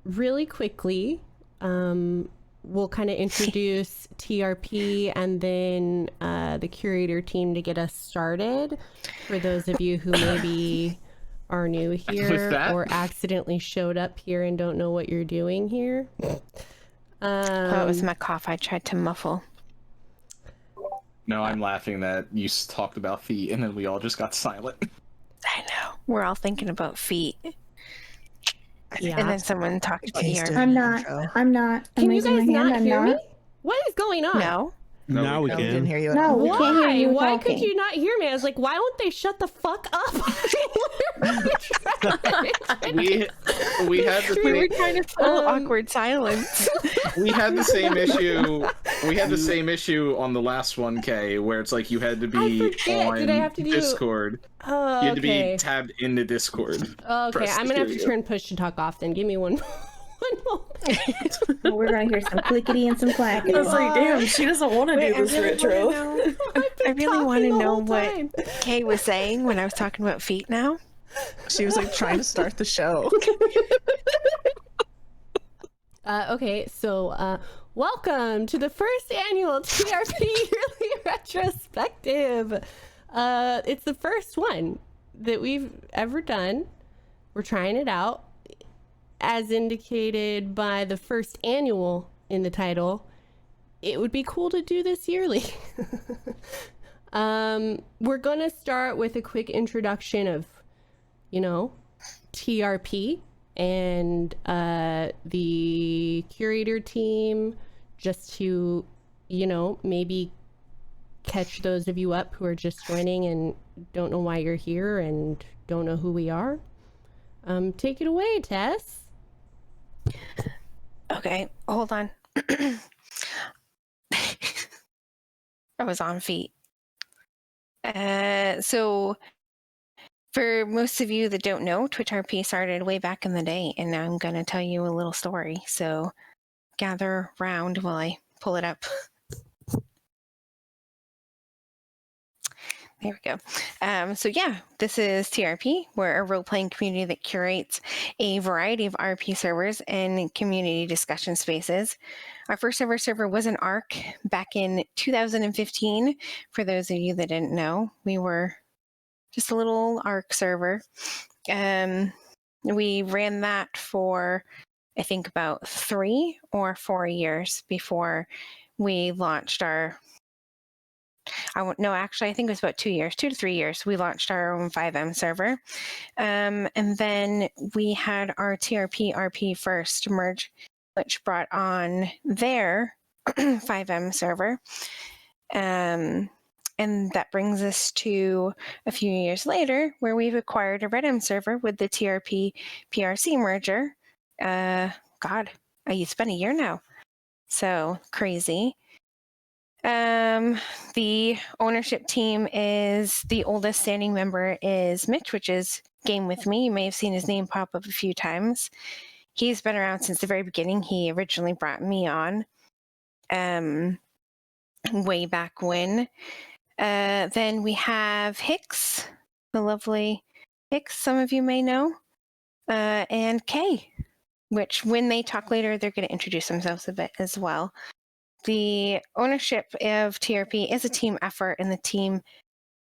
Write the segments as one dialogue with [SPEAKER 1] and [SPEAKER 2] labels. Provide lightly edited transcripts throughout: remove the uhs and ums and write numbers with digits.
[SPEAKER 1] really quickly, we'll kind of introduce TRP and then the curator team to get us started. For those of you who maybe are new here or accidentally showed up here and don't know what you're doing here.
[SPEAKER 2] It was my cough I tried to muffle.
[SPEAKER 3] No, I'm laughing that you talked about feet and then we all just got silent.
[SPEAKER 2] I know. We're all thinking about feet.
[SPEAKER 1] Yeah.
[SPEAKER 2] And then someone talked to you.
[SPEAKER 4] I'm not.
[SPEAKER 1] Can you guys not hear me? What is going on?
[SPEAKER 2] No.
[SPEAKER 5] Now we
[SPEAKER 6] we
[SPEAKER 5] can.
[SPEAKER 6] didn't hear you.
[SPEAKER 4] No, we can't hear you
[SPEAKER 1] Why
[SPEAKER 4] talking.
[SPEAKER 1] could you not hear me? I was like, why won't they shut the fuck up?
[SPEAKER 3] we had the
[SPEAKER 2] We were trying to fill awkward silence.
[SPEAKER 3] we had the same issue. We had the same issue on the last 1K where it's like you had to be on
[SPEAKER 1] Did I have to do...
[SPEAKER 3] Discord.
[SPEAKER 1] Oh,
[SPEAKER 3] you had to
[SPEAKER 1] okay.
[SPEAKER 3] be tabbed into Discord.
[SPEAKER 1] Okay, I'm gonna have to turn push to talk off then. Give me one moment.
[SPEAKER 4] Well, we're gonna hear some clickety and some clackety.
[SPEAKER 7] I was like, damn, she doesn't want to do this retro.
[SPEAKER 2] I really want to know what Kay was saying when I was talking about feet now.
[SPEAKER 6] She was like trying to start the show.
[SPEAKER 1] Okay, so welcome to the first annual TRP Yearly Retrospective. It's the first one that we've ever done. We're trying it out. As indicated by the first annual in the title, it would be cool to do this yearly. We're gonna start with a quick introduction of, TRP and the curator team, just to, maybe catch those of you up who are just joining and don't know why you're here and don't know who we are. Take it away, Tess.
[SPEAKER 2] Okay, hold on. I was on feet. So for most of you that don't know, Twitch RP started way back in the day, and now I'm going to tell you a little story. So gather round while I pull it up. There we go. So yeah, this is TRP. We're a role-playing community that curates a variety of RP servers and community discussion spaces. Our first ever server was an ARC back in 2015. For those of you that didn't know, we were just a little ARC server. We ran that for, I think, about 3 or 4 years before we launched our... actually, I think it was about 2 years, 2 to 3 years. We launched our own 5M server. And then we had our TRP RP first merge, which brought on their 5M server. And that brings us to a few years later, where we've acquired a RedM server with the TRP PRC merger. It's been a year now. So crazy. The ownership team is, the oldest standing member is Mitch, which is Game With Me. You may have seen his name pop up a few times. He's been around since the very beginning. He originally brought me on way back when. Then we have Hicks, the lovely Hicks, some of you may know, and Kay, which when they talk later, they're going to introduce themselves a bit as well. The ownership of TRP is a team effort, and the team,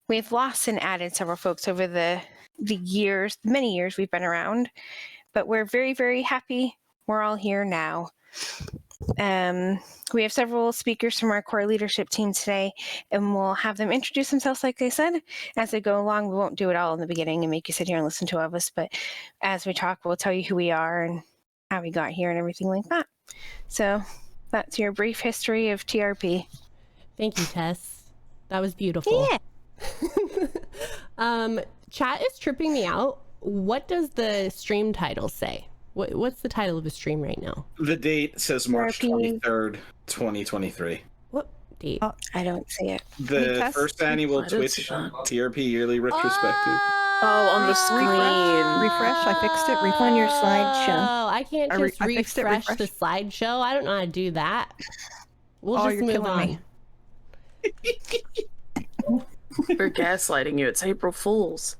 [SPEAKER 2] we've lost and added several folks over the years, many years we've been around, but we're very, very happy we're all here now. We have several speakers from our core leadership team today, and we'll have them introduce themselves, like I said, as they go along. We won't do it all in the beginning and make you sit here and listen to all of us, but as we talk, we'll tell you who we are and how we got here and everything like that. So that's your brief history of TRP.
[SPEAKER 1] Thank you, Tess. That was beautiful.
[SPEAKER 2] Yeah.
[SPEAKER 1] Chat is tripping me out. What does the stream title say? What's the title of the stream right now?
[SPEAKER 3] The date says March 23rd, 2023.
[SPEAKER 1] What date?
[SPEAKER 2] I don't see it.
[SPEAKER 3] The first annual Twitch TRP Yearly Retrospective.
[SPEAKER 7] Oh, on the screen.
[SPEAKER 6] Refresh. I fixed it.
[SPEAKER 4] On your slideshow.
[SPEAKER 1] Oh, I can't just refresh the slideshow. I don't know how to do that. We'll just move on.
[SPEAKER 7] We're gaslighting you. It's April Fool's.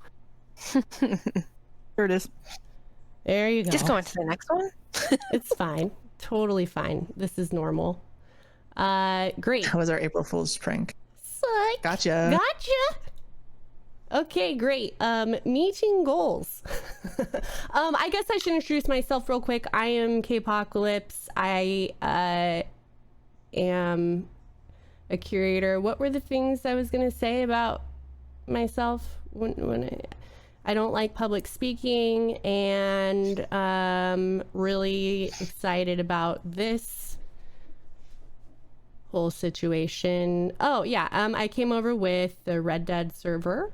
[SPEAKER 6] There it is.
[SPEAKER 1] There you go.
[SPEAKER 2] Just go on to the next one.
[SPEAKER 1] It's fine. Totally fine. This is normal. Great.
[SPEAKER 6] How was our April Fool's prank?
[SPEAKER 1] Psych.
[SPEAKER 6] Gotcha.
[SPEAKER 1] Gotcha. Okay, great. Meeting goals. I guess I should introduce myself real quick. I am K-Apocalypse. I am a curator. What were the things I was gonna say about myself when I don't like public speaking, and really excited about this whole situation. Oh yeah, I came over with the Red Dead server,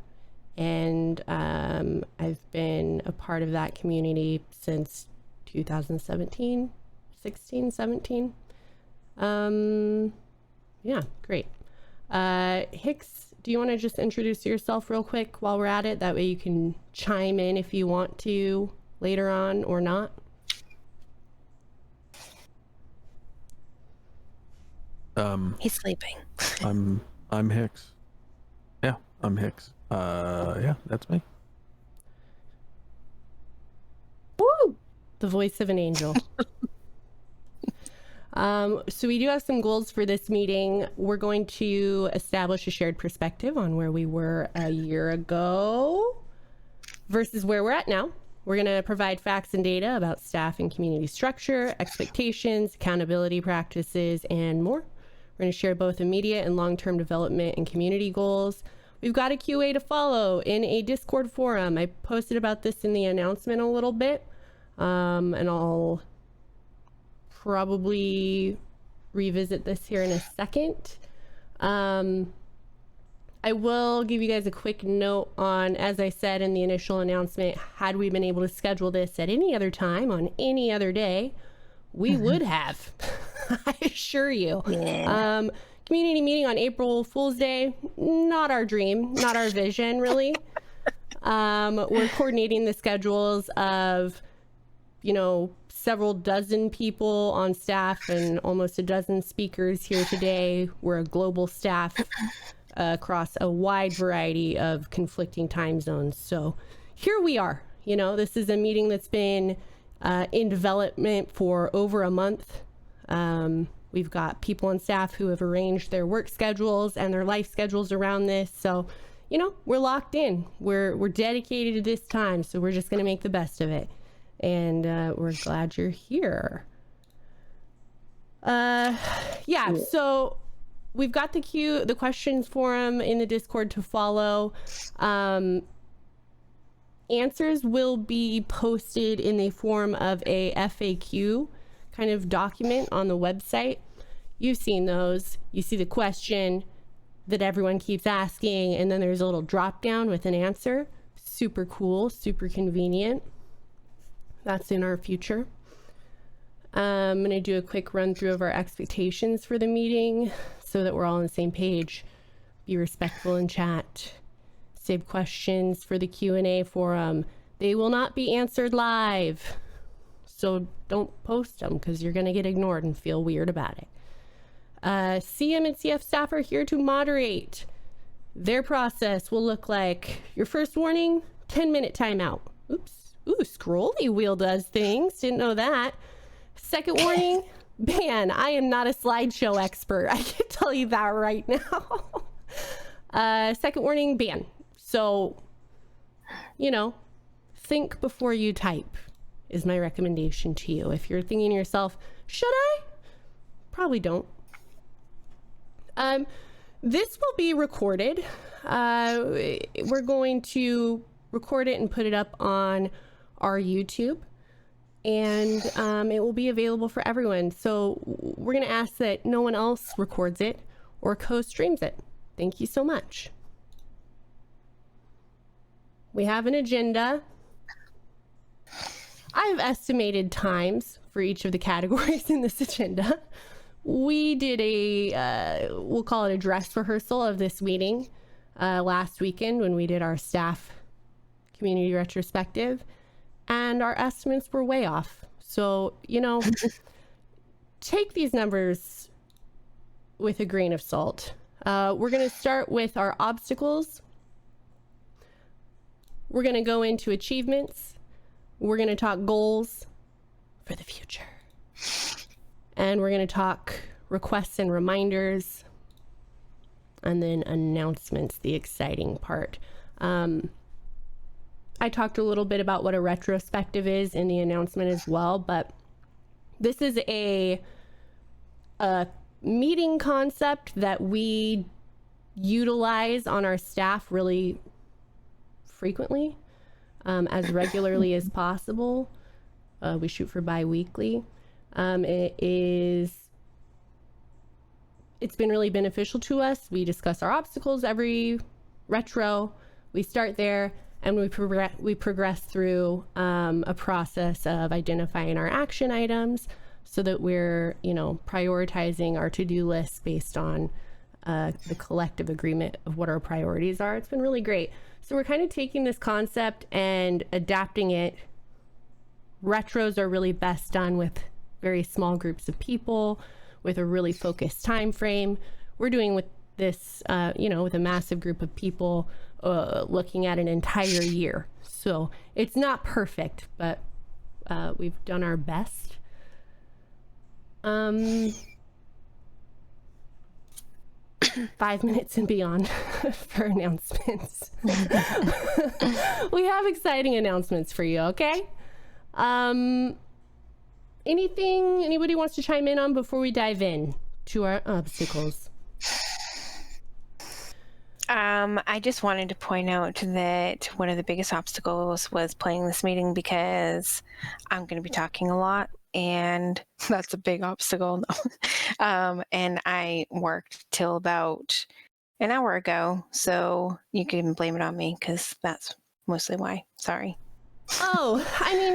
[SPEAKER 1] and I've been a part of that community since 2017, 16, 17. Yeah, great. Hicks, do you want to just introduce yourself real quick while we're at it? That way you can chime in if you want to later on or not.
[SPEAKER 2] He's sleeping.
[SPEAKER 5] I'm Hicks. Yeah, I'm Hicks. Yeah, that's me.
[SPEAKER 1] Woo! The voice of an angel. So we do have some goals for this meeting. We're going to establish a shared perspective on where we were a year ago versus where we're at now. We're going to provide facts and data about staff and community structure, expectations, accountability practices, and more. We're going to share both immediate and long-term development and community goals. We've got a QA to follow in a Discord forum. I posted about this in the announcement a little bit, and I'll probably revisit this here in a second. I will give you guys a quick note on, as I said in the initial announcement, had we been able to schedule this at any other time on any other day, we would have. I assure you.
[SPEAKER 2] Yeah.
[SPEAKER 1] Community meeting on April Fool's Day, not our dream, not our vision, really. We're coordinating the schedules of, several dozen people on staff and almost a dozen speakers here today. We're a global staff across a wide variety of conflicting time zones. So here we are. This is a meeting that's been in development for over a month. We've got people on staff who have arranged their work schedules and their life schedules around this. So, we're locked in. We're dedicated to this time. So we're just going to make the best of it. And we're glad you're here. Yeah, so we've got the questions forum in the Discord to follow. Answers will be posted in the form of a FAQ kind of document on the website. You've seen those. You see the question that everyone keeps asking, and then there's a little drop down with an answer. Super cool, super convenient. That's in our future. I'm going to do a quick run through of our expectations for the meeting so that we're all on the same page. Be respectful in chat. Save questions for the Q&A forum. They will not be answered live. So don't post them because you're going to get ignored and feel weird about it. CM and CF staff are here to moderate. Their process will look like your first warning, 10-minute timeout. Oops. Ooh, scrolly wheel does things. Didn't know that. Second warning, ban. I am not a slideshow expert. I can tell you that right now. Second warning, ban. So, think before you type is my recommendation to you. If you're thinking to yourself, should I? Probably don't. This will be recorded. We're going to record it and put it up on our YouTube, and it will be available for everyone. So we're going to ask that no one else records it or co-streams it. Thank you so much. We have an agenda. I've estimated times for each of the categories in this agenda. We did we'll call it a dress rehearsal of this meeting last weekend when we did our staff community retrospective, and our estimates were way off. So, take these numbers with a grain of salt. We're going to start with our obstacles. We're going to go into achievements. We're going to talk goals, for the future. And we're going to talk requests and reminders, and then announcements, the exciting part. I talked a little bit about what a retrospective is in the announcement as well, but this is a meeting concept that we utilize on our staff really frequently, as regularly as possible. We shoot for bi-weekly. It's been really beneficial to us. We discuss our obstacles every retro. We start there and we progress through a process of identifying our action items so that we're, prioritizing our to-do list based on the collective agreement of what our priorities are. It's been really great. So we're kind of taking this concept and adapting it. Retros are really best done with very small groups of people with a really focused time frame. We're doing with this, with a massive group of people looking at an entire year. So it's not perfect, but we've done our best. 5 minutes and beyond for announcements. We have exciting announcements for you, okay? Anything anybody wants to chime in on before we dive in to our obstacles?
[SPEAKER 2] I just wanted to point out that one of the biggest obstacles was planning this meeting because I'm going to be talking a lot, and that's a big obstacle. And I worked till about an hour ago, so you can blame it on me because that's mostly why. Sorry.
[SPEAKER 1] Oh,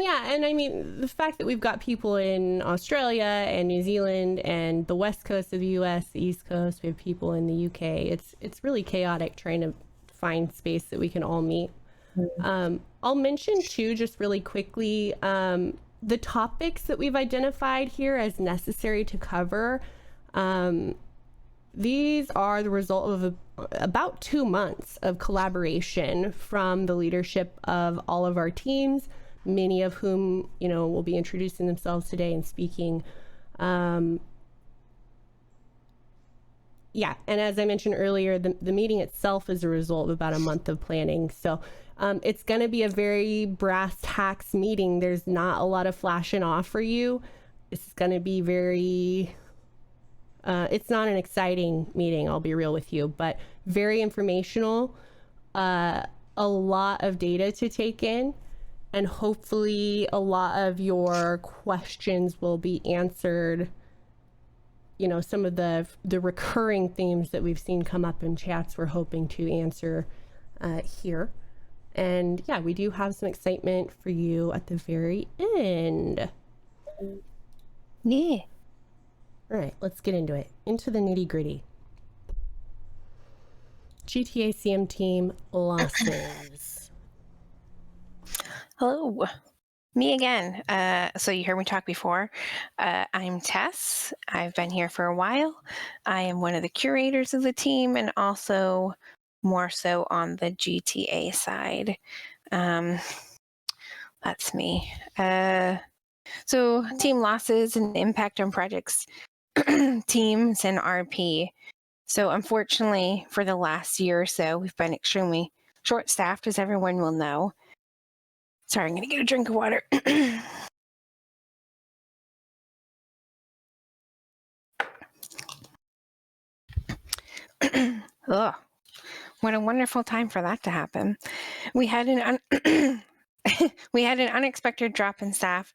[SPEAKER 1] yeah. And the fact that we've got people in Australia and New Zealand and the west coast of the US, the east coast, we have people in the UK. It's really chaotic trying to find space that we can all meet. I'll mention too, just really quickly, the topics that we've identified here as necessary to cover. These are the result of about 2 months of collaboration from the leadership of all of our teams, many of whom, will be introducing themselves today and speaking. And as I mentioned earlier, the meeting itself is a result of about a month of planning. So it's going to be a very brass tacks meeting. There's not a lot of flashing off for you. It's going to be very... it's not an exciting meeting, I'll be real with you, but very informational, a lot of data to take in, and hopefully a lot of your questions will be answered. Some of the recurring themes that we've seen come up in chats, we're hoping to answer here. And yeah, we do have some excitement for you at the very end.
[SPEAKER 2] Yeah.
[SPEAKER 1] All right, let's get into it. Into the nitty gritty. GTA CM team losses.
[SPEAKER 2] Hello. Me again. So you heard me talk before. I'm Tess. I've been here for a while. I am one of the curators of the team and also more so on the GTA side. That's me. So team losses and impact on projects, teams, and RP. So unfortunately, for the last year or so, we've been extremely short-staffed, as everyone will know. Sorry, I'm going to get a drink of water. Ugh. What a wonderful time for that to happen. We had an unexpected drop in staff,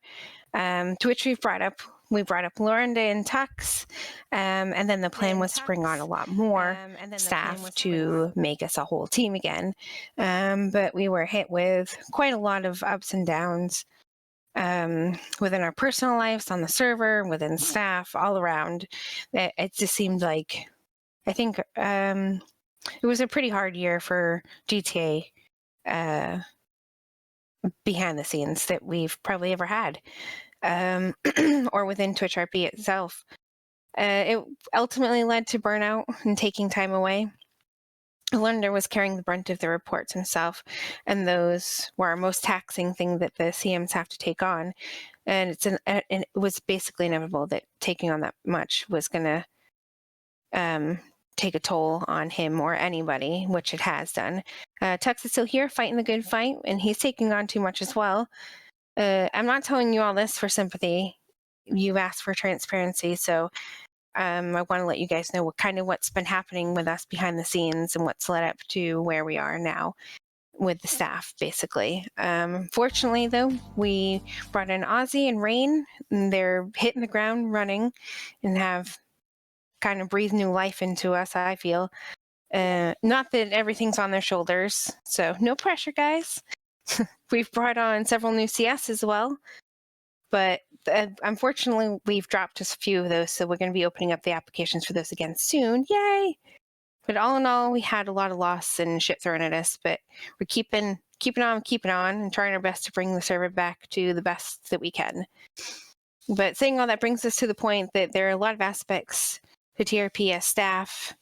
[SPEAKER 2] to which we brought up Lorinda and Tux, and then the plan was to bring on a lot more staff to make us a whole team again. But we were hit with quite a lot of ups and downs within our personal lives, on the server, within staff, all around. It just seemed like, I think it was a pretty hard year for GTA behind the scenes that we've probably ever had. Or within Twitch RP itself. It ultimately led to burnout and taking time away. Lunder was carrying the brunt of the reports himself, and those were our most taxing thing that the CMs have to take on. and and it was basically inevitable that taking on that much was going to take a toll on him or anybody, which it has done. Tux is still here fighting the good fight, and he's taking on too much as well. I'm not telling you all this for sympathy. You asked for transparency, so I want to let you guys know what's been happening with us behind the scenes and what's led up to where we are now with the staff, basically. Fortunately, though, we brought in Ozzy and Rain, and they're hitting the ground running and have kind of breathed new life into us, I feel. Not that everything's on their shoulders, so no pressure, guys. We've brought on several new CS as well, but unfortunately, we've dropped just a few of those, so we're going to be opening up the applications for those again soon. Yay! But all in all, we had a lot of loss and shit thrown at us, but we're keeping on, and trying our best to bring the server back to the best that we can. But saying all that brings us to the point that there are a lot of aspects to TRP as staff,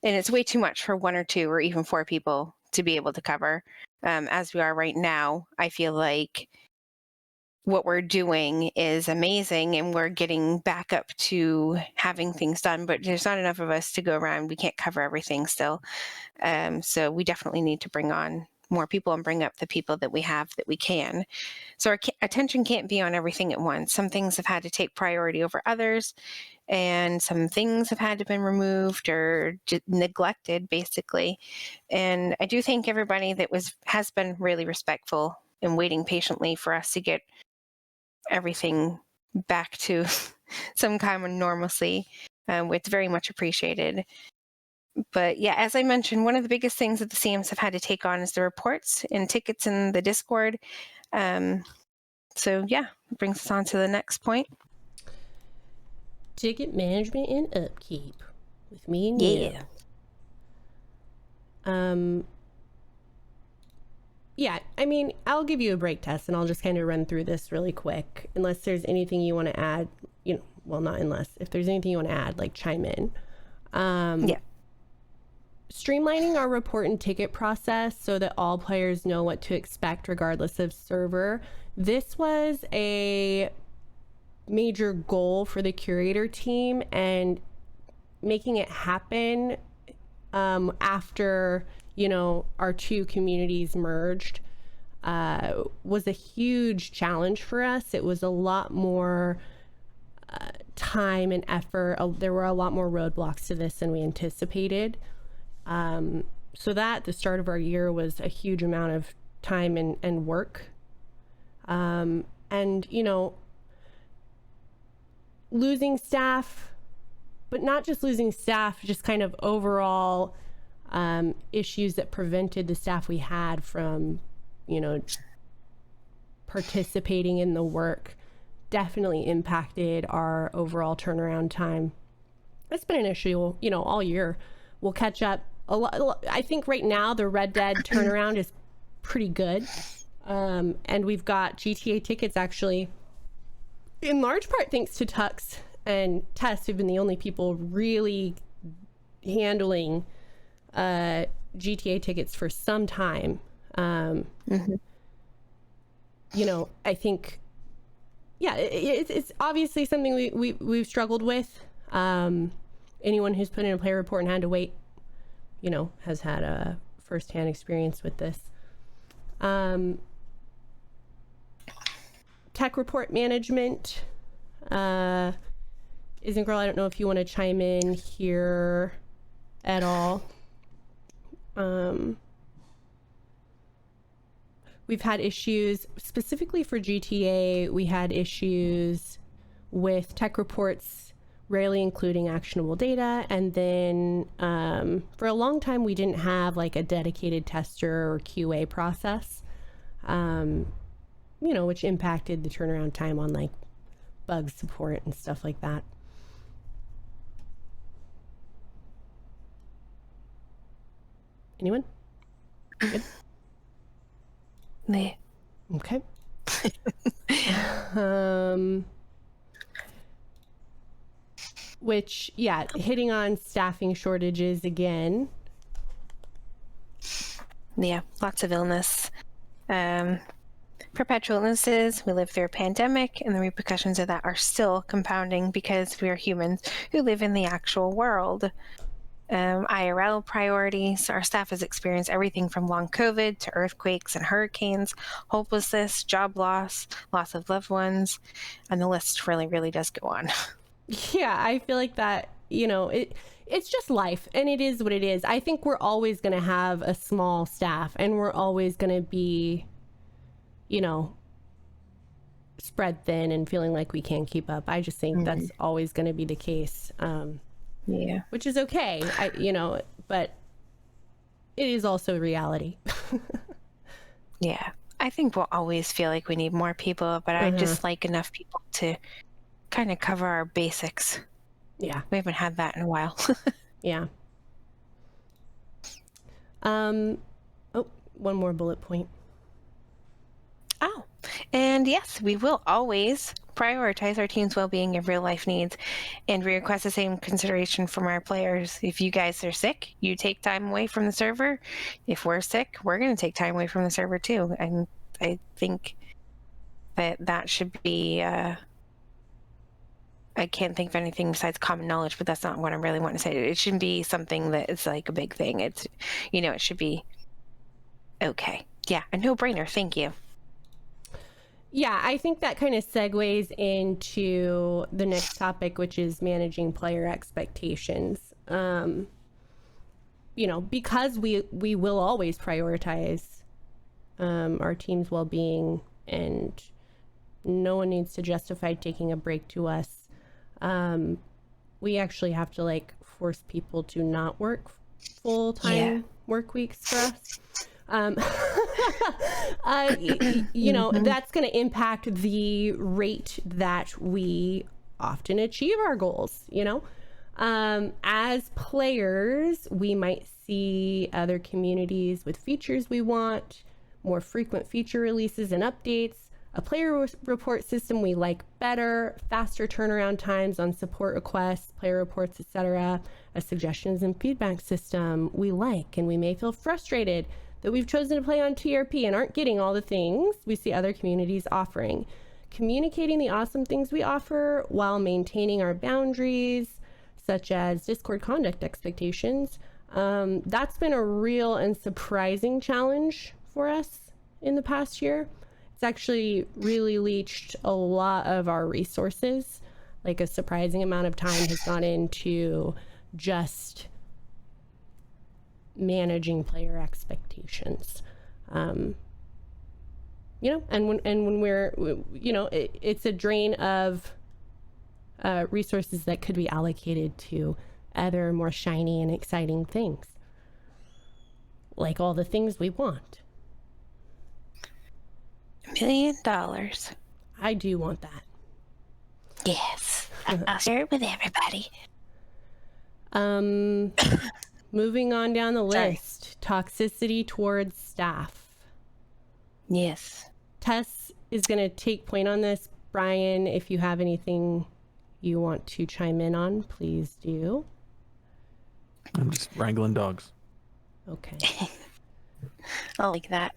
[SPEAKER 2] and it's way too much for 1 or 2 or even 4 people to be able to cover. As we are right now, I feel like what we're doing is amazing and we're getting back up to having things done, but there's not enough of us to go around. We can't cover everything still. So we definitely need to bring on more people and bring up the people that we have that we can. So our attention can't be on everything at once. Some things have had to take priority over others, and some things have had to been removed or neglected, basically. And I do thank everybody that has been really respectful and waiting patiently for us to get everything back to some kind of normalcy. It's very much appreciated. But yeah, as I mentioned, one of the biggest things that the CMs have had to take on is the reports and tickets in the Discord. So yeah, it brings us on to the next point.
[SPEAKER 1] Ticket management and upkeep with me and you. Yeah, I mean, I'll give you a break test and I'll just kind of run through this really quick. Unless there's anything you want to add, well, not unless. If there's anything you want to add, like chime in.
[SPEAKER 2] Yeah.
[SPEAKER 1] Streamlining our report and ticket process so that all players know what to expect regardless of server. This was a major goal for the curator team, and making it happen after our 2 communities merged was a huge challenge for us. It was a lot more time and effort. There were a lot more roadblocks to this than we anticipated. So that the start of our year was a huge amount of time and work. And losing staff, but not just losing staff, just kind of overall issues that prevented the staff we had from, participating in the work definitely impacted our overall turnaround time. It's been an issue, all year. We'll catch up a lot. I think right now the Red Dead turnaround is pretty good. And we've got GTA tickets actually, in large part thanks to Tux and Tess, who've been the only people really handling GTA tickets for some time. I think, yeah, it's obviously something we've struggled with. Anyone who's put in a player report and had to wait, has had a firsthand experience with this. Tech report management. Isn't Girl, I don't know if you want to chime in here at all. We've had issues specifically for GTA. We had issues with tech reports rarely including actionable data, and then for a long time we didn't have like a dedicated tester or QA process, which impacted the turnaround time on like bug support and stuff like that. Anyone? Good.
[SPEAKER 2] Yeah.
[SPEAKER 1] Okay. Which, yeah, hitting on staffing shortages again.
[SPEAKER 2] Yeah, lots of illness. perpetual illnesses. We live through a pandemic, and the repercussions of that are still compounding because we are humans who live in the actual world. IRL priorities. Our staff has experienced everything from long COVID to earthquakes and hurricanes, hopelessness, job loss, loss of loved ones, and the list really, really does go on.
[SPEAKER 1] Yeah, I feel like that, it's just life, and it is what it is. I think we're always going to have a small staff, and we're always going to be, spread thin and feeling like we can't keep up. I just think that's always going to be the case.
[SPEAKER 2] Yeah.
[SPEAKER 1] Which is okay, but it is also reality.
[SPEAKER 2] Yeah. I think we'll always feel like we need more people, but I just like enough people to kind of cover our basics.
[SPEAKER 1] Yeah.
[SPEAKER 2] We haven't had that in a while.
[SPEAKER 1] Yeah. One more bullet point.
[SPEAKER 2] Oh, and yes, we will always prioritize our team's well-being and real-life needs, and we request the same consideration from our players. If you guys are sick, you take time away from the server. If we're sick, we're going to take time away from the server too. And I think that should be... I can't think of anything besides common knowledge, but that's not what I really want to say. It shouldn't be something that is like a big thing. It's, it should be okay. Yeah, a no-brainer. Thank you.
[SPEAKER 1] Yeah, I think that kind of segues into the next topic, which is managing player expectations. Because we will always prioritize our team's well-being, and no one needs to justify taking a break to us. We actually have to force people to not work full-time work weeks for us. That's going to impact the rate that we often achieve our goals. As players, we might see other communities with features we want, more frequent feature releases and updates, a player report system we like better, faster turnaround times on support requests, player reports, etc., a suggestions and feedback system we like, and we may feel frustrated that we've chosen to play on TRP and aren't getting all the things we see other communities offering. Communicating the awesome things we offer while maintaining our boundaries, such as Discord conduct expectations, that's been a real and surprising challenge for us in the past year. It's actually really leached a lot of our resources. A surprising amount of time has gone into just managing player expectations. And when we're, it's a drain of resources that could be allocated to other more shiny and exciting things, like all the things we want.
[SPEAKER 2] $1 million.
[SPEAKER 1] I do want that.
[SPEAKER 2] Yes. I'll share it with everybody.
[SPEAKER 1] Moving on down the
[SPEAKER 2] Sorry.
[SPEAKER 1] list, toxicity towards staff.
[SPEAKER 2] Yes.
[SPEAKER 1] Tess is going to take point on this. Brian, if you have anything you want to chime in on, please do.
[SPEAKER 5] I'm just wrangling dogs.
[SPEAKER 1] Okay.
[SPEAKER 2] I like that.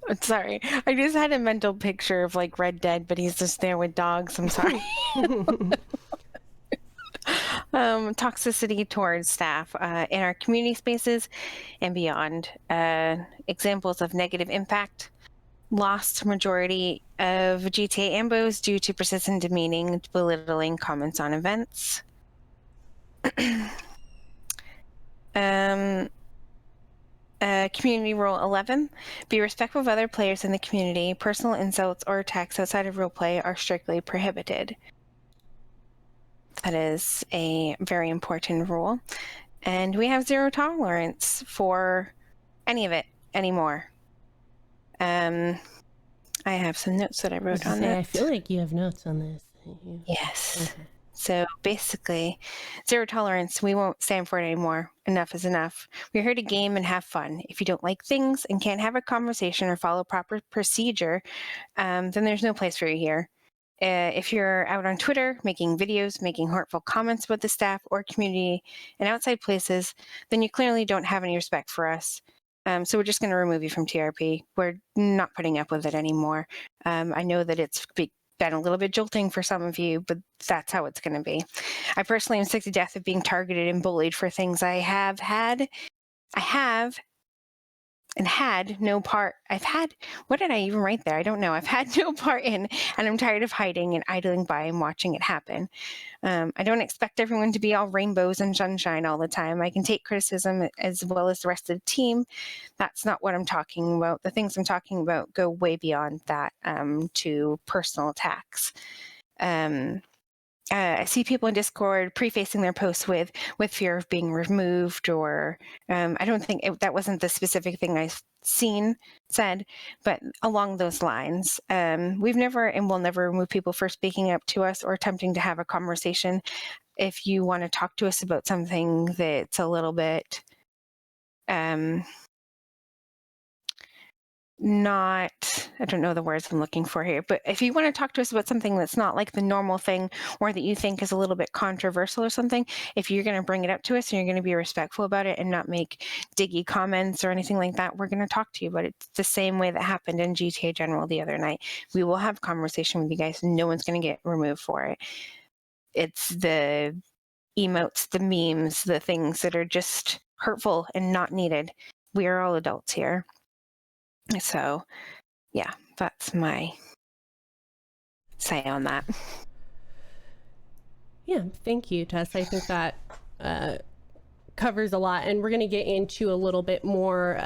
[SPEAKER 2] I'm sorry. I just had a mental picture of Red Dead, but he's just there with dogs. I'm sorry. Toxicity towards staff in our community spaces and beyond. Examples of negative impact: lost majority of GTA ambos due to persistent demeaning, belittling comments on events. Community Rule 11: be respectful of other players in the community. Personal insults or attacks outside of roleplay are strictly prohibited. That is a very important rule. And we have 0 tolerance for any of it anymore. I have some notes that I wrote on it.
[SPEAKER 1] I feel like you have notes on this.
[SPEAKER 2] Yes.
[SPEAKER 1] Okay.
[SPEAKER 2] So basically, 0 tolerance. We won't stand for it anymore. Enough is enough. We're here to game and have fun. If you don't like things and can't have a conversation or follow proper procedure, then there's no place for you here. If you're out on Twitter making videos, making hurtful comments about the staff or community and outside places, then you clearly don't have any respect for us. So we're just going to remove you from TRP. We're not putting up with it anymore. I know that it's been a little bit jolting for some of you, but that's how it's going to be. I personally am sick to death of being targeted and bullied for things I have and had no part. What did I even write there? I don't know. I've had no part in, and I'm tired of hiding and idling by and watching it happen. I don't expect everyone to be all rainbows and sunshine all the time. I can take criticism as well as the rest of the team. That's not what I'm talking about. The things I'm talking about go way beyond that, to personal attacks. I see people in Discord prefacing their posts with fear of being removed, or I don't think that wasn't the specific thing I've said, but along those lines. We've never and will never remove people for speaking up to us or attempting to have a conversation. If you want to talk to us about something that's a little bit I don't know the words I'm looking for here, but if you want to talk to us about something that's not like the normal thing, or that you think is a little bit controversial or something, if you're going to bring it up to us and you're going to be respectful about it and not make diggy comments or anything like that, we're going to talk to you. But it's the same way that happened in GTA General the other night. We will have a conversation with you guys. No one's going to get removed for it. It's the emotes, the memes, the things that are just hurtful and not needed. We are all adults here. So, yeah, that's my say on that.
[SPEAKER 1] Yeah, thank you, Tess. I think that covers a lot, and we're going to get into a little bit more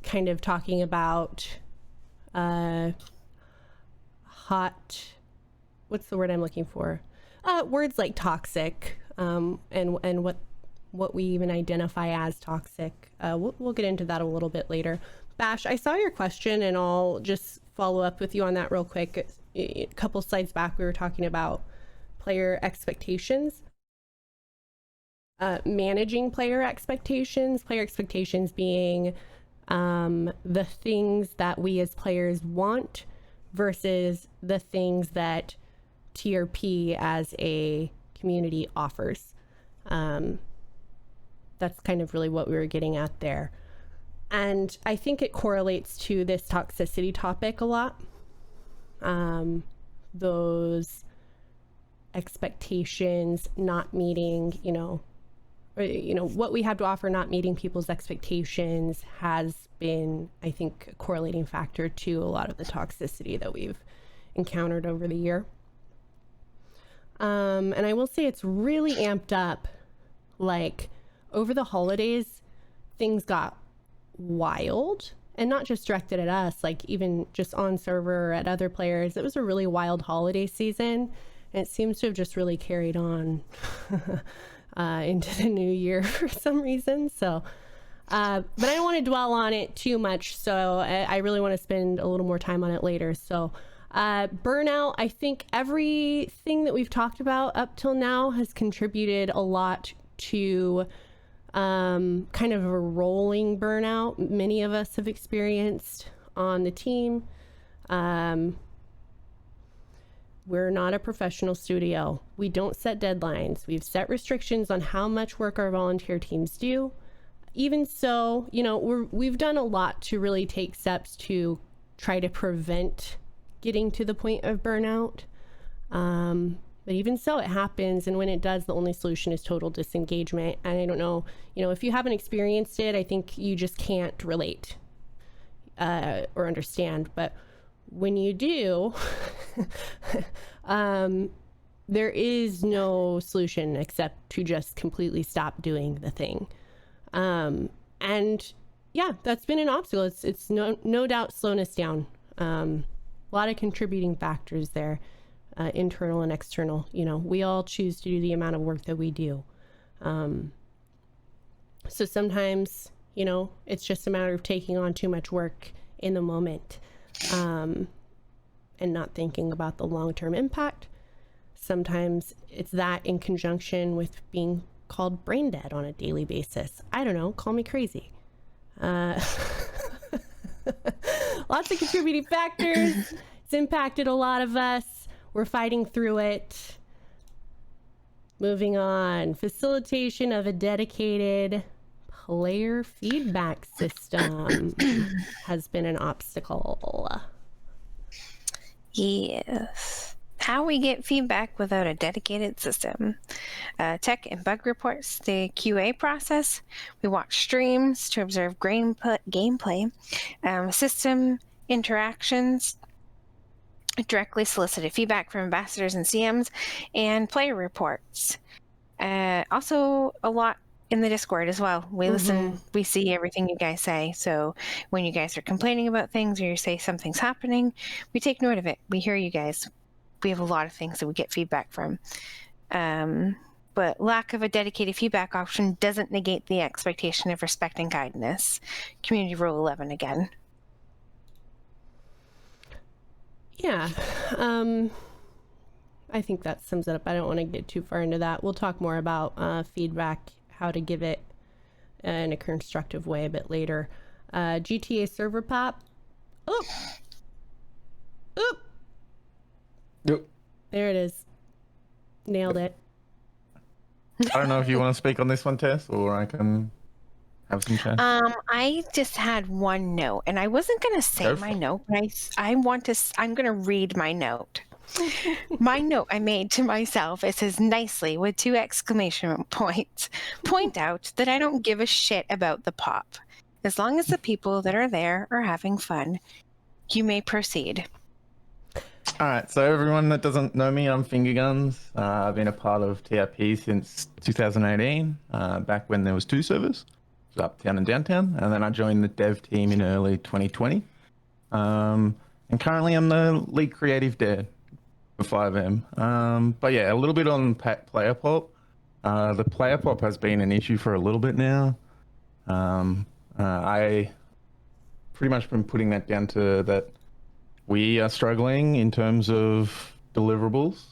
[SPEAKER 1] kind of talking about what's the word I'm looking for? Words like toxic, and what we even identify as toxic. We'll get into that a little bit later. Bash, I saw your question, and I'll just follow up with you on that real quick. A couple slides back, we were talking about player expectations, managing player expectations being the things that we as players want versus the things that TRP as a community offers. That's kind of really what we were getting at there. And I think it correlates to this toxicity topic a lot. Those expectations not meeting, what we have to offer not meeting people's expectations has been, I think, a correlating factor to a lot of the toxicity that we've encountered over the year. And I will say it's really amped up. Like, over the holidays, things got wild, and not just directed at us, like even just on server or at other players. It was a really wild holiday season, and it seems to have just really carried on into the new year for some reason. So but I don't want to dwell on it too much, so I really want to spend a little more time on it later. So burnout, I think everything that we've talked about up till now has contributed a lot to kind of a rolling burnout many of us have experienced on the team. We're not a professional studio. We don't set deadlines. We've set restrictions on how much work our volunteer teams do. Even so, we've done a lot to really take steps to try to prevent getting to the point of burnout. But even so, it happens, and when it does, the only solution is total disengagement. And I don't know, if you haven't experienced it, I think you just can't relate or understand. But when you do, there is no solution except to just completely stop doing the thing. And yeah, that's been an obstacle. It's no doubt slowing us down. A lot of contributing factors there. Internal and external, we all choose to do the amount of work that we do. So sometimes, it's just a matter of taking on too much work in the moment, and not thinking about the long-term impact. Sometimes it's that in conjunction with being called brain dead on a daily basis. I don't know, call me crazy. Lots of contributing factors. It's impacted a lot of us. We're fighting through it. Moving on. Facilitation of a dedicated player feedback system has been an obstacle.
[SPEAKER 2] Yes. How we get feedback without a dedicated system. Tech and bug reports, the QA process. We watch streams to observe gameplay. System interactions, directly solicited feedback from ambassadors and CMs, and player reports. Also, a lot in the Discord as well. We listen, we see everything you guys say. So when you guys are complaining about things or you say something's happening, we take note of it. We hear you guys. We have a lot of things that we get feedback from. But lack of a dedicated feedback option doesn't negate the expectation of respect and kindness. Community Rule 11 again.
[SPEAKER 1] Yeah. I think that sums it up. I don't want to get too far into that. We'll talk more about feedback, how to give it in a constructive way a bit later. GTA server pop. Oop. Oop.
[SPEAKER 5] Yep.
[SPEAKER 1] There it is. Nailed it.
[SPEAKER 5] I don't know if you want to speak on this one, Tess, or I can have some chat.
[SPEAKER 2] I just had one note, and I wasn't going to say my note, but I'm going to read my note. My note I made to myself, it says nicely with 2 exclamation points. Point out that I don't give a shit about the pop. As long as the people that are there are having fun, you may proceed.
[SPEAKER 5] All right, so everyone that doesn't know me, I'm Fingerguns. I've been a part of TRP since 2018, back when there was 2 servers, uptown and downtown, and then I joined the dev team in early 2020. And currently I'm the lead creative dev for 5M. But yeah, a little bit on player pop. The player pop has been an issue for a little bit now. I pretty much been putting that down to that we are struggling in terms of deliverables,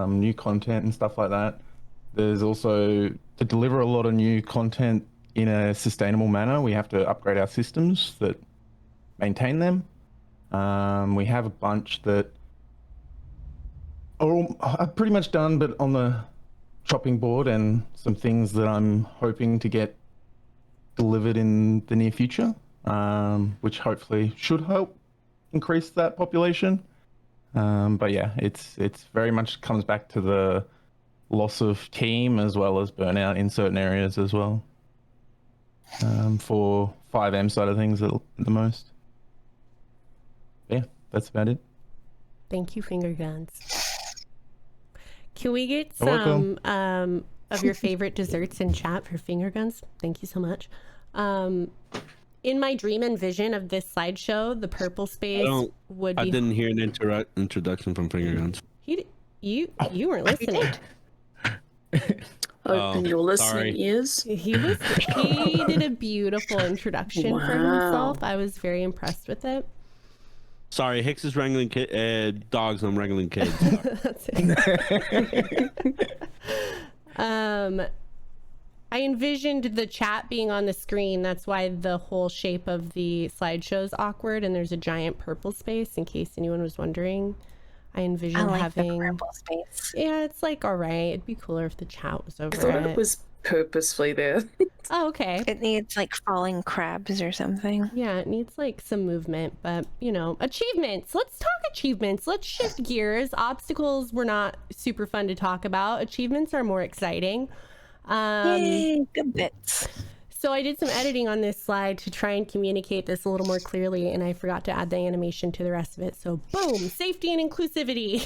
[SPEAKER 5] new content and stuff like that. There's also, to deliver a lot of new content in a sustainable manner, we have to upgrade our systems that maintain them. We have a bunch that are pretty much done, but on the chopping board, and some things that I'm hoping to get delivered in the near future, which hopefully should help increase that population. But yeah, it's very much comes back to the loss of team as well as burnout in certain areas as well. For 5M side of things at the most. Yeah, that's about it.
[SPEAKER 1] Thank you, Fingerguns. Can we get
[SPEAKER 5] You're
[SPEAKER 1] some of your favorite desserts in chat for Fingerguns? Thank you so much. In my dream and vision of this slideshow, the purple space would be...
[SPEAKER 8] I didn't hear an introduction from Fingerguns.
[SPEAKER 1] You weren't listening.
[SPEAKER 7] Open your listening
[SPEAKER 8] sorry.
[SPEAKER 7] ears.
[SPEAKER 1] He did a beautiful introduction for himself. I was very impressed with it.
[SPEAKER 8] Sorry, Hicks is wrangling dogs. I'm wrangling kids.
[SPEAKER 1] That's it. I envisioned the chat being on the screen. That's why the whole shape of the slideshow is awkward, and there's a giant purple space, in case anyone was wondering. I envisioned having
[SPEAKER 2] the purple space.
[SPEAKER 1] Yeah, it's like, all right, it'd be cooler if the chat was over
[SPEAKER 7] I thought it was purposefully there.
[SPEAKER 1] Oh, okay.
[SPEAKER 2] It needs like falling crabs or something.
[SPEAKER 1] Yeah, it needs like some movement, but you know, achievements. Let's talk achievements. Let's shift gears. Obstacles were not super fun to talk about. Achievements are more exciting.
[SPEAKER 2] Yay, good bits.
[SPEAKER 1] So I did some editing on this slide to try and communicate this a little more clearly, and I forgot to add the animation to the rest of it. So boom, safety and inclusivity.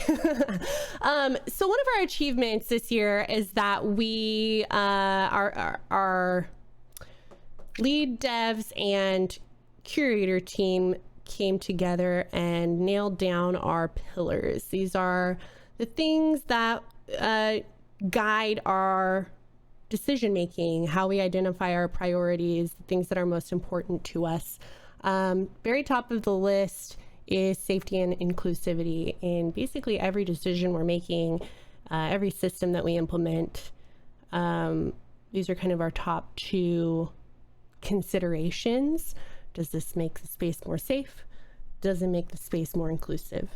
[SPEAKER 1] So one of our achievements this year is that we, our lead devs and curator team came together and nailed down our pillars. These are the things that guide our decision making, how we identify our priorities, the things that are most important to us. Very top of the list is safety and inclusivity in basically every decision we're making, every system that we implement. These are kind of our top 2 considerations. Does this make the space more safe? Does it make the space more inclusive?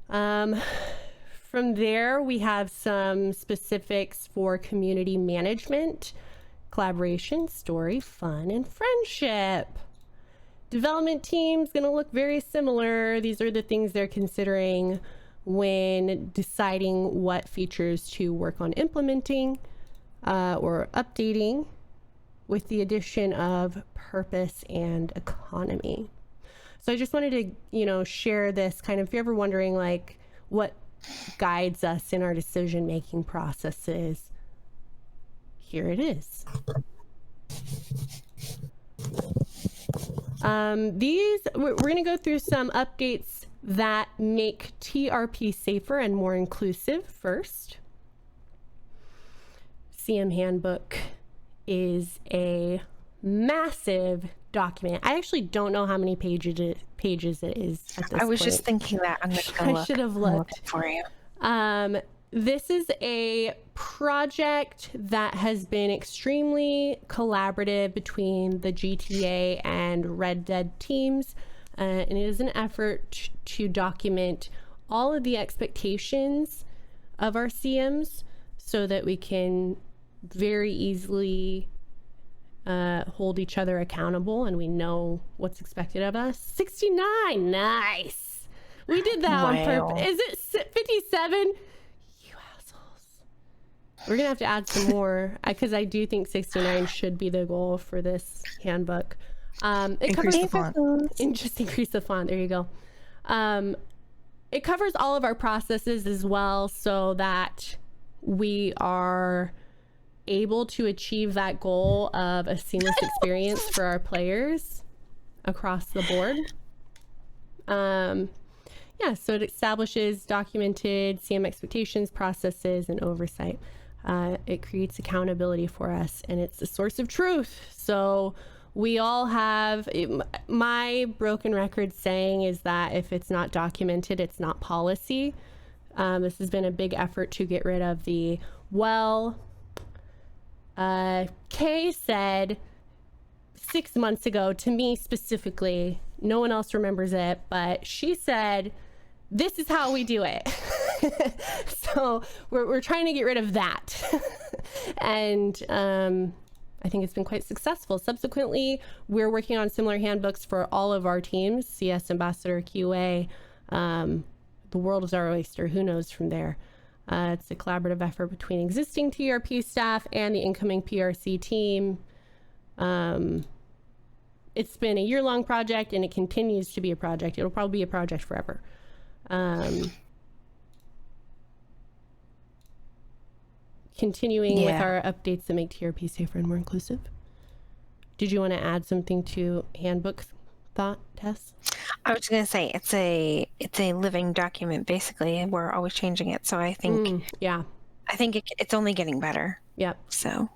[SPEAKER 1] From there, we have some specifics for community management. collaboration, story, fun, and friendship. Development team's going to look very similar. These are the things they're considering when deciding what features to work on implementing or updating, with the addition of purpose and economy. So I just wanted to, share this kind of, if you're ever wondering like what guides us in our decision-making processes, here it is. We're going to go through some updates that make TRP safer and more inclusive first. CM Handbook is a massive document. I actually don't know how many pages it is at this point.
[SPEAKER 2] I was just thinking that. I'm going to go look.
[SPEAKER 1] I should have looked
[SPEAKER 2] for you.
[SPEAKER 1] This is a project that has been extremely collaborative between the GTA and Red Dead teams, and it is an effort to document all of the expectations of our CMs so that we can very easily hold each other accountable and we know what's expected of us. 69, nice. We did that on purpose. Is it 57? You assholes. We're gonna have to add some more because I do think 69 should be the goal for this handbook.
[SPEAKER 6] Increase the font.
[SPEAKER 1] Just increase the font. There you go. It covers all of our processes as well, so that we are able to achieve that goal of a seamless experience for our players across the board. So it establishes documented CM expectations, processes, and oversight. It creates accountability for us, and it's a source of truth. So we all have, my broken record saying is that if it's not documented, it's not policy. This has been a big effort to get rid of the, Kay said 6 months ago to me specifically, no one else remembers it, but she said, this is how we do it. So we're trying to get rid of that. And I think it's been quite successful. Subsequently, we're working on similar handbooks for all of our teams, CS, Ambassador, QA. The world is our oyster. Who knows from there? It's a collaborative effort between existing TRP staff and the incoming PRC team. It's been a year-long project, and it continues to be a project. It'll probably be a project forever. Continuing with our updates that make TRP safer and more inclusive. Did you want to add something to handbook thought, Tess?
[SPEAKER 2] I was going to say it's a living document. Basically, we're always changing it. So I think I think it's only getting better.
[SPEAKER 1] Yep.
[SPEAKER 2] So,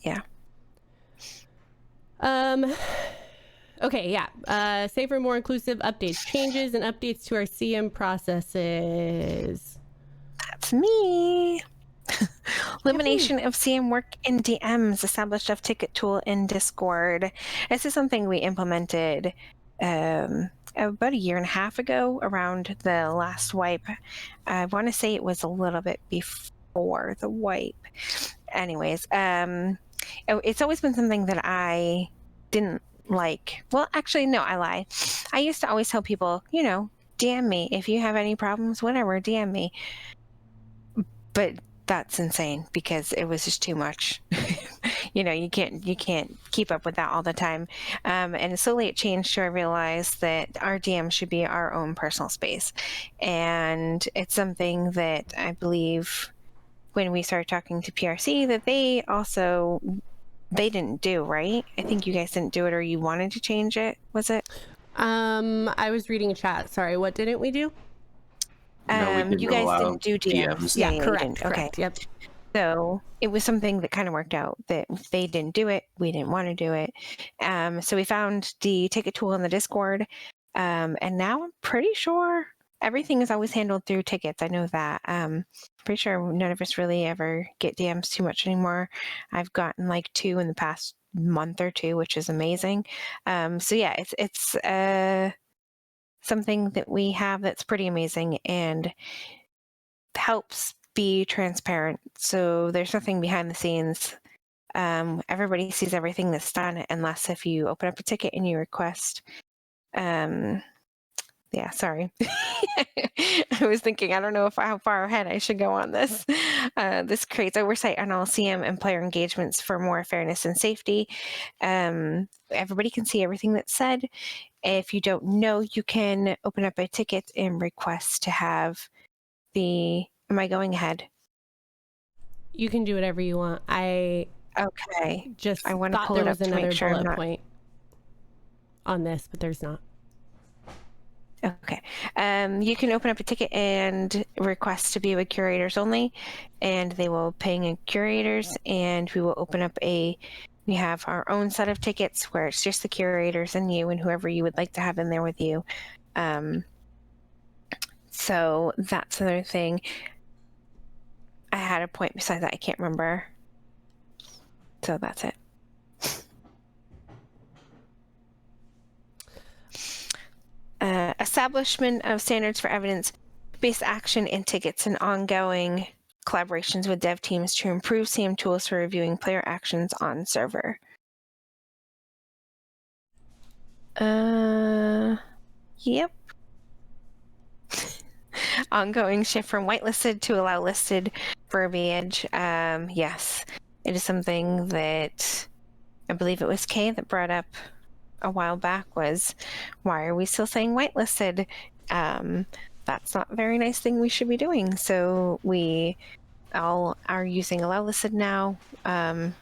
[SPEAKER 2] yeah.
[SPEAKER 1] Okay, yeah. Safer, more inclusive updates, changes, and updates to our CM processes.
[SPEAKER 2] That's me. Elimination of CM work in DMs, established of ticket tool in Discord. This is something we implemented about a year and a half ago around the last wipe. I want to say it was a little bit before the wipe. Anyways, it's always been something that I didn't like. Well, actually, no, I lied. I used to always tell people, DM me. If you have any problems, whatever, DM me. But that's insane because it was just too much. You can't keep up with that all the time. And slowly it changed to I realized that our DM should be our own personal space. And it's something that I believe when we started talking to PRC that they didn't do, right? I think you guys didn't do it, or you wanted to change it, was it?
[SPEAKER 1] I was reading a chat. Sorry, what didn't we do?
[SPEAKER 2] You guys didn't do DMs.
[SPEAKER 1] Yeah, correct. Okay. Yep.
[SPEAKER 2] So it was something that kind of worked out that they didn't do it. We didn't want to do it. So we found the ticket tool in the Discord. And now I'm pretty sure everything is always handled through tickets. I know that. Pretty sure none of us really ever get DMs too much anymore. I've gotten like 2 in the past month or 2, which is amazing. So yeah, it's something that we have that's pretty amazing and helps be transparent. So there's nothing behind the scenes everybody sees everything that's done, unless if you open up a ticket and you request. Yeah, sorry. I was thinking, I don't know how far ahead I should go on this. This creates oversight on all CM and player engagements for more fairness and safety. Everybody can see everything that's said. If you don't know, you can open up a ticket and request to have am I going ahead?
[SPEAKER 1] You can do whatever you want.
[SPEAKER 2] Okay.
[SPEAKER 1] I
[SPEAKER 2] want to
[SPEAKER 1] thought
[SPEAKER 2] pull
[SPEAKER 1] there
[SPEAKER 2] it
[SPEAKER 1] was
[SPEAKER 2] up to make
[SPEAKER 1] another
[SPEAKER 2] sure I'm
[SPEAKER 1] bullet
[SPEAKER 2] not...
[SPEAKER 1] point on this, but there's not.
[SPEAKER 2] Okay. You can open up a ticket and request to be with curators only, and they will ping in curators, and we will open up we have our own set of tickets where it's just the curators and you and whoever you would like to have in there with you. So that's another thing. I had a point besides that. I can't remember. So that's it. Establishment of standards for evidence-based action in tickets and ongoing collaborations with dev teams to improve CM tools for reviewing player actions on server. Yep. Ongoing shift from whitelisted to allow listed verbiage. Yes, it is something that I believe it was Kay that brought up a while back, was why are we still saying whitelisted? That's not a very nice thing we should be doing. So we all are using allow listed now. I'm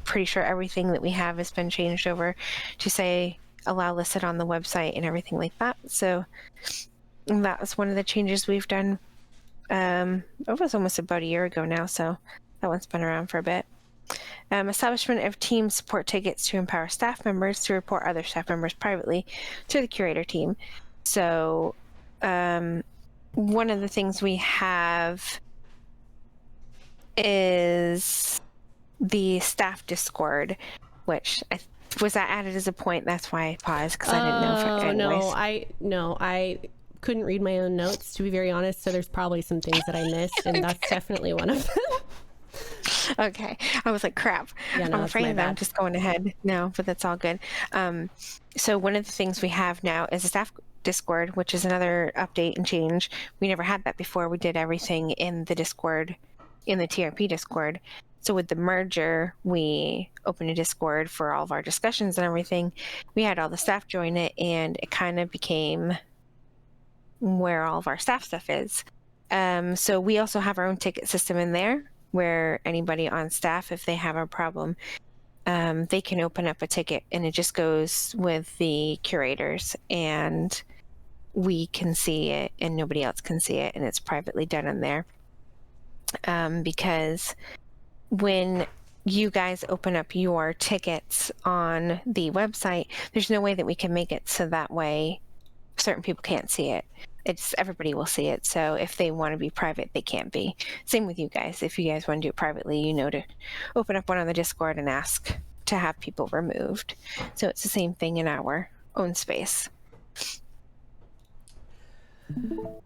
[SPEAKER 2] pretty sure everything that we have has been changed over to say allow listed on the website and everything like that. So that was one of the changes we've done. It was almost about a year ago now, so that one's been around for a bit. Establishment of team support tickets to empower staff members to report other staff members privately to the curator team. So one of the things we have is the staff Discord, which was that added as a point. That's why I paused, because I didn't know if
[SPEAKER 1] I couldn't read my own notes, to be very honest, so there's probably some things that I missed, and that's definitely one of them.
[SPEAKER 2] Okay. I was like, crap.
[SPEAKER 1] Yeah, no,
[SPEAKER 2] I'm afraid that I'm just going ahead. No, but that's all good. So one of the things we have now is a staff Discord, which is another update and change. We never had that before. We did everything in the Discord, in the TRP Discord. So with the merger, we opened a Discord for all of our discussions and everything. We had all the staff join it, and it kind of became where all of our staff stuff is. So we also have our own ticket system in there, where anybody on staff, if they have a problem, they can open up a ticket, and it just goes with the curators, and we can see it and nobody else can see it, and it's privately done in there. Because when you guys open up your tickets on the website, there's no way that we can make it so that way certain people can't see it. Everybody will see it. So if they want to be private, they can't be. Same with you guys. If you guys want to do it privately, to open up one on the Discord and ask to have people removed. So it's the same thing in our own space.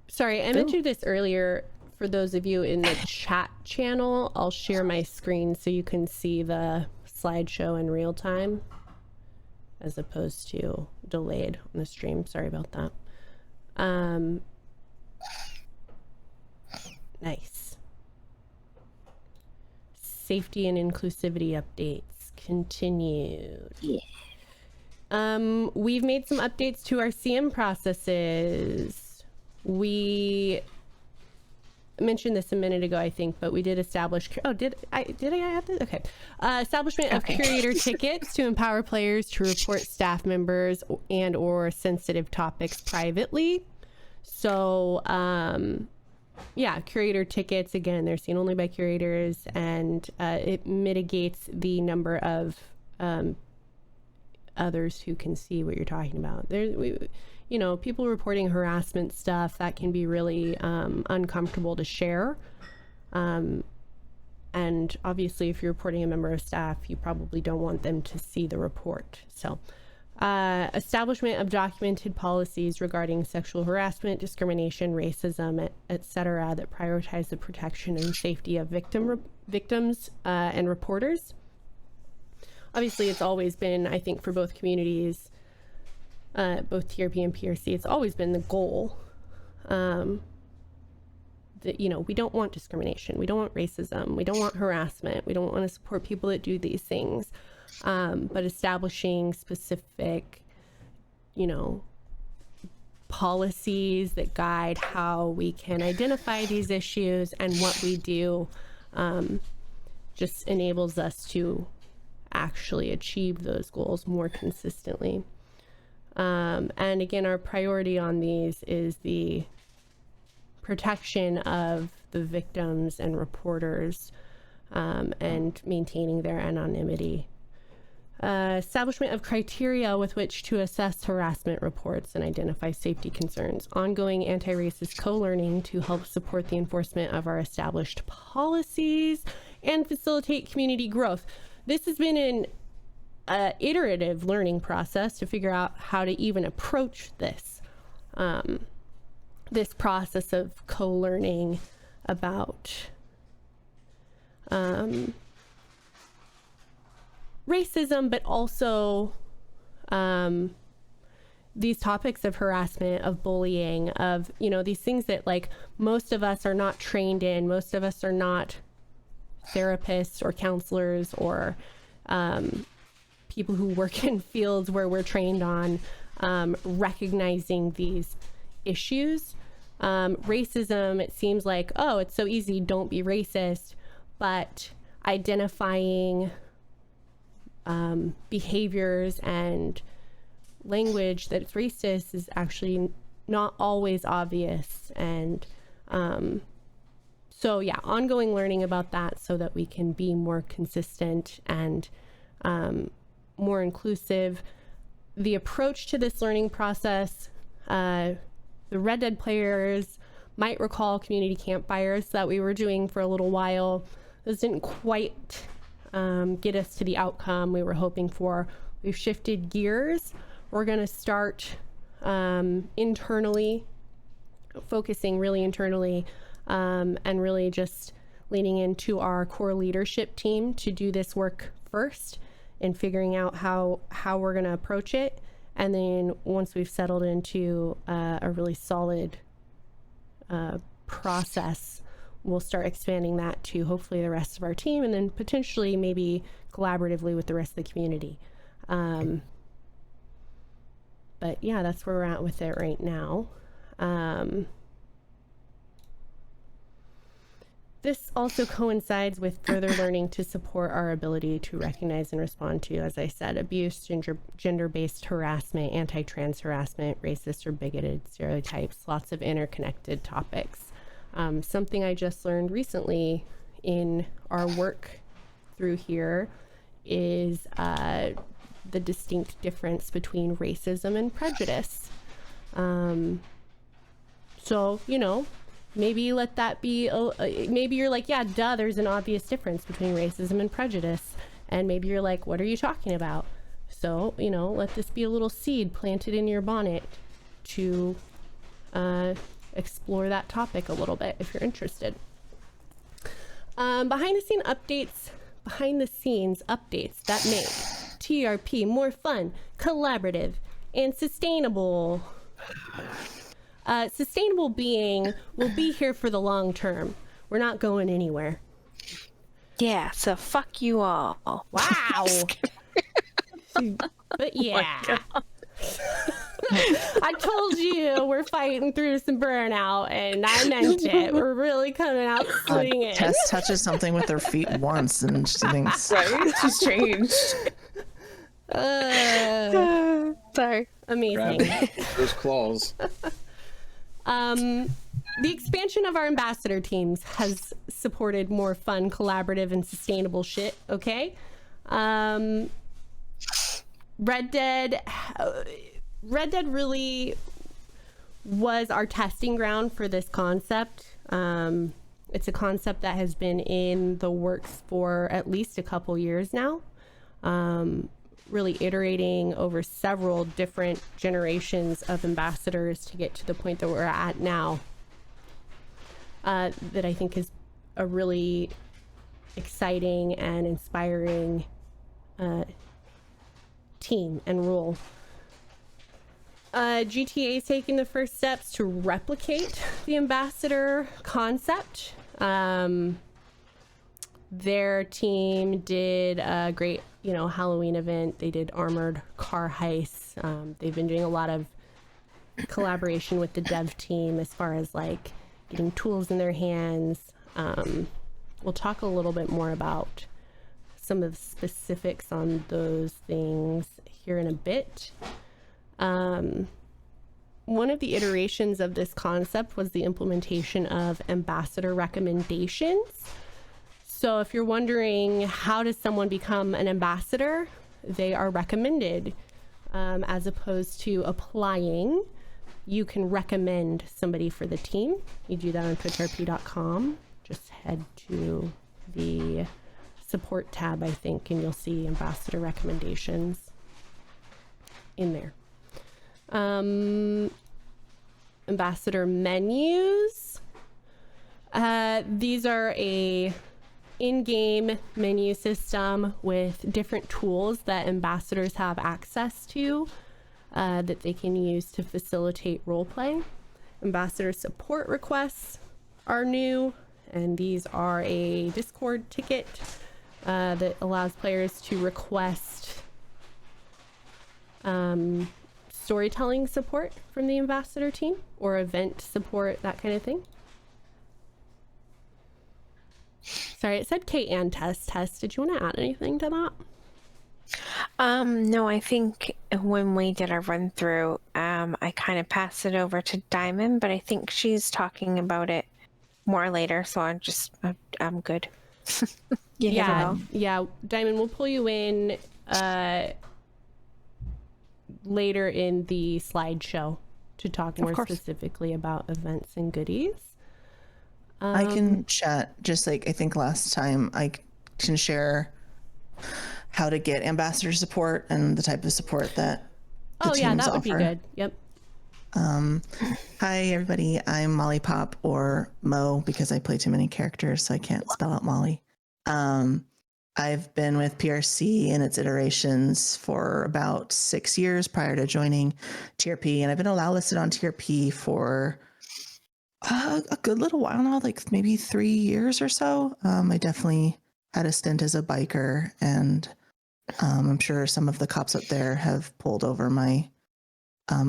[SPEAKER 1] Sorry, I mentioned this earlier. For those of you in the chat channel, I'll share my screen so you can see the slideshow in real time, as opposed to delayed on the stream. Sorry about that. Nice. Safety and inclusivity updates continued. Yeah. We've made some updates to our CM processes. We mentioned this a minute ago, I think, but we did establish. Oh, did I add this? Okay. Establishment of curator tickets to empower players to report staff members and/or sensitive topics privately. So, yeah, curator tickets, again, they're seen only by curators, and it mitigates the number of others who can see what you're talking about. People reporting harassment stuff, that can be really uncomfortable to share. And obviously, if you're reporting a member of staff, you probably don't want them to see the report. So, establishment of documented policies regarding sexual harassment, discrimination, racism, etc., that prioritize the protection and safety of victims and reporters. obviously it's always been, I think, for both communities, both TRP and PRC, it's always been the goal that, you know, we don't want discrimination, we don't want racism, we don't want harassment, we don't want to support people that do these things, but establishing specific, you know, policies that guide how we can identify these issues and what we do just enables us to actually achieve those goals more consistently. And again, our priority on these is the protection of the victims and reporters, and maintaining their anonymity. Establishment of criteria with which to assess harassment reports and identify safety concerns. Ongoing anti-racist co-learning to help support the enforcement of our established policies and facilitate community growth. This has been an iterative learning process to figure out how to even approach this. This process of co-learning about racism, but also these topics of harassment, of bullying, of, you know, these things that like most of us are not trained in. Most of us are not therapists or counselors or people who work in fields where we're trained on recognizing these issues. Racism, it seems like, oh, it's so easy, don't be racist, but identifying behaviors and language that's racist is actually not always obvious. And so yeah, ongoing learning about that so that we can be more consistent and more inclusive. The approach to this learning process, the Red Dead players might recall community campfires that we were doing for a little while. Those didn't quite get us to the outcome we were hoping for. We've shifted gears. We're going to start internally, focusing really internally, and really just leaning into our core leadership team to do this work first and figuring out how we're going to approach it. And then once we've settled into a really solid process, we'll start expanding that to hopefully the rest of our team, and then potentially maybe collaboratively with the rest of the community. But yeah, that's where we're at with it right now. This also coincides with further learning to support our ability to recognize and respond to, as I said, abuse, gender-based harassment, anti-trans harassment, racist or bigoted stereotypes, lots of interconnected topics. Something I just learned recently in our work through here is the distinct difference between racism and prejudice. So, you know, maybe let that be, maybe you're like, yeah, duh, there's an obvious difference between racism and prejudice. And maybe you're like, what are you talking about? So, you know, let this be a little seed planted in your bonnet to explore that topic a little bit if you're interested. Behind the scenes updates that make TRP more fun, collaborative, and sustainable. Sustainable being will be here for the long term. We're not going anywhere.
[SPEAKER 2] Yeah, so fuck you all.
[SPEAKER 1] Wow. But yeah. I told you we're fighting through some burnout, and I meant it. We're really coming out swinging.
[SPEAKER 6] Tess touches something with her feet once, and she thinks,
[SPEAKER 7] Right? She's changed.
[SPEAKER 2] Sorry.
[SPEAKER 1] Amazing.
[SPEAKER 3] Those claws.
[SPEAKER 1] The expansion of our ambassador teams has supported more fun, collaborative, and sustainable shit, okay? Red Dead really was our testing ground for this concept. It's a concept that has been in the works for at least a couple years now. Really iterating over several different generations of ambassadors to get to the point that we're at now. That I think is a really exciting and inspiring team and role. GTA is taking the first steps to replicate the ambassador concept. Their team did a great, Halloween event. They did armored car heists. They've been doing a lot of collaboration with the dev team as far as like getting tools in their hands. We'll talk a little bit more about some of the specifics on those things here in a bit. One of the iterations of this concept was the implementation of ambassador recommendations. So if you're wondering, how does someone become an ambassador? They are recommended, as opposed to applying. You can recommend somebody for the team. You do that on TRP.com. Just head to the support tab, I think, and you'll see ambassador recommendations in there. Ambassador menus. These are a in-game menu system with different tools that ambassadors have access to that they can use to facilitate roleplay. Ambassador support requests are new, and these are a Discord ticket that allows players to request storytelling support from the ambassador team or event support, that kind of thing. Sorry, it said Kate and Test. Did you want to add anything to that?
[SPEAKER 2] No, I think when we did our run through, I kind of passed it over to Diamond, but I think she's talking about it more later, so I'm good. You never know.
[SPEAKER 1] Yeah, Diamond, we'll pull you in later in the slideshow to talk more specifically about events and goodies.
[SPEAKER 6] I can chat, just like I think last time. I can share how to get ambassador support and the type of support that the teams
[SPEAKER 1] that would
[SPEAKER 6] offer.
[SPEAKER 1] be good. Yep.
[SPEAKER 6] Hi everybody, I'm Molly Pop, or Mo, because I play too many characters, so I can't spell out Molly. I've been with PRC and its iterations for about 6 years prior to joining TRP, and I've been allow listed on TRP for a good little while now, like maybe 3 years or so. I definitely had a stint as a biker, and I'm sure some of the cops up there have pulled over my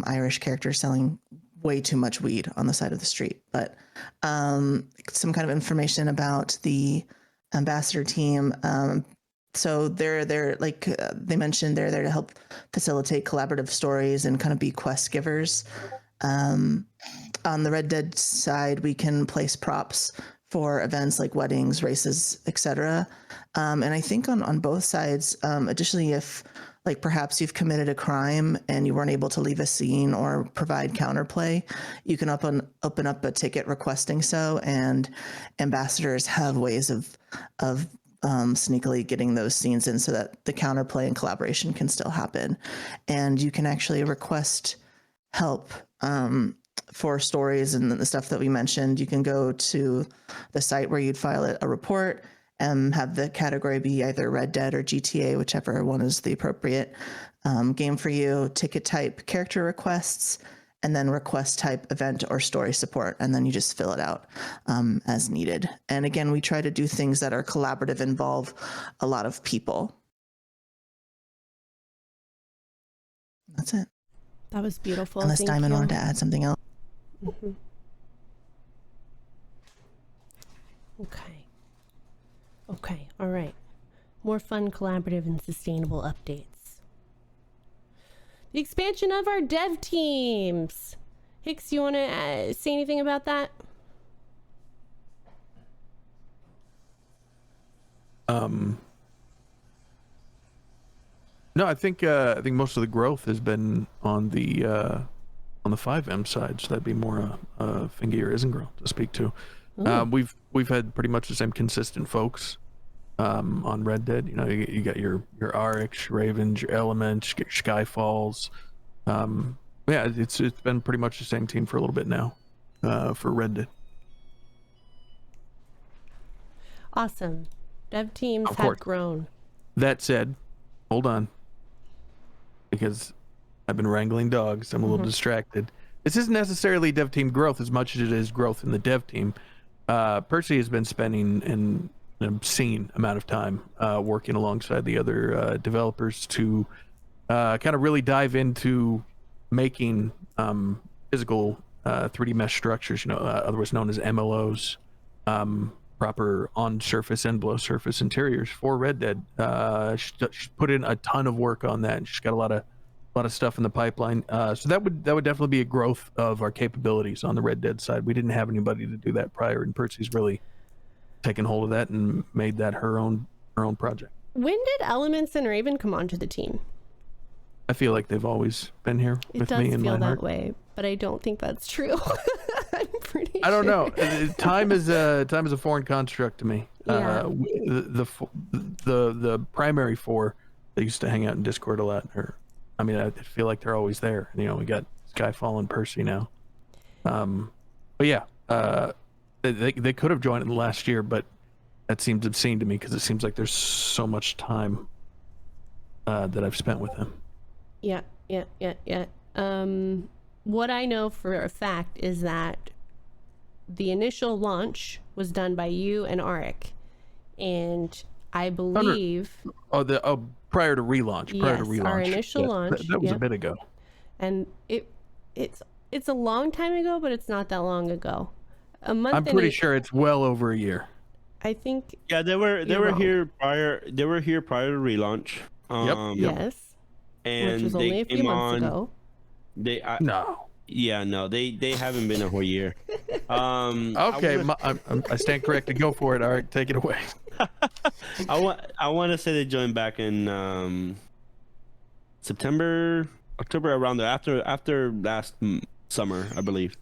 [SPEAKER 6] Irish character selling way too much weed on the side of the street. But some kind of information about the ambassador team. So they're like they mentioned, they're there to help facilitate collaborative stories and kind of be quest givers. On the Red Dead side, we can place props for events like weddings, races, etc. And I think on both sides, additionally, if like perhaps you've committed a crime and you weren't able to leave a scene or provide counterplay, you can open up a ticket requesting so, and ambassadors have ways of sneakily getting those scenes in so that the counterplay and collaboration can still happen. And you can actually request help for stories and the stuff that we mentioned. You can go to the site where you'd file a report and have the category be either Red Dead or GTA, whichever one is the appropriate game for you, ticket type, character requests, and then request type, event or story support. And then you just fill it out as needed. And again, we try to do things that are collaborative, involve a lot of people. That's it.
[SPEAKER 1] That was beautiful.
[SPEAKER 6] Unless Diamond wanted to add something else.
[SPEAKER 1] Mm-hmm. Okay. All right. More fun, collaborative, and sustainable updates. The expansion of our dev teams. Hicks, you want to say anything about that?
[SPEAKER 8] No, I think most of the growth has been on the 5M side, so that'd be more Fingy or Isengirl to speak to. We've had pretty much the same consistent folks on Red Dead. You know, you got your Arix, Ravens, your Elements, your Skyfalls. Yeah, it's been pretty much the same team for a little bit now for Red Dead.
[SPEAKER 1] Awesome. Dev teams have grown.
[SPEAKER 8] That said, hold on, because I've been wrangling dogs. I'm a little distracted. This isn't necessarily dev team growth as much as it is growth in the dev team. Percy has been spending an obscene amount of time working alongside the other developers to kind of really dive into making physical 3D mesh structures, otherwise known as MLOs, proper on-surface and below-surface interiors for Red Dead. She's put in a ton of work on that, and she's got a lot of stuff in the pipeline. So that would definitely be a growth of our capabilities on the Red Dead side. We didn't have anybody to do that prior, and Percy's really taken hold of that and made that her own project.
[SPEAKER 1] When did Elements and Raven come onto the team?
[SPEAKER 8] I feel like they've always been here with me
[SPEAKER 1] It does
[SPEAKER 8] in
[SPEAKER 1] feel
[SPEAKER 8] my
[SPEAKER 1] that
[SPEAKER 8] heart.
[SPEAKER 1] way, but I don't think that's true. I'm pretty sure.
[SPEAKER 8] I don't know. Time is a foreign construct to me.
[SPEAKER 1] Yeah.
[SPEAKER 8] The primary four, they used to hang out in Discord a lot. I feel like they're always there. We got Skyfall and Percy now. But yeah, they could have joined in the last year, but that seems obscene to me because it seems like there's so much time that I've spent with them.
[SPEAKER 1] Yeah. What I know for a fact is that the initial launch was done by you and Arik, and I believe
[SPEAKER 8] prior to relaunch.
[SPEAKER 1] Our initial launch.
[SPEAKER 8] That was a bit ago.
[SPEAKER 1] And it's a long time ago, but it's not that long ago. A month.
[SPEAKER 8] I'm pretty sure it's well over a year.
[SPEAKER 1] I think.
[SPEAKER 9] Yeah, they were here prior. They were here prior to relaunch.
[SPEAKER 1] Yes.
[SPEAKER 9] And
[SPEAKER 1] which was only a few months ago.
[SPEAKER 9] They haven't been a whole year.
[SPEAKER 8] Okay, I stand corrected. Go for it. All right, take it away.
[SPEAKER 9] I want to say they joined back in September, October, around there, after last summer, I believe.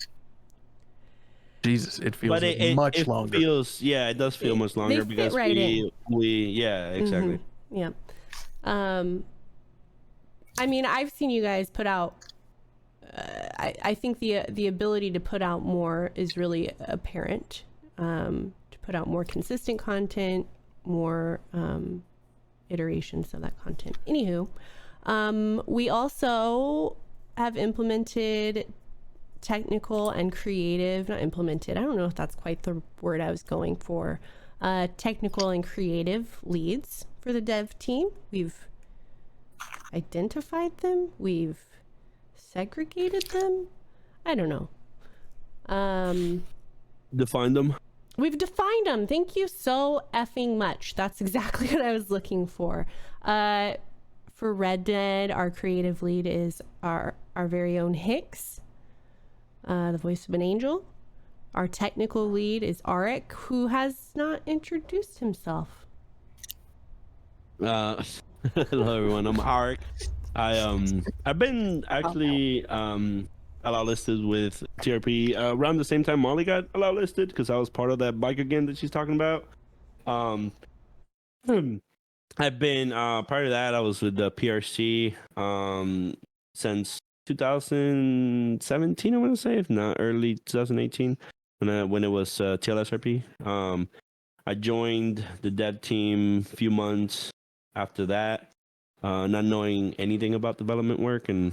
[SPEAKER 8] Jesus, it feels much longer.
[SPEAKER 9] It does feel much longer because
[SPEAKER 1] right
[SPEAKER 9] exactly.
[SPEAKER 1] Yeah. I mean, I've seen you guys put out. I think the ability to put out more is really apparent. To put out more consistent content, more iterations of that content. Anywho, we also have implemented technical and creative. Not implemented. I don't know if that's quite the word I was going for. Technical and creative leads for the dev team. We've identified them. We've segregated them. I don't know.
[SPEAKER 9] Defined them.
[SPEAKER 1] We've defined them. Thank you so effing much. That's exactly what I was looking for. For Red Dead, our creative lead is our very own Hicks, the voice of an angel. Our technical lead is Arik, who has not introduced himself.
[SPEAKER 9] Hello everyone, I'm Arik. I've been actually allow listed with TRP around the same time Molly got allow listed because I was part of that bike again that she's talking about. I've been prior to that I was with the PRC since 2017, I want to say, if not early 2018, when it was TLSRP. I joined the dev team a few months after that, not knowing anything about development work and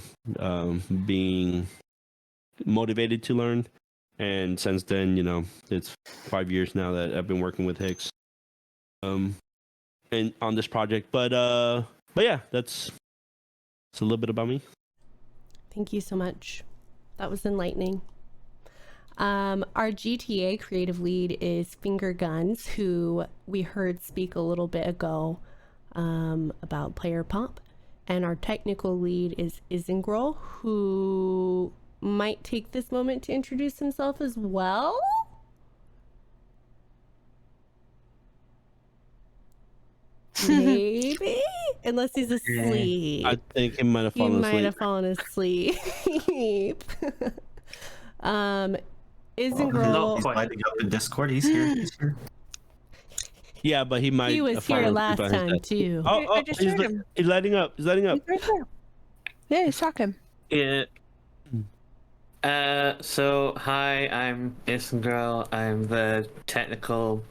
[SPEAKER 9] being motivated to learn. And since then, it's 5 years now that I've been working with Hicks and on this project. But yeah, it's a little bit about me.
[SPEAKER 1] Thank you so much. That was enlightening. Our GTA creative lead is Finger Guns, who we heard speak a little bit ago about player pop. And our technical lead is Isengirl, who might take this moment to introduce himself as well. Maybe? Unless he's asleep.
[SPEAKER 9] I think he might have fallen asleep.
[SPEAKER 1] He might have fallen asleep. Isengirl.
[SPEAKER 10] He's lighting up in Discord. He's here.
[SPEAKER 9] Yeah, but he might.
[SPEAKER 1] He was here last time too.
[SPEAKER 2] I just heard him.
[SPEAKER 9] He's lighting up. He's lighting up.
[SPEAKER 2] He's right there. Yeah, he's talking.
[SPEAKER 10] Yeah. So hi, I'm Isengirl. I'm the technical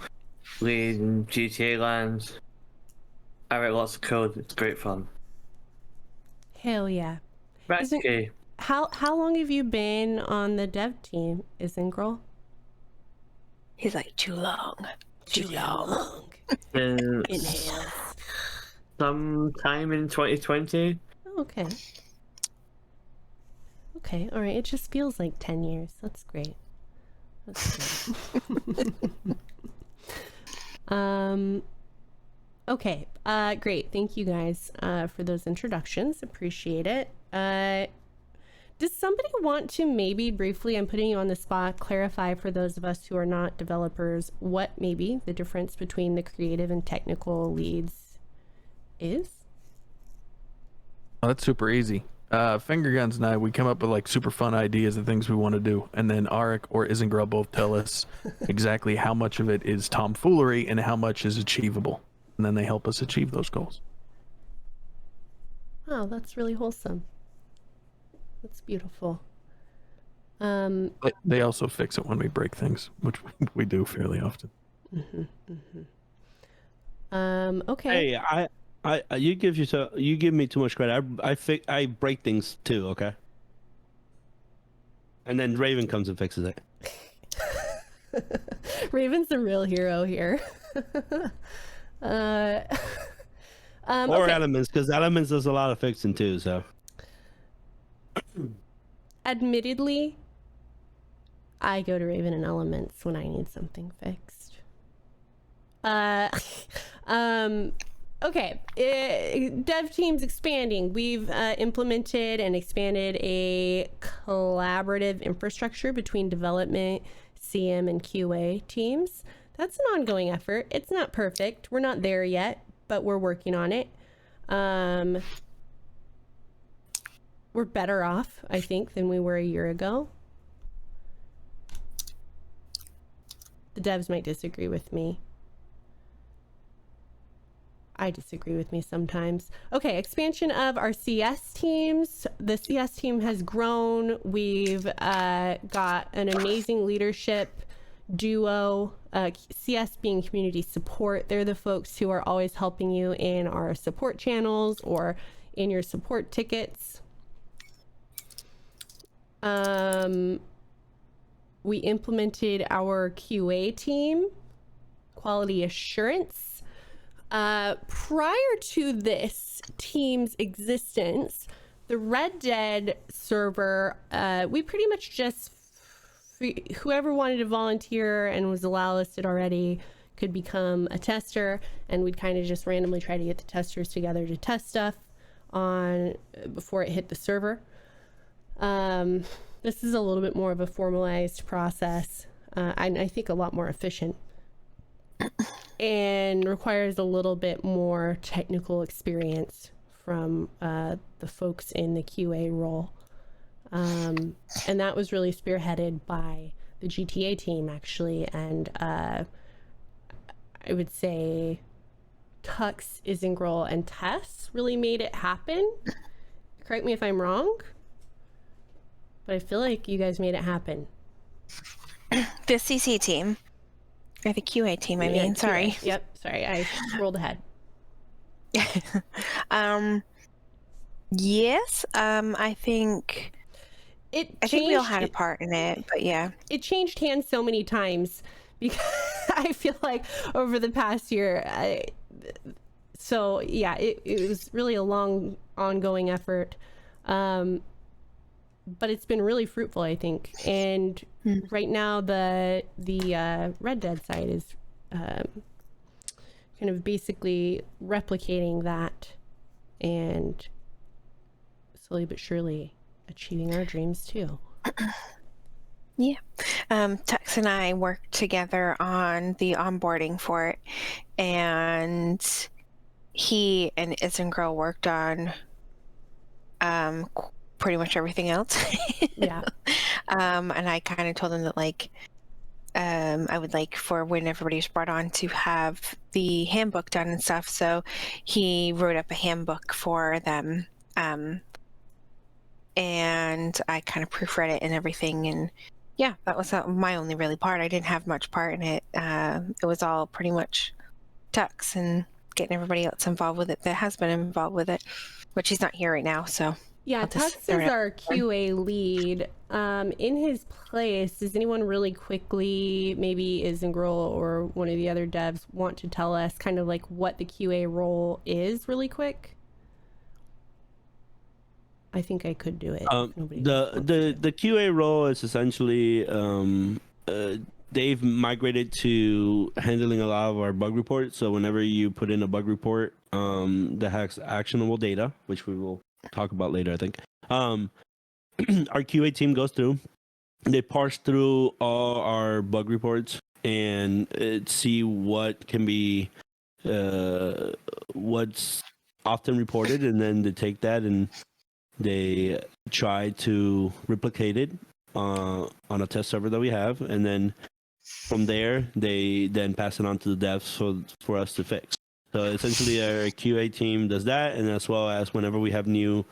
[SPEAKER 10] lead in GTA Land. I write lots of code. It's great fun.
[SPEAKER 1] Hell yeah.
[SPEAKER 10] Ratsky.
[SPEAKER 1] How long have you been on the dev team, Isengirl?
[SPEAKER 2] He's like, too long. Too long.
[SPEAKER 1] Inhale.
[SPEAKER 10] Sometime in 2020.
[SPEAKER 1] Okay. Okay, all right. It just feels like 10 years. That's great. That's great. Okay, great. Thank you guys for those introductions. Appreciate it. Does somebody want to maybe briefly, I'm putting you on the spot, clarify for those of us who are not developers what maybe the difference between the creative and technical leads is?
[SPEAKER 8] Oh, that's super easy. Finger Guns and I, we come up with like super fun ideas of things we want to do, and then Arik or Isengirl both tell us exactly how much of it is tomfoolery and how much is achievable, and then they help us achieve those goals.
[SPEAKER 1] Oh, that's really wholesome. That's beautiful.
[SPEAKER 8] But they also fix it when we break things, which we do fairly often.
[SPEAKER 1] Okay.
[SPEAKER 9] Hey, you give me too much credit. I break things too, okay? And then Raven comes and fixes it.
[SPEAKER 1] Raven's the real hero here.
[SPEAKER 9] Or
[SPEAKER 1] okay.
[SPEAKER 9] Elements, because Elements does a lot of fixing too, so.
[SPEAKER 1] Admittedly, I go to Raven and Elements when I need something fixed. Okay, dev team's expanding. We've implemented and expanded a collaborative infrastructure between development, CM, and QA teams. That's an ongoing effort. It's not perfect. We're not there yet, but we're working on it. We're better off, I think, than we were a year ago. The devs might disagree with me. I disagree with me sometimes. Okay, expansion of our CS teams. The CS team has grown. We've got an amazing leadership duo. CS being community support. They're the folks who are always helping you in our support channels or in your support tickets. We implemented our QA team, quality assurance. Prior to this team's existence, the Red Dead server, we pretty much just, whoever wanted to volunteer and was allow listed already could become a tester, and we'd kind of just randomly try to get the testers together to test stuff on before it hit the server. This is a little bit more of a formalized process, and I think a lot more efficient, and requires a little bit more technical experience from the folks in the QA role. And that was really spearheaded by the GTA team, actually, and I would say Tux, Isengirl, and Tess really made it happen. Correct me if I'm wrong, but I feel like you guys made it happen.
[SPEAKER 2] The CC team. Or the QA team, I mean. Sorry.
[SPEAKER 1] QA. Yep, sorry. I rolled ahead.
[SPEAKER 2] Yes, I think... I think we all had a part in it, but yeah.
[SPEAKER 1] It changed hands so many times because I feel like over the past year, so yeah, it was really a long ongoing effort. But it's been really fruitful, I think. And right now the Red Dead side is kind of basically replicating that and slowly but surely achieving our dreams too.
[SPEAKER 2] Yeah. Tux and I worked together on the onboarding for it, and he and Isengirl worked on pretty much everything else.
[SPEAKER 1] Yeah.
[SPEAKER 2] And I kind of told him that, like, I would like for when everybody's brought on to have the handbook done and stuff. So he wrote up a handbook for them. And I kind of proofread it and everything. And yeah, that was my only really part. I didn't have much part in it. It was all pretty much Tux and getting everybody else involved with it that has been involved with it, but she's not here right now, so.
[SPEAKER 1] Yeah,
[SPEAKER 2] I'll just
[SPEAKER 1] Tux
[SPEAKER 2] throw
[SPEAKER 1] is
[SPEAKER 2] it
[SPEAKER 1] our QA lead. In his place, does anyone really quickly, maybe Isengirl or one of the other devs, want to tell us kind of like what the QA role is really quick? I think I could do it. If nobody else wants to.
[SPEAKER 9] The QA role is essentially they've migrated to handling a lot of our bug reports. So whenever you put in a bug report that has actionable data, which we will talk about later, I think, our QA team goes through. They parse through all our bug reports and see what can be what's often reported, and then they take that and they try to replicate it on a test server that we have, and then from there they then pass it on to the devs for us to fix. So essentially our QA team does that, and as well as whenever we have new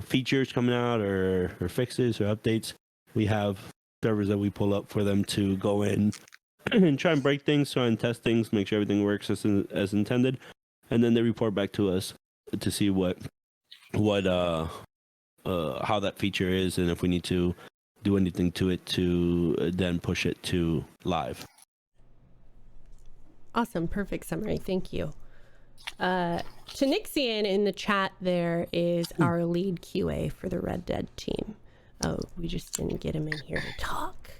[SPEAKER 9] features coming out or fixes or updates, we have servers that we pull up for them to go in and try and break things, try and test things, make sure everything works as intended, and then they report back to us to see how that feature is, and if we need to do anything to it to then push it to live.
[SPEAKER 1] Awesome, perfect summary. Thank you. Tanixian in the chat there is our lead QA for the Red Dead team. Oh, we just didn't get him in here to talk.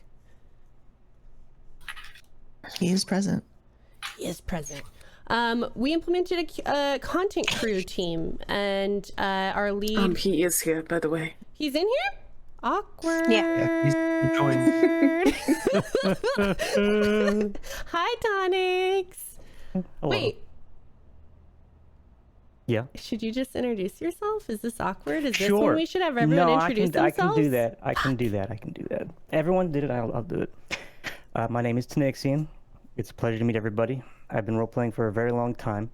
[SPEAKER 6] He is present.
[SPEAKER 1] He is present. We implemented a content crew team, and our lead.
[SPEAKER 7] He is here, by the way.
[SPEAKER 1] He's in here? Awkward.
[SPEAKER 2] Yeah.
[SPEAKER 8] He's joined.
[SPEAKER 1] Hi, Tonix.
[SPEAKER 11] Hello.
[SPEAKER 1] Wait.
[SPEAKER 11] Yeah.
[SPEAKER 1] Should you just introduce yourself? Is this awkward? Is this
[SPEAKER 11] Sure.
[SPEAKER 1] when we should have everyone introduce themselves?
[SPEAKER 11] I can do that. I can do that. I can do that. Everyone did it. I'll do it. My name is Tanixian. It's a pleasure to meet everybody. I've been role-playing for a very long time.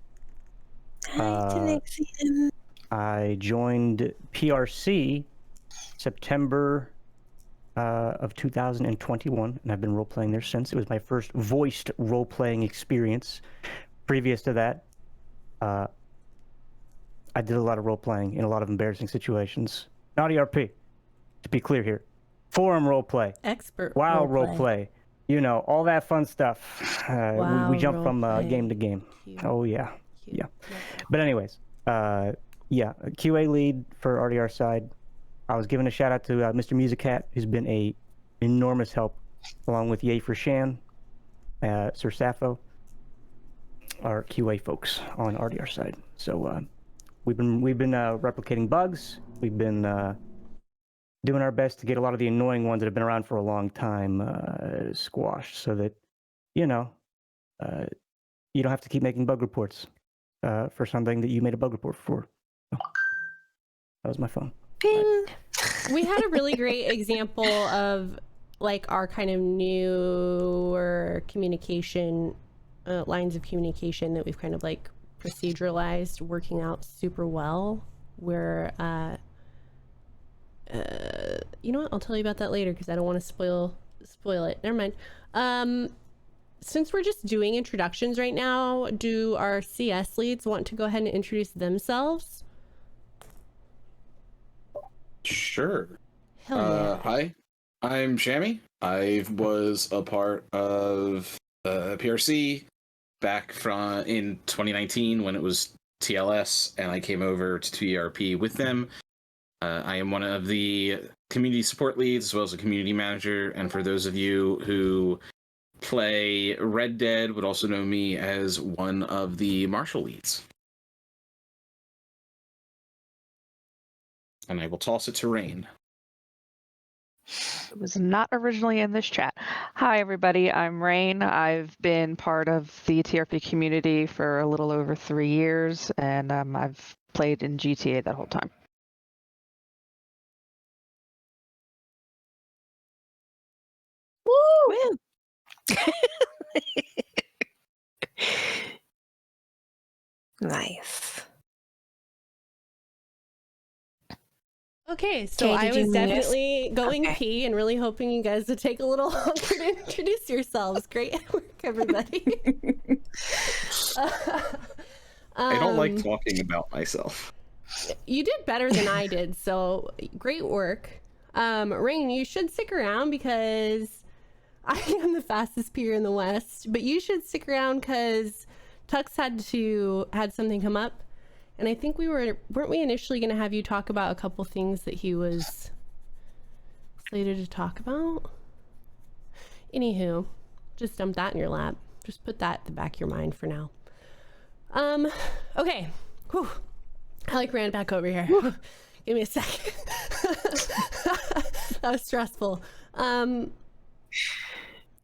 [SPEAKER 2] Hi, Tanixian.
[SPEAKER 11] I joined PRC September of 2021, and I've been role-playing there since. It was my first voiced role-playing experience. Previous to that, I did a lot of role-playing in a lot of embarrassing situations. Not ERP, to be clear here. Forum role-play.
[SPEAKER 1] Expert
[SPEAKER 11] WoW role-play. You know, all that fun stuff.
[SPEAKER 1] Wow,
[SPEAKER 11] we jump from
[SPEAKER 1] role-play.
[SPEAKER 11] game to game.
[SPEAKER 1] Cute.
[SPEAKER 11] Oh, yeah.
[SPEAKER 1] Cute.
[SPEAKER 11] Yeah. But anyways, yeah, QA lead for RDR side. I was giving a shout out to Mr. Musicat, who's been a enormous help, along with Ye for Shan, Sir Sappho, our QA folks on RDR side. So we've been replicating bugs. We've been doing our best to get a lot of the annoying ones that have been around for a long time squashed, so that you know you don't have to keep making bug reports for something that you made a bug report for. So, that was my phone.
[SPEAKER 2] Ping.
[SPEAKER 1] We had a really great example of like our kind of newer communication lines of communication that we've kind of like proceduralized working out super well, where you know what, I'll tell you about that later because I don't want to spoil it. Never mind. Since we're just doing introductions right now, do our CS leads want to go ahead and introduce themselves?
[SPEAKER 3] Sure.
[SPEAKER 1] Hell yeah.
[SPEAKER 3] Hi, I'm Shammy. I was a part of PRC back in 2019 when it was TLS, and I came over to TRP with them. I am one of the community support leads as well as a community manager, and for those of you who play Red Dead would also know me as one of the marshal leads. And I will toss it to Rain.
[SPEAKER 12] It was not originally in this chat. Hi, everybody. I'm Rain. I've been part of the TRP community for a little over 3 years, and I've played in GTA that whole time.
[SPEAKER 2] Woo! Nice.
[SPEAKER 1] Okay, so
[SPEAKER 2] Kay,
[SPEAKER 1] I
[SPEAKER 2] did you
[SPEAKER 1] was
[SPEAKER 2] miss-
[SPEAKER 1] definitely going
[SPEAKER 2] Okay.
[SPEAKER 1] pee and really hoping you guys would take a little longer to introduce yourselves. Great work, everybody.
[SPEAKER 3] I don't like talking about myself.
[SPEAKER 1] You did better than I did, so great work. Rain, you should stick around because I am the fastest peer in the West, but you should stick around because Tux had something come up, and I think weren't we initially going to have you talk about a couple things that he was slated to talk about? Anywho, just dump that in your lap. Just put that at the back of your mind for now. Okay. Whew. I ran back over here. Give me a second. That was stressful.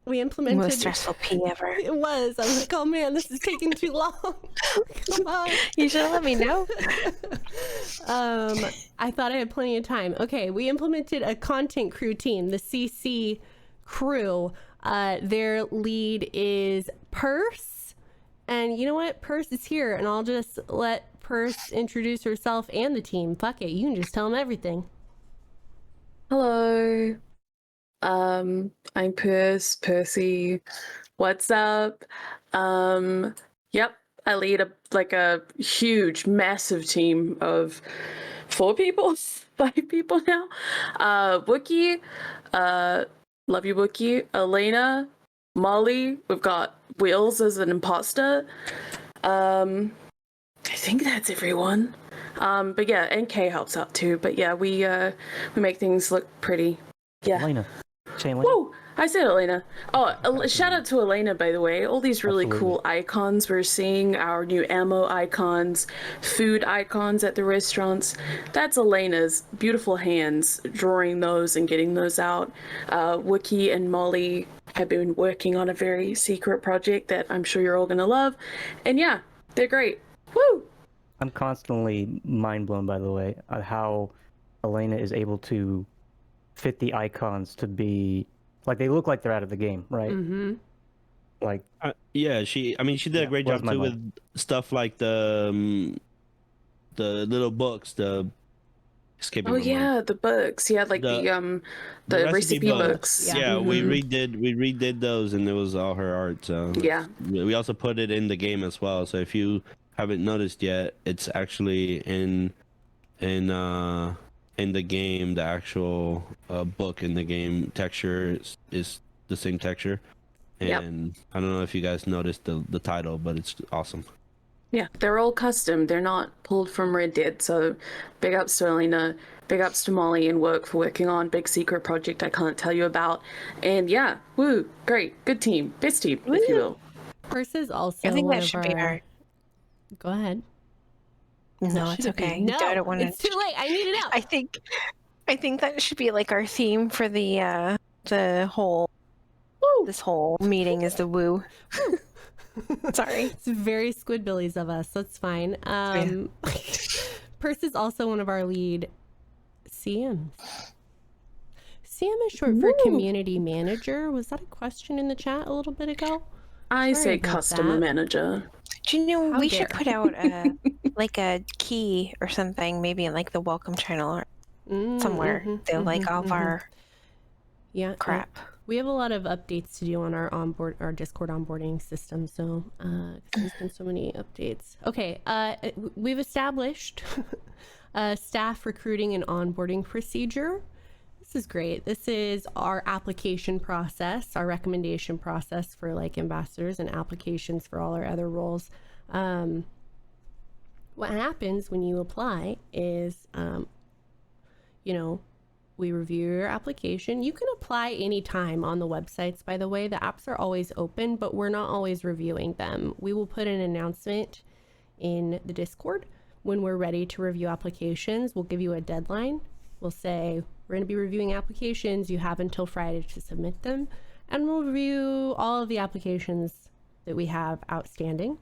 [SPEAKER 1] We implemented.
[SPEAKER 2] Most stressful pee ever.
[SPEAKER 1] It was. I was like, oh man, this is taking too long. Come on.
[SPEAKER 2] You should have let me know.
[SPEAKER 1] I thought I had plenty of time. Okay, we implemented a content crew team, the CC crew. Their lead is Purse. And you know what? Purse is here, and I'll just let Purse introduce herself and the team. Fuck it, you can just tell them everything.
[SPEAKER 7] Hello. I'm Percy. What's up? Yep, I lead a huge, massive team of 4 people, 5 people now. Wookie, love you, Wookie. Elena, Molly. We've got Wheels as an imposter. I think that's everyone. But yeah, and Kay helps out too. But yeah, we make things look pretty. Yeah.
[SPEAKER 11] Elena. Say Elena.
[SPEAKER 7] Whoa! I said Elena. Oh, shout out to Elena, by the way. All these really cool icons we're seeing, our new ammo icons, food icons at the restaurants. That's Elena's beautiful hands drawing those and getting those out. Wookie and Molly have been working on a very secret project that I'm sure you're all going to love. And yeah, they're great. Woo!
[SPEAKER 11] I'm constantly mind blown, by the way, on how Elena is able to fit the icons to be like they look like they're out of the game, right?
[SPEAKER 1] Mm-hmm.
[SPEAKER 11] Like,
[SPEAKER 9] yeah, she did a great job too with stuff like the little books, the escaping.
[SPEAKER 7] Oh yeah, the books. Yeah, like the recipe books.
[SPEAKER 9] Yeah, we redid those, and it was all her art. So
[SPEAKER 7] yeah,
[SPEAKER 9] we also put it in the game as well. So if you haven't noticed yet, it's actually in the game. The actual book in the game texture is the same texture, and I don't know if you guys noticed the title, but it's awesome.
[SPEAKER 7] Yeah, they're all custom. They're not pulled from Red Dead. So big ups to Elena, big ups to Molly and Work for working on big secret project I can't tell you about. And yeah, woo, great, good team, best team, if you will.
[SPEAKER 1] Purse is also
[SPEAKER 2] I think
[SPEAKER 1] one
[SPEAKER 2] that
[SPEAKER 1] of
[SPEAKER 2] should be
[SPEAKER 1] our...
[SPEAKER 2] our...
[SPEAKER 1] Go ahead.
[SPEAKER 2] No, it's okay.
[SPEAKER 1] No,
[SPEAKER 2] I don't want to...
[SPEAKER 1] it's too late. I need it out.
[SPEAKER 2] I think that should be like our theme for the whole...
[SPEAKER 1] Woo!
[SPEAKER 2] This whole meeting is the woo. Sorry.
[SPEAKER 1] It's very Squidbillies of us. That's fine. Purse is also one of our lead CMs. CM is short for community manager. Was that a question in the chat a little bit ago?
[SPEAKER 7] I say customer manager.
[SPEAKER 2] Do you know we should put out like a key or something, maybe in like the welcome channel or somewhere. They'll like all of our crap.
[SPEAKER 1] We have a lot of updates to do on our Discord onboarding system, so there's been so many updates. Okay, we've established a staff recruiting and onboarding procedure. This is great. This is our application process, our recommendation process for like ambassadors and applications for all our other roles. What happens when you apply is, we review your application. You can apply anytime on the websites, by the way. The apps are always open, but we're not always reviewing them. We will put an announcement in the Discord when we're ready to review applications. We'll give you a deadline. We'll say, we're going to be reviewing applications. You have until Friday to submit them. And we'll review all of the applications that we have outstanding.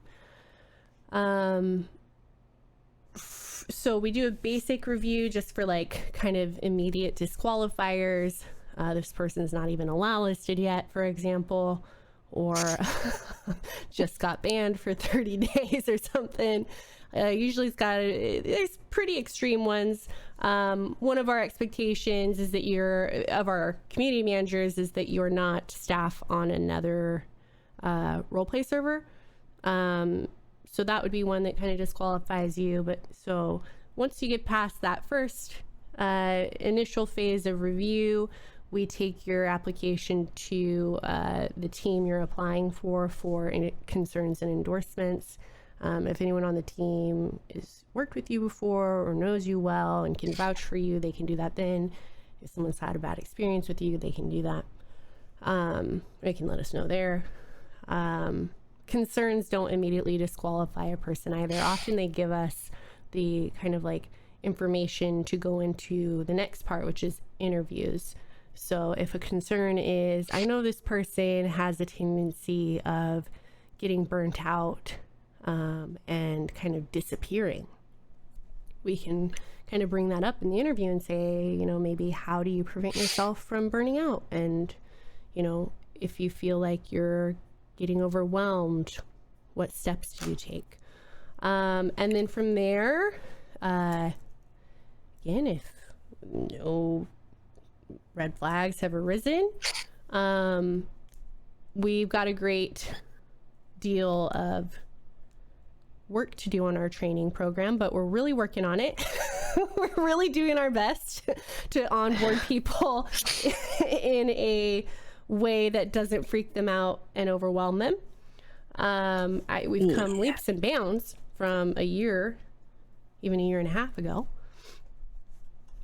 [SPEAKER 1] So we do a basic review just for like kind of immediate disqualifiers. This person's not even allow listed yet, for example, or just got banned for 30 days or something. Usually there's pretty extreme ones. One of our expectations is that of our community managers is that you're not staff on another roleplay server. So that would be one that kind of disqualifies you. But so once you get past that first initial phase of review, we take your application to the team you're applying for concerns and endorsements. If anyone on the team has worked with you before or knows you well and can vouch for you, they can do that then. If someone's had a bad experience with you, they can do that. They can let us know there. Concerns don't immediately disqualify a person either. Often they give us the kind of like information to go into the next part, which is interviews. So if a concern is, I know this person has a tendency of getting burnt out and kind of disappearing, we can kind of bring that up in the interview and say, you know, maybe how do you prevent yourself from burning out? And, you know, if you feel like you're getting overwhelmed, what steps do you take? And then from there, again, if no red flags have arisen, we've got a great deal of work to do on our training program, but we're really working on it. We're really doing our best to onboard people in a way that doesn't freak them out and overwhelm them. We've come leaps and bounds from a year, even a year and a half ago.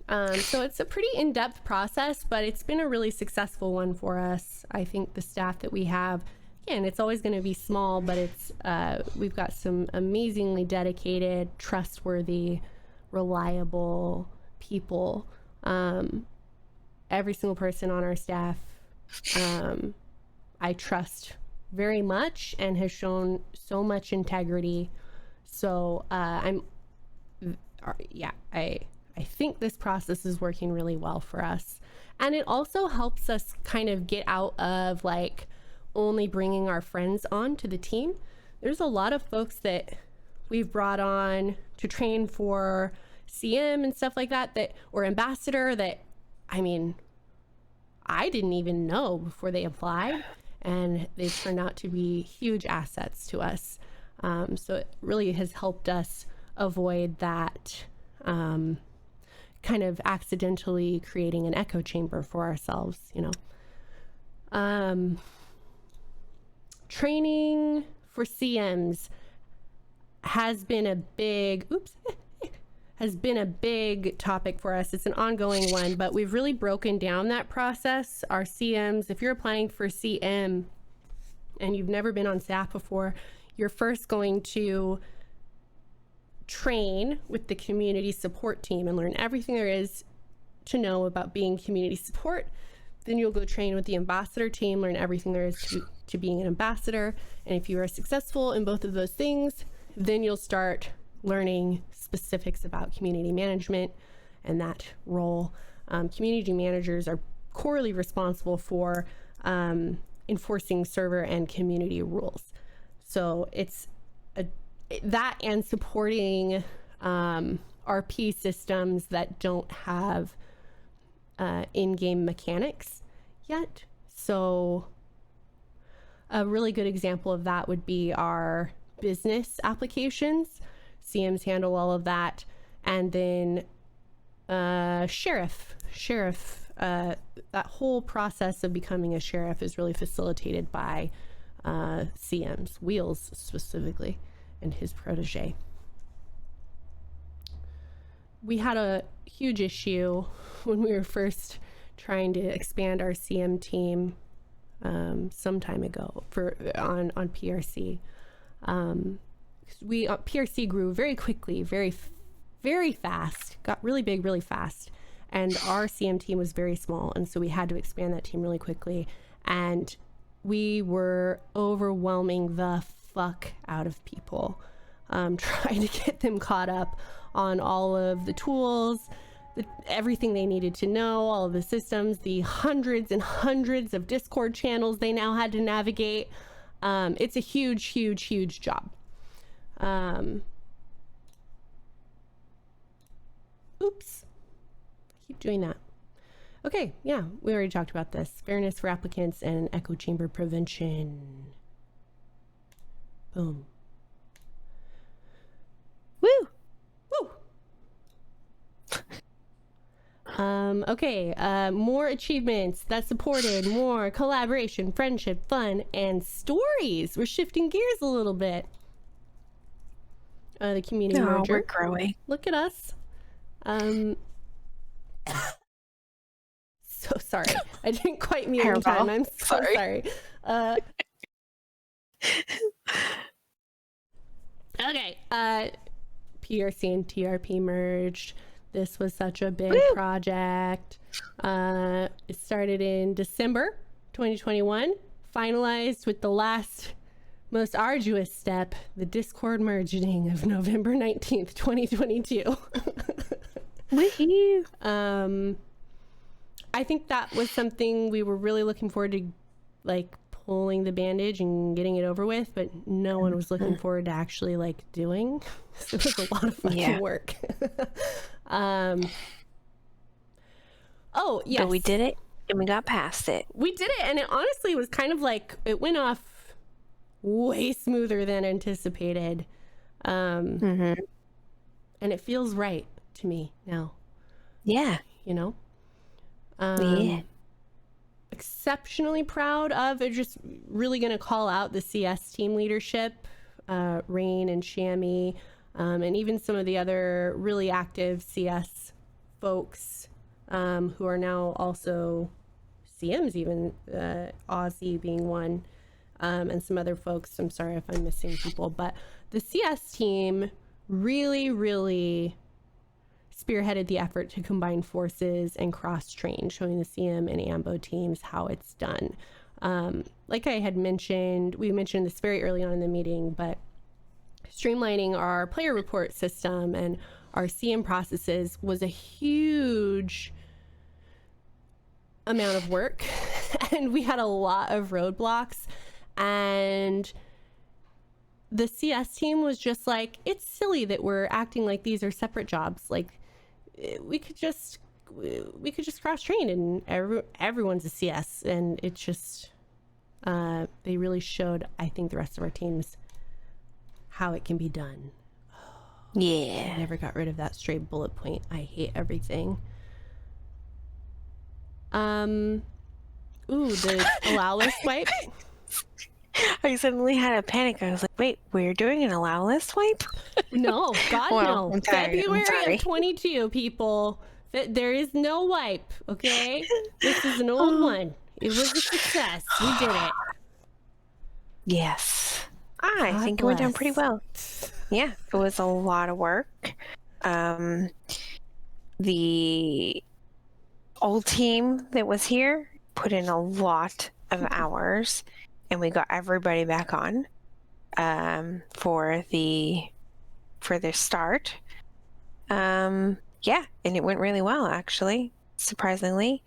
[SPEAKER 1] So it's a pretty in-depth process, but it's been a really successful one for us. I think the staff that we have, again, it's always going to be small, but it's we've got some amazingly dedicated, trustworthy, reliable people. Every single person on our staff I trust very much and has shown so much integrity. So I think this process is working really well for us. And it also helps us kind of get out of like only bringing our friends on to the team. There's a lot of folks that we've brought on to train for CM and stuff like that, or ambassador, that, I mean, I didn't even know before they applied, and they turned out to be huge assets to us. So it really has helped us avoid that kind of accidentally creating an echo chamber for ourselves, you know. Training for CMs has been a big, topic for us. It's an ongoing one, but we've really broken down that process. Our CMs, if you're applying for CM and you've never been on staff before, you're first going to train with the community support team and learn everything there is to know about being community support. Then you'll go train with the ambassador team, learn everything there is to being an ambassador. And if you are successful in both of those things, then you'll start learning specifics about community management and that role. Community managers are corely responsible for enforcing server and community rules. So it's that and supporting RP systems that don't have in-game mechanics yet. So a really good example of that would be our business applications. CMs handle all of that. And then sheriff, that whole process of becoming a sheriff is really facilitated by CMs, Wheels specifically, and his protege. We had a huge issue when we were first trying to expand our CM team some time ago on PRC. PRC grew very quickly, very fast, got really big really fast, and our CM team was very small, and so we had to expand that team really quickly, and we were overwhelming the fuck out of people, trying to get them caught up on all of the tools, everything they needed to know, all of the systems, the hundreds and hundreds of Discord channels they now had to navigate. It's a huge job. Oops, I keep doing that. Okay, yeah, we already talked about this. Fairness for applicants and echo chamber prevention. Boom. Okay, more achievements that supported more collaboration, friendship, fun, and stories. We're shifting gears a little bit. The community merger.
[SPEAKER 2] We're growing.
[SPEAKER 1] Look at us. So sorry. I didn't quite mute in time. I'm so sorry. Okay. PRC and TRP merged. This was such a big project. It started in December 2021, finalized with the last most arduous step, the Discord merging of November 19th, 2022.
[SPEAKER 2] Woohoo!
[SPEAKER 1] I think that was something we were really looking forward to, like, pulling the bandage and getting it over with, but no one was looking forward to actually, like, doing. So it was a lot of fucking work. Oh, yes.
[SPEAKER 2] But we did it, and we got past it.
[SPEAKER 1] We did it, and it honestly was kind of like, it went off way smoother than anticipated. And it feels right to me now.
[SPEAKER 2] Yeah.
[SPEAKER 1] You know?
[SPEAKER 2] Yeah.
[SPEAKER 1] Exceptionally proud of, just really going to call out the CS team leadership, Rain and Shammy, and even some of the other really active CS folks who are now also CMs, even Aussie being one, and some other folks. I'm sorry if I'm missing people, but the CS team really, really spearheaded the effort to combine forces and cross-train, showing the CM and AMBO teams how it's done. Like I had mentioned, we mentioned this very early on in the meeting, but streamlining our player report system and our CM processes was a huge amount of work, and we had a lot of roadblocks, and the CS team was just like, it's silly that we're acting like these are separate jobs. Like, we could just cross-train, and everyone's a CS, and it's just they really showed, I think, the rest of our teams how it can be done.
[SPEAKER 2] Yeah.
[SPEAKER 1] I never got rid of that stray bullet point. I hate everything. Ooh, the allow list wipe.
[SPEAKER 2] I suddenly had a panic. I was like, wait, we're doing an allow list wipe?
[SPEAKER 1] No, God,
[SPEAKER 2] Well,
[SPEAKER 1] no.
[SPEAKER 2] I'm sorry,
[SPEAKER 1] February of 22, people. There is no wipe, okay? This is an old one. It was a success. We did it.
[SPEAKER 2] Yes. I think it went down pretty well. Yeah, it was a lot of work. The old team that was here put in a lot of hours, and we got everybody back on for the start. Yeah, and it went really well, actually, surprisingly.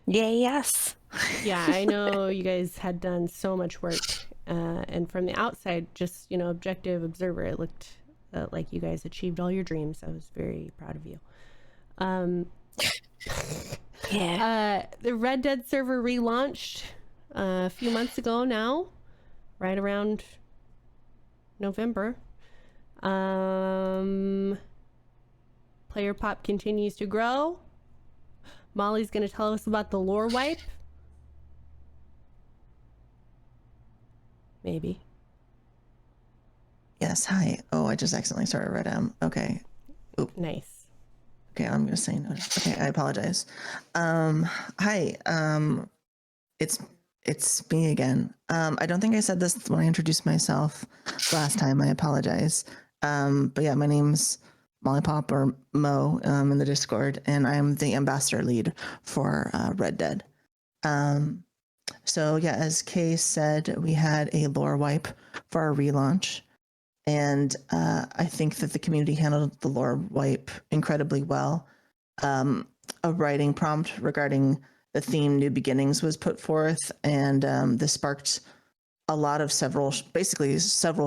[SPEAKER 2] Yay, yes.
[SPEAKER 1] Yeah, I know you guys had done so much work, and from the outside, just, objective observer, it looked like you guys achieved all your dreams. I was very proud of you.
[SPEAKER 2] Yeah.
[SPEAKER 1] The Red Dead server relaunched a few months ago now, right around November. Player pop continues to grow. Molly's going to tell us about the lore wipe. Maybe.
[SPEAKER 6] Yes, hi. Oh, I just accidentally started Red M. Okay. Oop.
[SPEAKER 1] Nice.
[SPEAKER 6] Okay, I'm gonna say no. Okay, I apologize. Hi. It's me again. I don't think I said this when I introduced myself last time. I apologize. But yeah, my name's Molly Pop, or Mo, in the Discord, and I'm the ambassador lead for Red Dead. So yeah, as Kay said, we had a lore wipe for our relaunch. And I think that the community handled the lore wipe incredibly well. A writing prompt regarding the theme New Beginnings was put forth, and this sparked a lot of several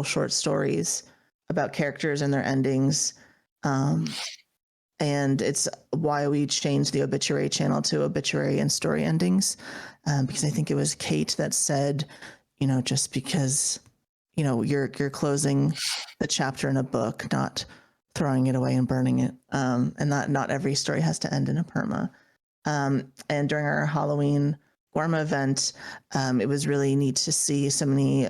[SPEAKER 6] short stories about characters and their endings. And it's why we changed the obituary channel to obituary and story endings, because I think it was Kate that said, just because you're closing the chapter in a book, not throwing it away and burning it. And not every story has to end in a perma. And during our Halloween Gorma event, it was really neat to see so many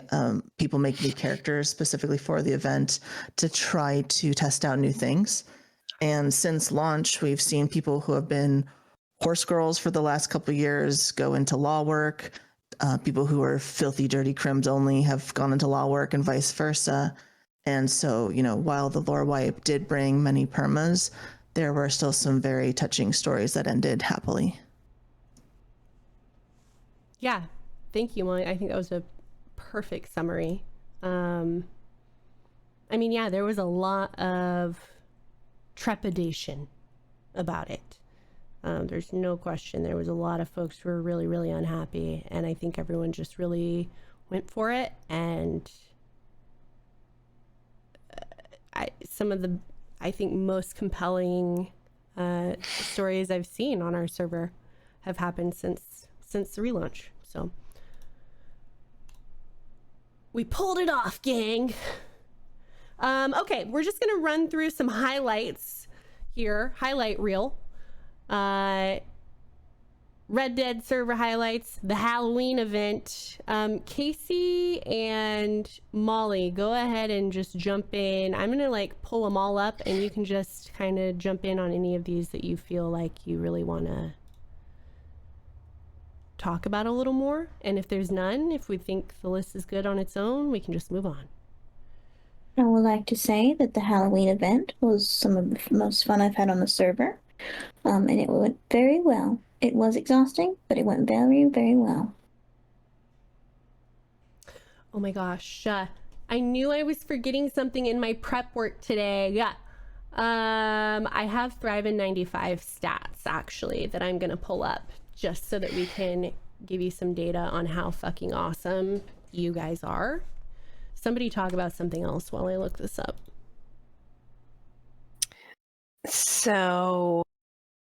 [SPEAKER 6] people make new characters specifically for the event to try to test out new things. And since launch, we've seen people who have been horse girls for the last couple of years go into law work. People who are filthy, dirty crims only have gone into law work and vice versa. And so, while the lore wipe did bring many permas, there were still some very touching stories that ended happily.
[SPEAKER 1] Yeah, thank you, Molly. I think that was a perfect summary. There was a lot of trepidation about it. There's no question. There was a lot of folks who were really, really unhappy, and I think everyone just really went for it. And some of the, I think, most compelling stories I've seen on our server have happened since the relaunch. So we pulled it off, gang. Okay, we're just gonna run through some highlights here. Highlight reel. Red Dead server highlights, the Halloween event. Casey and Molly, go ahead and just jump in. I'm gonna pull them all up, and you can just kind of jump in on any of these that you feel like you really want to talk about a little more. And if there's none, if we think the list is good on its own, we can just move on.
[SPEAKER 4] I would like to say that the Halloween event was some of the most fun I've had on the server, and it went very well. It was exhausting, but it went very, very well.
[SPEAKER 1] Oh my gosh, I knew I was forgetting something in my prep work today. Yeah, I have Thrive in 95 stats actually that I'm gonna pull up just so that we can give you some data on how fucking awesome you guys are. Somebody talk about something else while I look this up.
[SPEAKER 2] So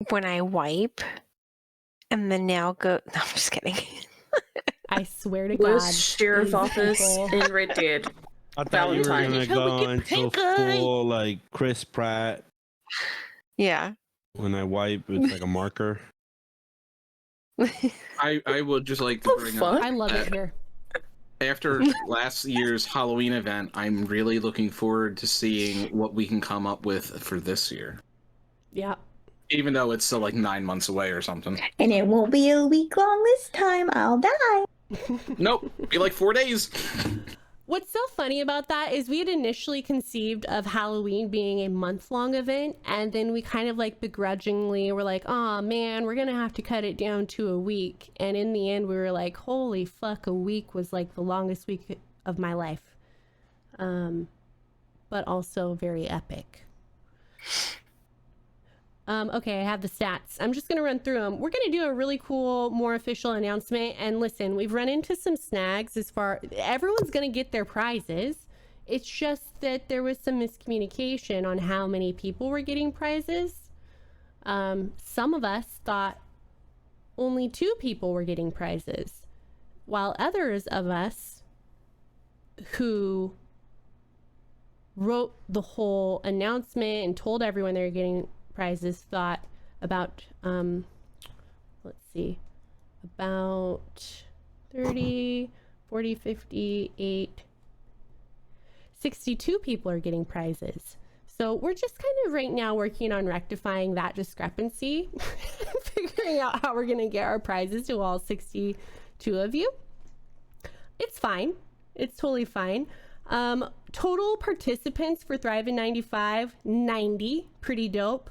[SPEAKER 2] when I wipe and then now go, no, I'm just kidding.
[SPEAKER 1] I swear to
[SPEAKER 7] Worst
[SPEAKER 1] God.
[SPEAKER 7] sheriff office in Red Dead.
[SPEAKER 9] I thought you were
[SPEAKER 7] Valentine.
[SPEAKER 9] gonna go into full Chris Pratt.
[SPEAKER 2] Yeah.
[SPEAKER 9] When I wipe, it's like a marker.
[SPEAKER 3] I would just like to bring up.
[SPEAKER 1] I love it here.
[SPEAKER 3] After last year's Halloween event, I'm really looking forward to seeing what we can come up with for this year.
[SPEAKER 1] Yeah.
[SPEAKER 3] Even though it's still 9 months away or something.
[SPEAKER 4] And it won't be a week long this time. I'll die.
[SPEAKER 3] Nope, be 4 days.
[SPEAKER 1] What's so funny about that is we had initially conceived of Halloween being a month-long event, and then we kind of begrudgingly were like, oh man, we're gonna have to cut it down to a week. And in the end, we were like, holy fuck, a week was the longest week of my life. But also very epic. Okay, I have the stats. I'm just going to run through them. We're going to do a really cool, more official announcement. And listen, we've run into some snags everyone's going to get their prizes. It's just that there was some miscommunication on how many people were getting prizes. Some of us thought only 2 people were getting prizes, while others of us who wrote the whole announcement and told everyone they were getting prizes thought about about 30, 40, 58, 62 people are getting prizes. So we're just kind of right now working on rectifying that discrepancy, figuring out how we're going to get our prizes to all 62 of you. It's fine. It's totally fine. Total participants for Thrive in 95, 90, pretty dope.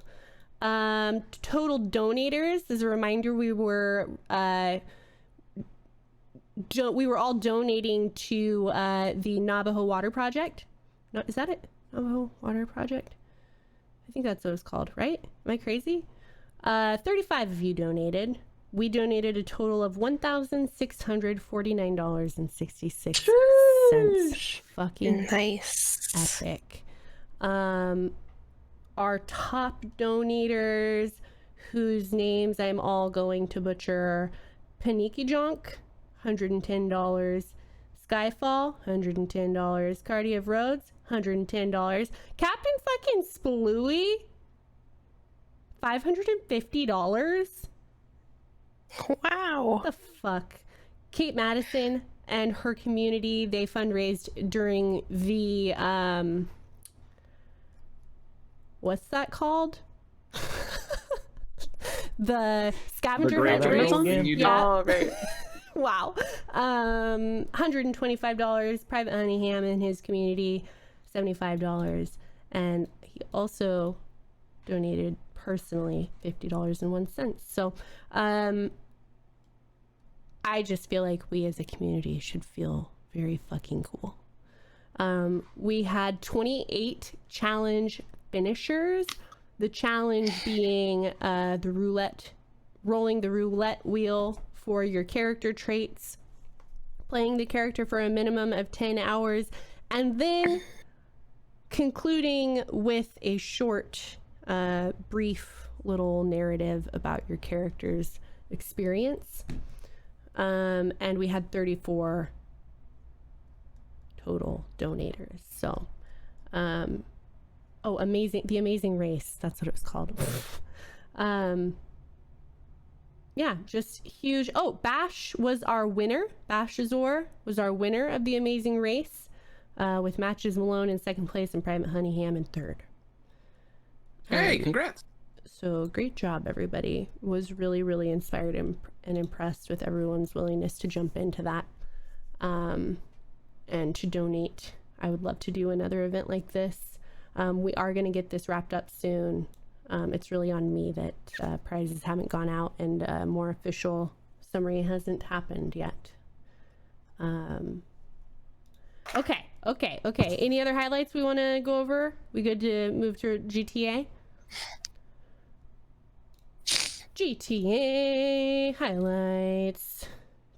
[SPEAKER 1] Total donators, as a reminder, we were all donating to the Navajo Water Project. No, is that it? Navajo Water Project? I think that's what it's called, right? Am I crazy? 35 of you donated. We donated a total of $1,649.66. Fucking
[SPEAKER 2] nice.
[SPEAKER 1] Epic. Our top donators, whose names I'm all going to butcher: Paniki Jonk, $110. Skyfall, $110. Cardi of Rhodes, $110. Captain fucking Spalooey, $550.
[SPEAKER 2] Wow.
[SPEAKER 1] What the fuck? Kate Madison and her community, they fundraised during the what's that called? The scavenger
[SPEAKER 3] Great
[SPEAKER 1] hunt race.
[SPEAKER 11] Game?
[SPEAKER 1] Yeah.
[SPEAKER 7] Oh, right.
[SPEAKER 1] Wow. $125. Private Honey Ham and his community, $75. And he also donated personally $50.01. So I just feel like we as a community should feel very fucking cool. We had 28 challenge finishers. The challenge being rolling the roulette wheel for your character traits, playing the character for a minimum of 10 hours, and then concluding with a short, brief little narrative about your character's experience. And we had 34 total donators. So, The Amazing Race, that's what it was called. Yeah, just huge. Oh, Bash was our winner. Bash Azor was our winner of The Amazing Race, with Matches Malone in second place and Private Honey Ham in third.
[SPEAKER 3] Hey, congrats.
[SPEAKER 1] So great job, everybody. Was really, really inspired and impressed with everyone's willingness to jump into that and to donate. I would love to do another event like this. We are going to get this wrapped up soon. It's really on me that prizes haven't gone out and a more official summary hasn't happened yet. Okay. Any other highlights we want to go over? We good to move to GTA? GTA highlights.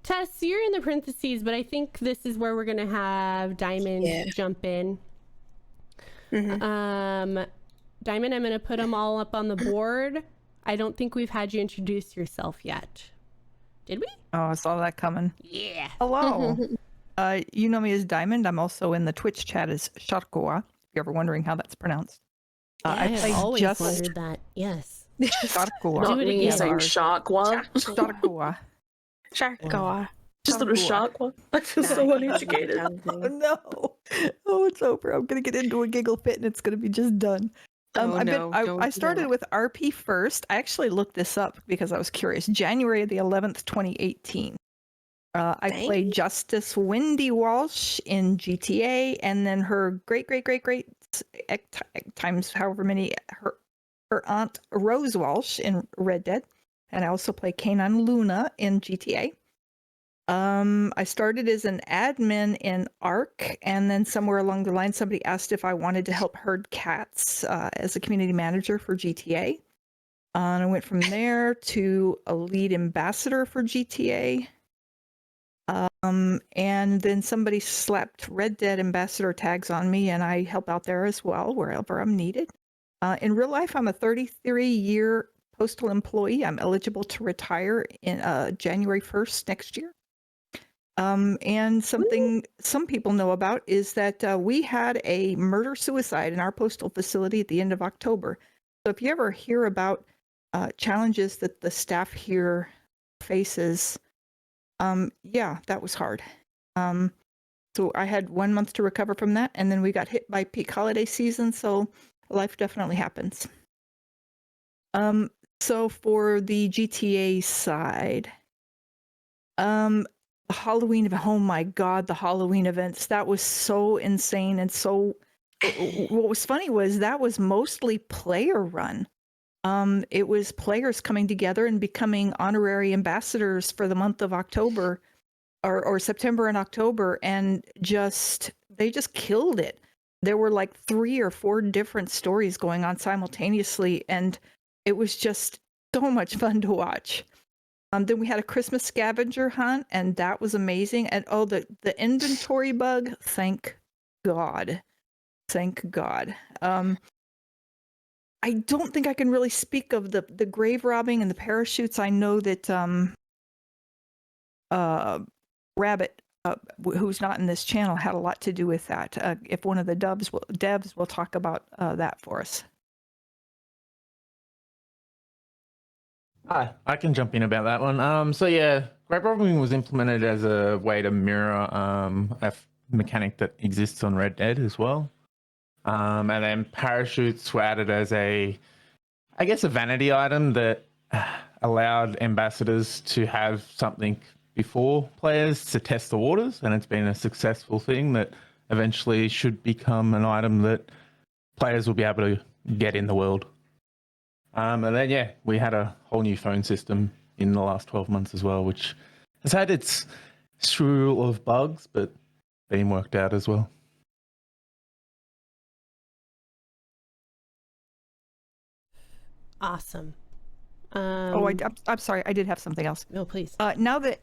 [SPEAKER 1] Tess, you're in the parentheses, but I think this is where we're going to have Diamond jump in.
[SPEAKER 2] Mm-hmm.
[SPEAKER 1] Diamond, I'm going to put them all up on the board. I don't think we've had you introduce yourself yet. Did we?
[SPEAKER 13] Oh, I saw that coming.
[SPEAKER 1] Yeah.
[SPEAKER 13] Hello. You know me as Diamond. I'm also in the Twitch chat as Sharkoa, if you're ever wondering how that's pronounced.
[SPEAKER 1] I have always wondered that. Yes.
[SPEAKER 13] Sharkoa.
[SPEAKER 7] Not me saying Sharkwa.
[SPEAKER 13] Sharkoa.
[SPEAKER 2] Sharkoa.
[SPEAKER 7] Just a little Sharkwa. I feel so uneducated.
[SPEAKER 13] Oh no. Oh, it's over. I'm going to get into a giggle fit and it's going to be just done. I started with RP first. I actually looked this up because I was curious. January the 11th, 2018. I played Justice Wendy Walsh in GTA, and then her great times however many her aunt Rose Walsh in Red Dead, and I also play Kanan Luna in GTA. I started as an admin in ARC, and then somewhere along the line, somebody asked if I wanted to help herd cats as a community manager for GTA. And I went from there to a lead ambassador for GTA. And then somebody slapped Red Dead ambassador tags on me, and I help out there as well, wherever I'm needed. In real life, I'm a 33-year postal employee. I'm eligible to retire in January 1st next year. And something some people know about is that we had a murder-suicide in our postal facility at the end of October. So if you ever hear about challenges that the staff here faces, yeah, that was hard. So I had 1 month to recover from that, and then we got hit by peak holiday season, so life definitely happens. So for the GTA side, Halloween, oh my God, the Halloween events, that was so insane. And so what was funny was that was mostly player run. It was players coming together and becoming honorary ambassadors for the month of October or September and October, and they just killed it. There were like 3 or 4 different stories going on simultaneously, and it was just so much fun to watch. Then we had a Christmas scavenger hunt, and that was amazing. And the inventory bug, thank God. Thank God. I don't think I can really speak of the grave robbing and the parachutes. I know that Rabbit who's not in this channel, had a lot to do with that. If one of the devs will talk about that for us.
[SPEAKER 5] Hi, I can jump in about that one. So yeah, grab robbing was implemented as a way to mirror mechanic that exists on Red Dead as well. And then parachutes were added as a vanity item that allowed ambassadors to have something before players to test the waters, and it's been a successful thing that eventually should become an item that players will be able to get in the world. And then, yeah, we had a whole new phone system in the last 12 months as well, which has had its slew of bugs, but been worked out as well.
[SPEAKER 1] Awesome.
[SPEAKER 13] I'm sorry. I did have something else.
[SPEAKER 1] No, please.
[SPEAKER 13] Now that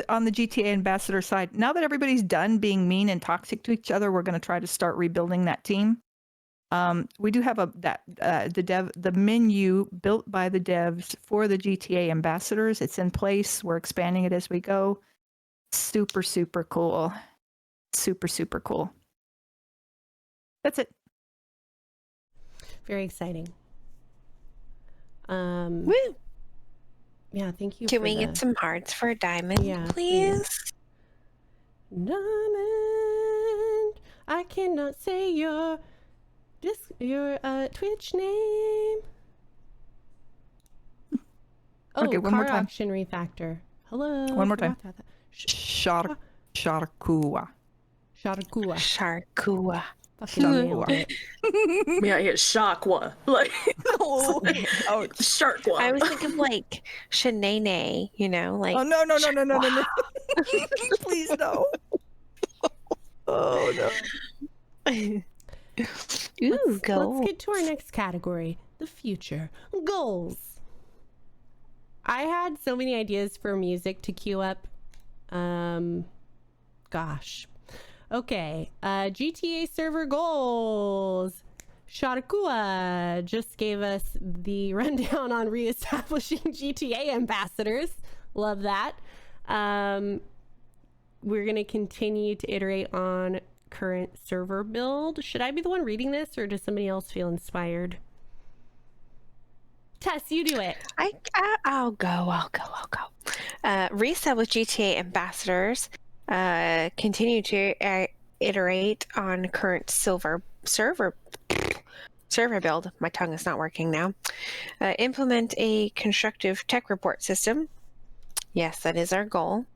[SPEAKER 13] on the GTA ambassador side, now that everybody's done being mean and toxic to each other, we're going to try to start rebuilding that team. We do have the menu built by the devs for the GTA ambassadors. It's in place. We're expanding it as we go. Super, super cool. Super, super cool. That's it.
[SPEAKER 1] Very exciting.
[SPEAKER 2] Woo!
[SPEAKER 1] Yeah, thank you.
[SPEAKER 2] Can we get some hearts for Diamond, please?
[SPEAKER 1] Diamond, I cannot say your Twitch name. Oh,
[SPEAKER 13] okay, one
[SPEAKER 1] car
[SPEAKER 13] more time.
[SPEAKER 1] auction refactor. Hello.
[SPEAKER 13] One more time.
[SPEAKER 1] Sharkua.
[SPEAKER 13] Sharkua.
[SPEAKER 1] Fucking nailed it.
[SPEAKER 7] Yeah, it's Shakwa. Like,
[SPEAKER 13] oh,
[SPEAKER 7] Sharkwa.
[SPEAKER 2] I was thinking like Shanae, you know, like.
[SPEAKER 13] Oh no! Please no. Oh no.
[SPEAKER 2] Ooh,
[SPEAKER 1] let's get to our next category, the future. Goals. I had so many ideas for music to queue up. Gosh. Okay, GTA server goals. Sharakua just gave us the rundown on reestablishing GTA ambassadors. Love that. We're going to continue to iterate on current server build. Should I be the one reading this, or does somebody else feel inspired? Tess, you do it.
[SPEAKER 2] I'll go. Reestablish GTA ambassadors. Continue to iterate on current server build. My tongue is not working now. Implement a constructive tech report system. Yes, that is our goal.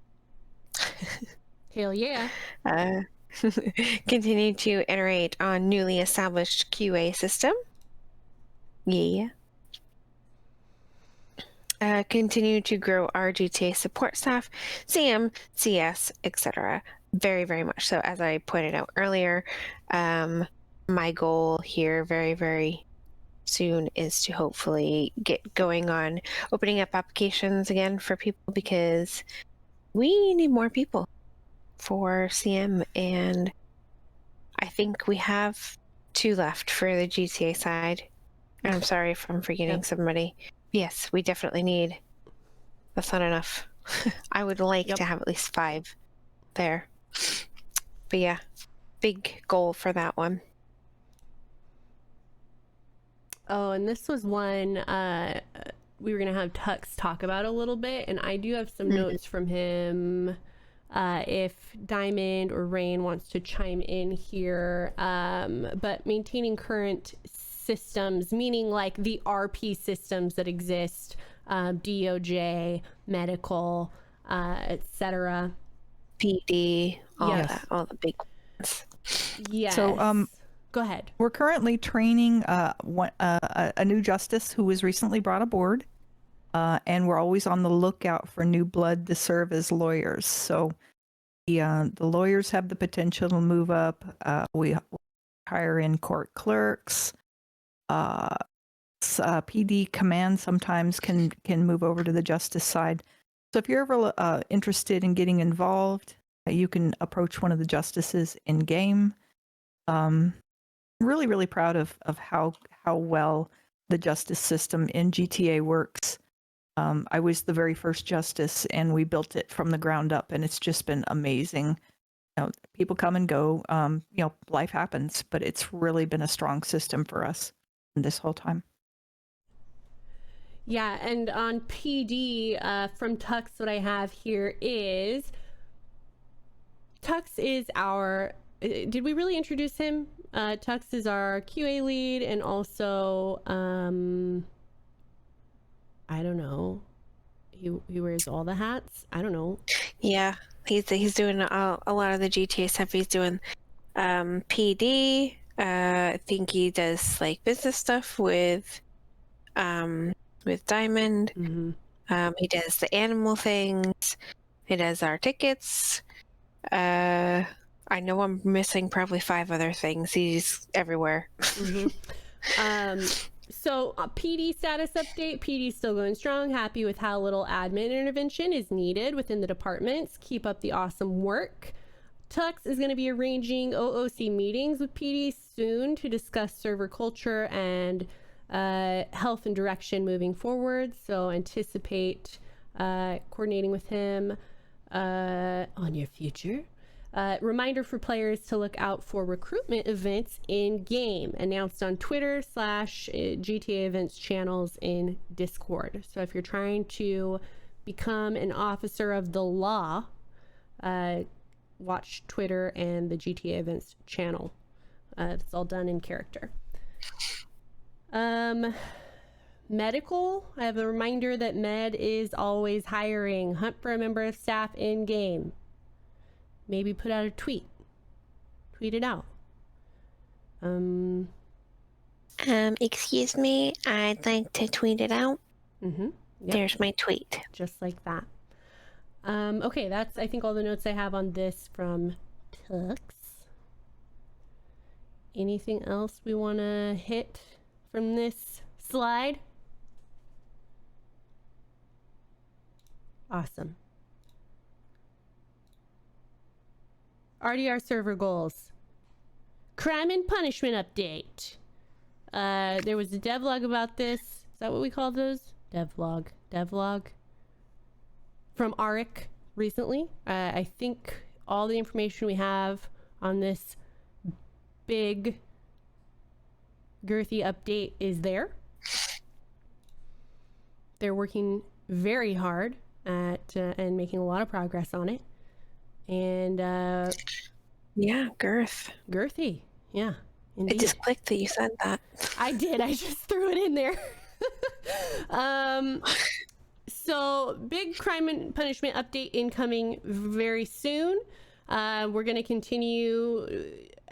[SPEAKER 1] Hell yeah.
[SPEAKER 2] Continue to iterate on newly established QA system. Yeah. Continue to grow our GTA support staff, CM, CS, etc. Very, very much so. As I pointed out earlier, my goal here very, very soon is to hopefully get going on opening up applications again for people, because we need more people for CM, and I think we have 2 left for the GTA side. And I'm sorry if I'm forgetting somebody. Yes, we definitely need. That's not enough. I would like to have at least 5 there. But yeah, big goal for that one.
[SPEAKER 1] Oh, and this was one we were going to have Tux talk about a little bit, and I do have some notes from him. If Diamond or Rain wants to chime in here, but maintaining current systems, meaning like the RP systems that exist, DOJ, medical, etc.
[SPEAKER 2] PD, all the big ones.
[SPEAKER 1] Yes.
[SPEAKER 13] So,
[SPEAKER 1] go ahead.
[SPEAKER 13] We're currently training a new justice who was recently brought aboard, and we're always on the lookout for new blood to serve as lawyers. So the lawyers have the potential to move up. We hire in court clerks. PD command sometimes can move over to the justice side. So if you're ever interested in getting involved, you can approach one of the justices in game. Really, really proud of how well the justice system in GTA works. I was the very first justice, and we built it from the ground up, and it's just been amazing. People come and go. Life happens, but it's really been a strong system for us this whole time.
[SPEAKER 1] Yeah, and on PD from Tux, what I have here is Tux is our. Did we really introduce him? Tux is our QA lead, and also I don't know. He wears all the hats. I don't know.
[SPEAKER 2] Yeah, he's doing a lot of the GTA stuff. He's doing PD. I think he does like business stuff with Diamond.
[SPEAKER 1] Mm-hmm.
[SPEAKER 2] He does the animal things. He does our tickets. I know I'm missing probably 5 other things. He's everywhere.
[SPEAKER 1] Mm-hmm. So PD status update. PD still going strong. Happy with how little admin intervention is needed within the departments. Keep up the awesome work. Tux is going to be arranging OOC meetings with PD soon to discuss server culture and health and direction moving forward. So anticipate coordinating with him on your future. Reminder for players to look out for recruitment events in game, announced on Twitter / GTA events channels in Discord. So if you're trying to become an officer of the law, watch Twitter and the GTA events channel. It's all done in character. Medical, I have a reminder that Med is always hiring. Hunt for a member of staff in game. Maybe put out a tweet. Tweet it out.
[SPEAKER 2] Excuse me, I'd like to tweet it out.
[SPEAKER 1] Mm-hmm. Yep.
[SPEAKER 2] There's my tweet.
[SPEAKER 1] Just like that. Okay, that's I think all the notes I have on this from Tux. Anything else we want to hit from this slide? Awesome. RDR server goals. Crime and punishment update. There was a devlog about this. Is that what we call those? Devlog. From Arik recently. I think all the information we have on this big girthy update is there. They're working very hard at and making a lot of progress on it. And
[SPEAKER 2] yeah,
[SPEAKER 1] girthy. Yeah, indeed.
[SPEAKER 2] I just clicked that you said that.
[SPEAKER 1] I did. I just threw it in there. So big crime and punishment update incoming very soon. We're going to continue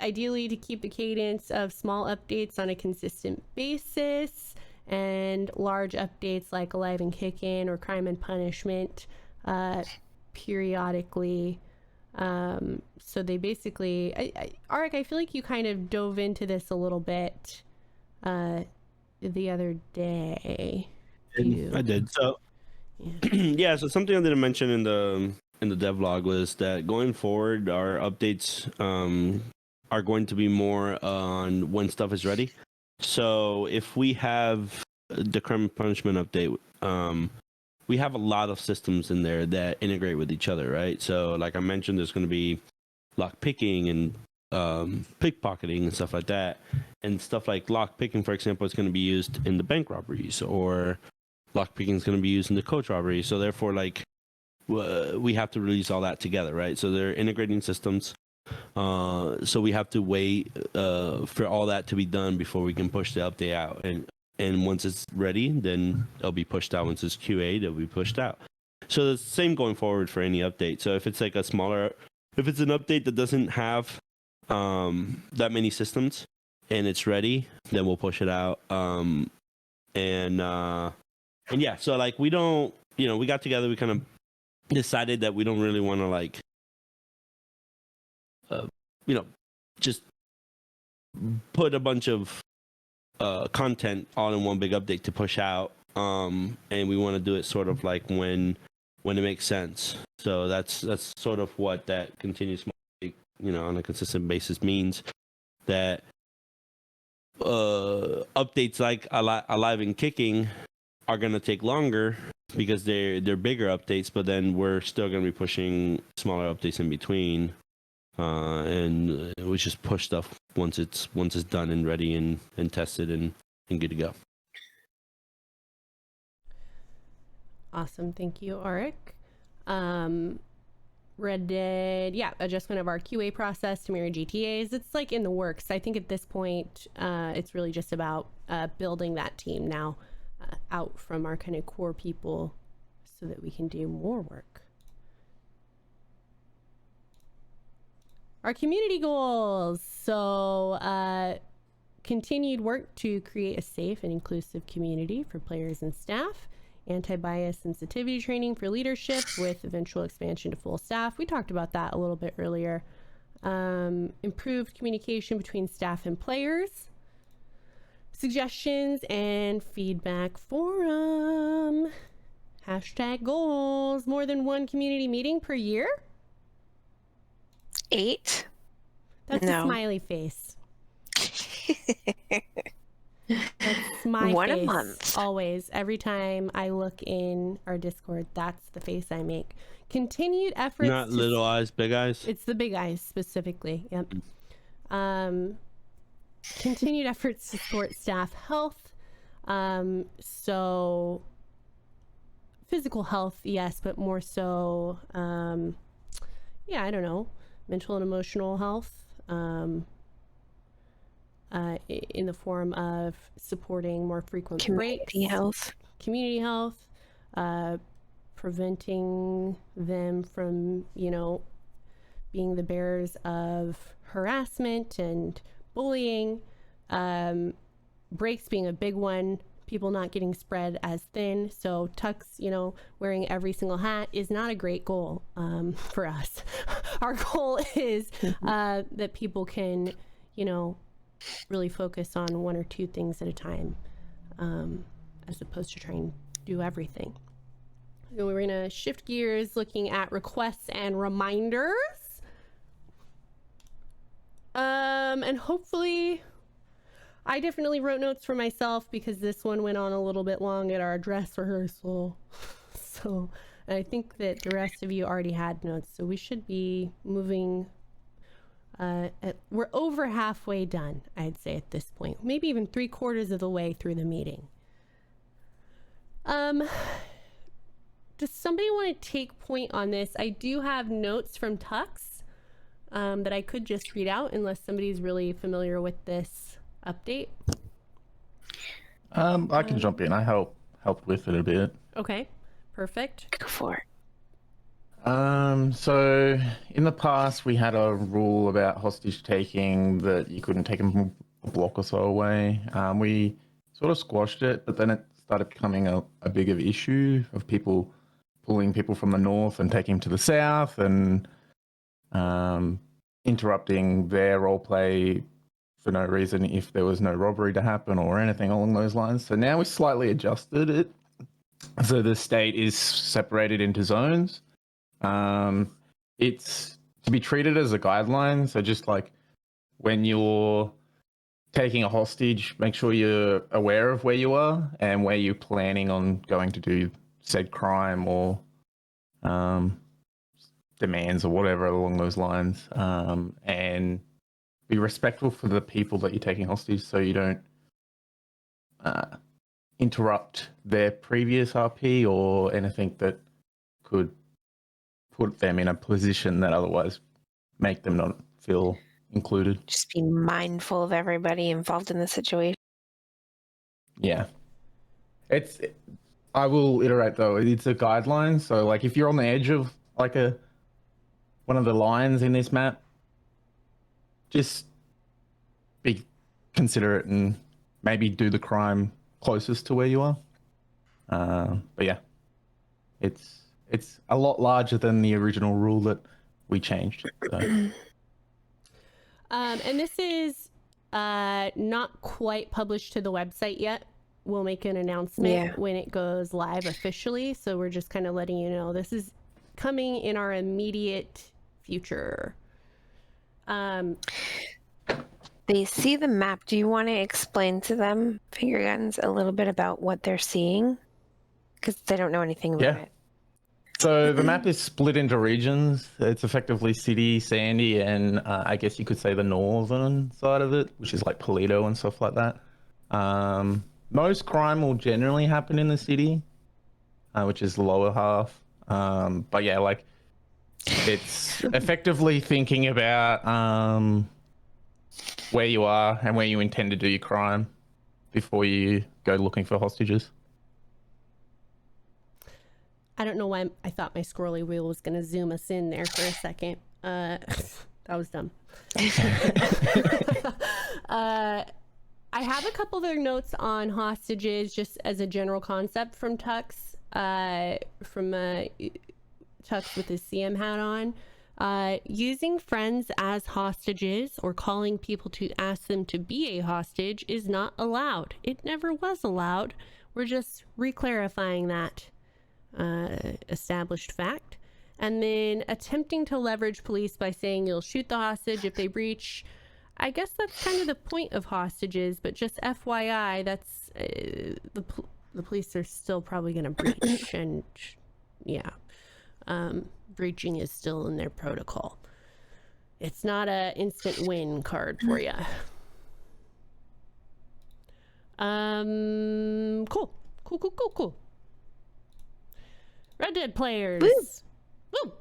[SPEAKER 1] ideally to keep the cadence of small updates on a consistent basis, and large updates like Alive and Kickin' or Crime and Punishment periodically. So they basically, Arik, I feel like you kind of dove into this a little bit the other day.
[SPEAKER 9] I did. So yeah, so something I didn't mention in the devlog was that going forward, our updates are going to be more on when stuff is ready. So if we have the crime and punishment update, we have a lot of systems in there that integrate with each other, right? So like I mentioned, there's going to be lock picking and pickpocketing and stuff like that. And stuff like lock picking, for example, is going to be used in the bank robberies, or lock picking is going to be used in the coach robbery. So therefore, like, we have to release all that together, right? So they're integrating systems. So we have to wait for all that to be done before we can push the update out. And once it's ready, then it'll be pushed out. Once it's QA'd, it'll be pushed out. So the same going forward for any update. So if it's like if it's an update that doesn't have that many systems and it's ready, then we'll push it out. And yeah, so like we don't, we got together, we kind of decided that we don't really want to like, just put a bunch of content all in one big update to push out. And we want to do it sort of like when it makes sense. So that's sort of what that continuous, on a consistent basis means. That updates like Alive and Kicking are going to take longer because they're bigger updates, but then we're still going to be pushing smaller updates in between, and we just push stuff once it's done and ready and tested and good to go.
[SPEAKER 1] Awesome, thank you, Arik. Red Dead, yeah, adjustment of our QA process to mirror GTA's. It's like in the works. I think at this point, it's really just about building that team now out from our kind of core people so that we can do more work. Our community goals. So continued work to create a safe and inclusive community for players and staff. Anti-bias sensitivity training for leadership with eventual expansion to full staff. We talked about that a little bit earlier. Improved communication between staff and players. Suggestions and feedback forum. Hashtag goals. More than one community meeting per year?
[SPEAKER 2] 8.
[SPEAKER 1] That's a smiley face. That's my
[SPEAKER 2] One
[SPEAKER 1] face.
[SPEAKER 2] a month.
[SPEAKER 1] Always. Every time I look in our Discord, that's the face I make. Continued efforts.
[SPEAKER 9] Not little eyes, big eyes.
[SPEAKER 1] It's the big eyes specifically. Yep. Continued efforts to support staff health. So physical health, yes, but more so, yeah, I don't know, mental and emotional health. In the form of supporting more frequent breaks, community health, preventing them from, being the bearers of harassment and bullying, breaks being a big one, people not getting spread as thin. So tux, wearing every single hat is not a great goal for us. Our goal is that people can, really focus on one or two things at a time, as opposed to trying to do everything. So we're gonna shift gears looking at requests and reminders. And hopefully, I definitely wrote notes for myself because this one went on a little bit long at our dress rehearsal. So I think that the rest of you already had notes, so we should be moving. We're over halfway done, I'd say at this point, maybe even 3/4 of the way through the meeting. Does somebody want to take point on this? I do have notes from Tux that I could just read out unless somebody's really familiar with this update.
[SPEAKER 5] I can jump in. I helped with it a bit.
[SPEAKER 1] Okay, perfect.
[SPEAKER 2] Go for it.
[SPEAKER 5] So in the past we had a rule about hostage taking that you couldn't take them from a block or so away. We sort of squashed it, but then it started becoming a bigger issue of people pulling people from the north and taking them to the south and interrupting their role play for no reason if there was no robbery to happen or anything along those lines. So now we slightly adjusted it. So the state is separated into zones. It's to be treated as a guideline. So just like when you're taking a hostage, make sure you're aware of where you are and where you're planning on going to do said crime or demands or whatever along those lines. And be respectful for the people that you're taking hostage so you don't interrupt their previous RP or anything that could put them in a position that otherwise make them not feel included.
[SPEAKER 2] Just be mindful of everybody involved in the situation.
[SPEAKER 5] Yeah. I will iterate though, it's a guideline. So like if you're on the edge of like one of the lines in this map, just be considerate and maybe do the crime closest to where you are. But yeah, it's a lot larger than the original rule that we changed. So.
[SPEAKER 1] And this is not quite published to the website yet. We'll make an announcement when it goes live officially. So we're just kind of letting you know this is coming in our immediate future.
[SPEAKER 2] They see the map. Do you want to explain to them, Finger Guns, a little bit about what they're seeing? because they don't know anything about it.
[SPEAKER 5] So the map is split into regions. It's effectively city, sandy, and I guess you could say the northern side of it, which is like Polito and stuff like that. Most crime will generally happen in the city, which is the lower half. But yeah, like it's effectively thinking about where you are and where you intend to do your crime before you go looking for hostages.
[SPEAKER 1] I don't know why I thought my scrolly wheel was going to zoom us in there for a second. That was dumb. I have a couple other notes on hostages just as a general concept from Tux, Tux with his CM hat on. Using friends as hostages or calling people to ask them to be a hostage is not allowed. It never was allowed. We're just reclarifying that established fact. And then attempting to leverage police by saying you'll shoot the hostage if they breach. I guess that's kind of the point of hostages, but just FYI, that's the police are still probably going to breach, and yeah, breaching is still in their protocol. It's not a instant win card for you. Cool. Red Dead players. Woo!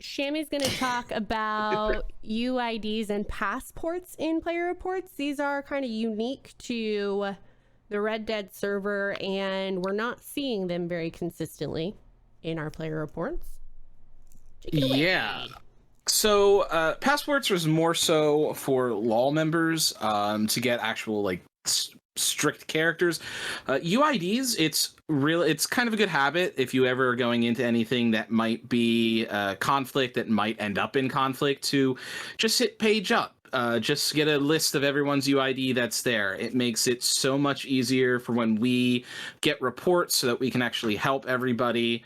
[SPEAKER 1] Shammy's going to talk about UIDs and passports in player reports. These are kind of unique to the Red Dead server, and we're not seeing them very consistently in our player reports.
[SPEAKER 3] Yeah. So passports was more so for law members to get actual like strict characters. UIDs, it's kind of a good habit if you ever are going into anything that might be conflict, that might end up in conflict, to just hit page up. Just get a list of everyone's UID that's there. It makes it so much easier for when we get reports so that we can actually help everybody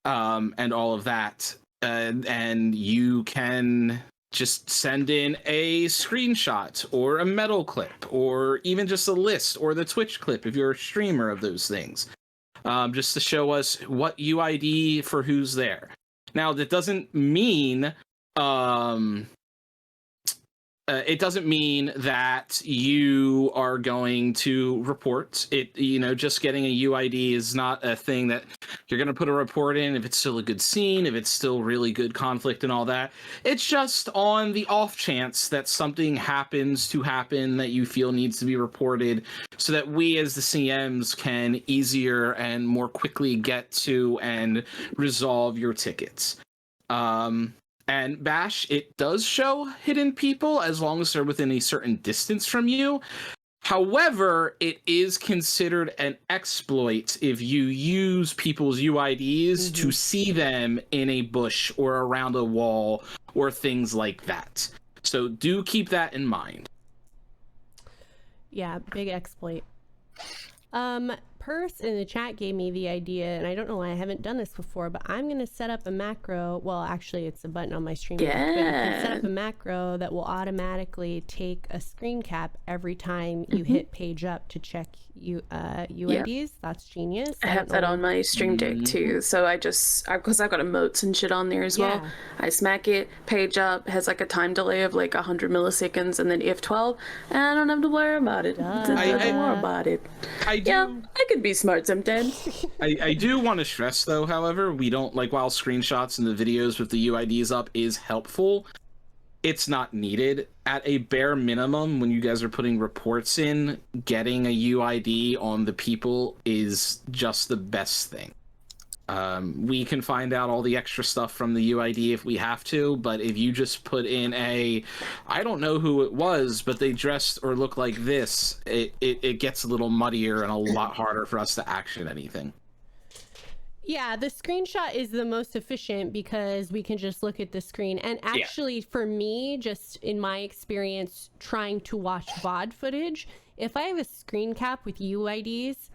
[SPEAKER 3] and all of that. And you can just send in a screenshot or a metal clip or even just a list or the Twitch clip if you're a streamer of those things, just to show us what UID for who's there. Now, that doesn't mean that you are going to report it. Just getting a UID is not a thing that you're going to put a report in if it's still a good scene, if it's still really good conflict and all that. It's just on the off chance that something happens to happen that you feel needs to be reported, so that we as the CMs can easier and more quickly get to and resolve your tickets. And Bash, it does show hidden people as long as they're within a certain distance from you. However, it is considered an exploit if you use people's UIDs to see them in a bush or around a wall or things like that. So do keep that in mind.
[SPEAKER 1] Yeah, big exploit. Purse in the chat gave me the idea, and I don't know why I haven't done this before, but I'm going to set up a macro. Well, actually, it's a button on my stream. But you can set up a macro that will automatically take a screen cap every time you hit page up to check UIDs. Yeah. That's genius.
[SPEAKER 7] I have that on my stream deck too. So because I've got emotes and shit on there as well. I smack it, page up, has like a time delay of like 100 milliseconds, and then F12, and I don't have to worry about it.
[SPEAKER 3] I
[SPEAKER 7] could be smart sometimes.
[SPEAKER 3] I do want to stress, though, however, we don't, like, while screenshots and the videos with the UIDs up is helpful, it's not needed. At a bare minimum, when you guys are putting reports in, getting a UID on the people is just the best thing. We can find out all the extra stuff from the UID if we have to, but if you just put in I don't know who it was, but they dressed or look like this, it gets a little muddier and a lot harder for us to action anything.
[SPEAKER 1] Yeah, the screenshot is the most efficient because we can just look at the screen. And actually, for me, just in my experience trying to watch VOD footage, if I have a screen cap with UIDs,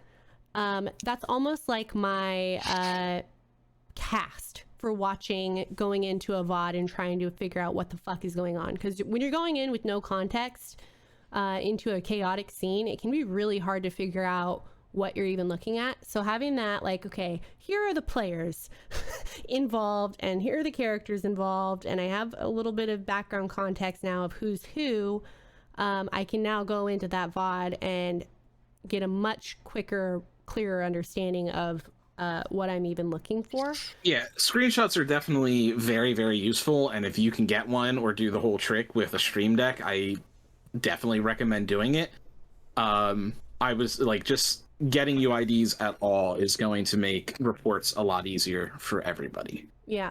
[SPEAKER 1] that's almost like my cast for going into a VOD and trying to figure out what the fuck is going on. Because when you're going in with no context into a chaotic scene, it can be really hard to figure out what you're even looking at. So having that, like, okay, here are the players involved and here are the characters involved, and I have a little bit of background context now of who's who, I can now go into that VOD and get a much quicker, clearer understanding of what I'm even looking for.
[SPEAKER 3] Yeah, screenshots are definitely very, very useful, and if you can get one or do the whole trick with a stream deck, I definitely recommend doing it. I was like, just getting UIDs at all is going to make reports a lot easier for everybody.
[SPEAKER 1] Yeah.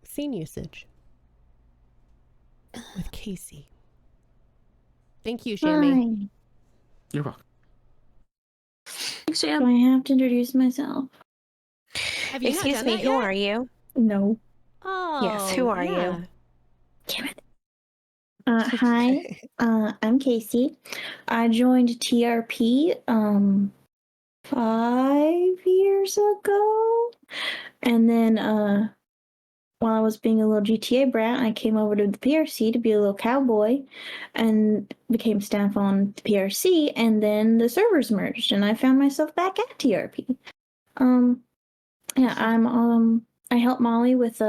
[SPEAKER 1] Scene usage with Casey. Thank you, Shammy.
[SPEAKER 4] Hi.
[SPEAKER 3] You're welcome.
[SPEAKER 4] Do I have to introduce myself?
[SPEAKER 1] Have you
[SPEAKER 2] Excuse me, who are you?
[SPEAKER 4] No.
[SPEAKER 1] Oh,
[SPEAKER 2] Yes, who are
[SPEAKER 1] yeah.
[SPEAKER 2] you?
[SPEAKER 4] Damn it. Hi, I'm Casey. I joined TRP 5 years ago, and then while I was being a little GTA brat, I came over to the PRC to be a little cowboy, and became staff on the PRC. And then the servers merged, and I found myself back at TRP. Yeah, I help Molly with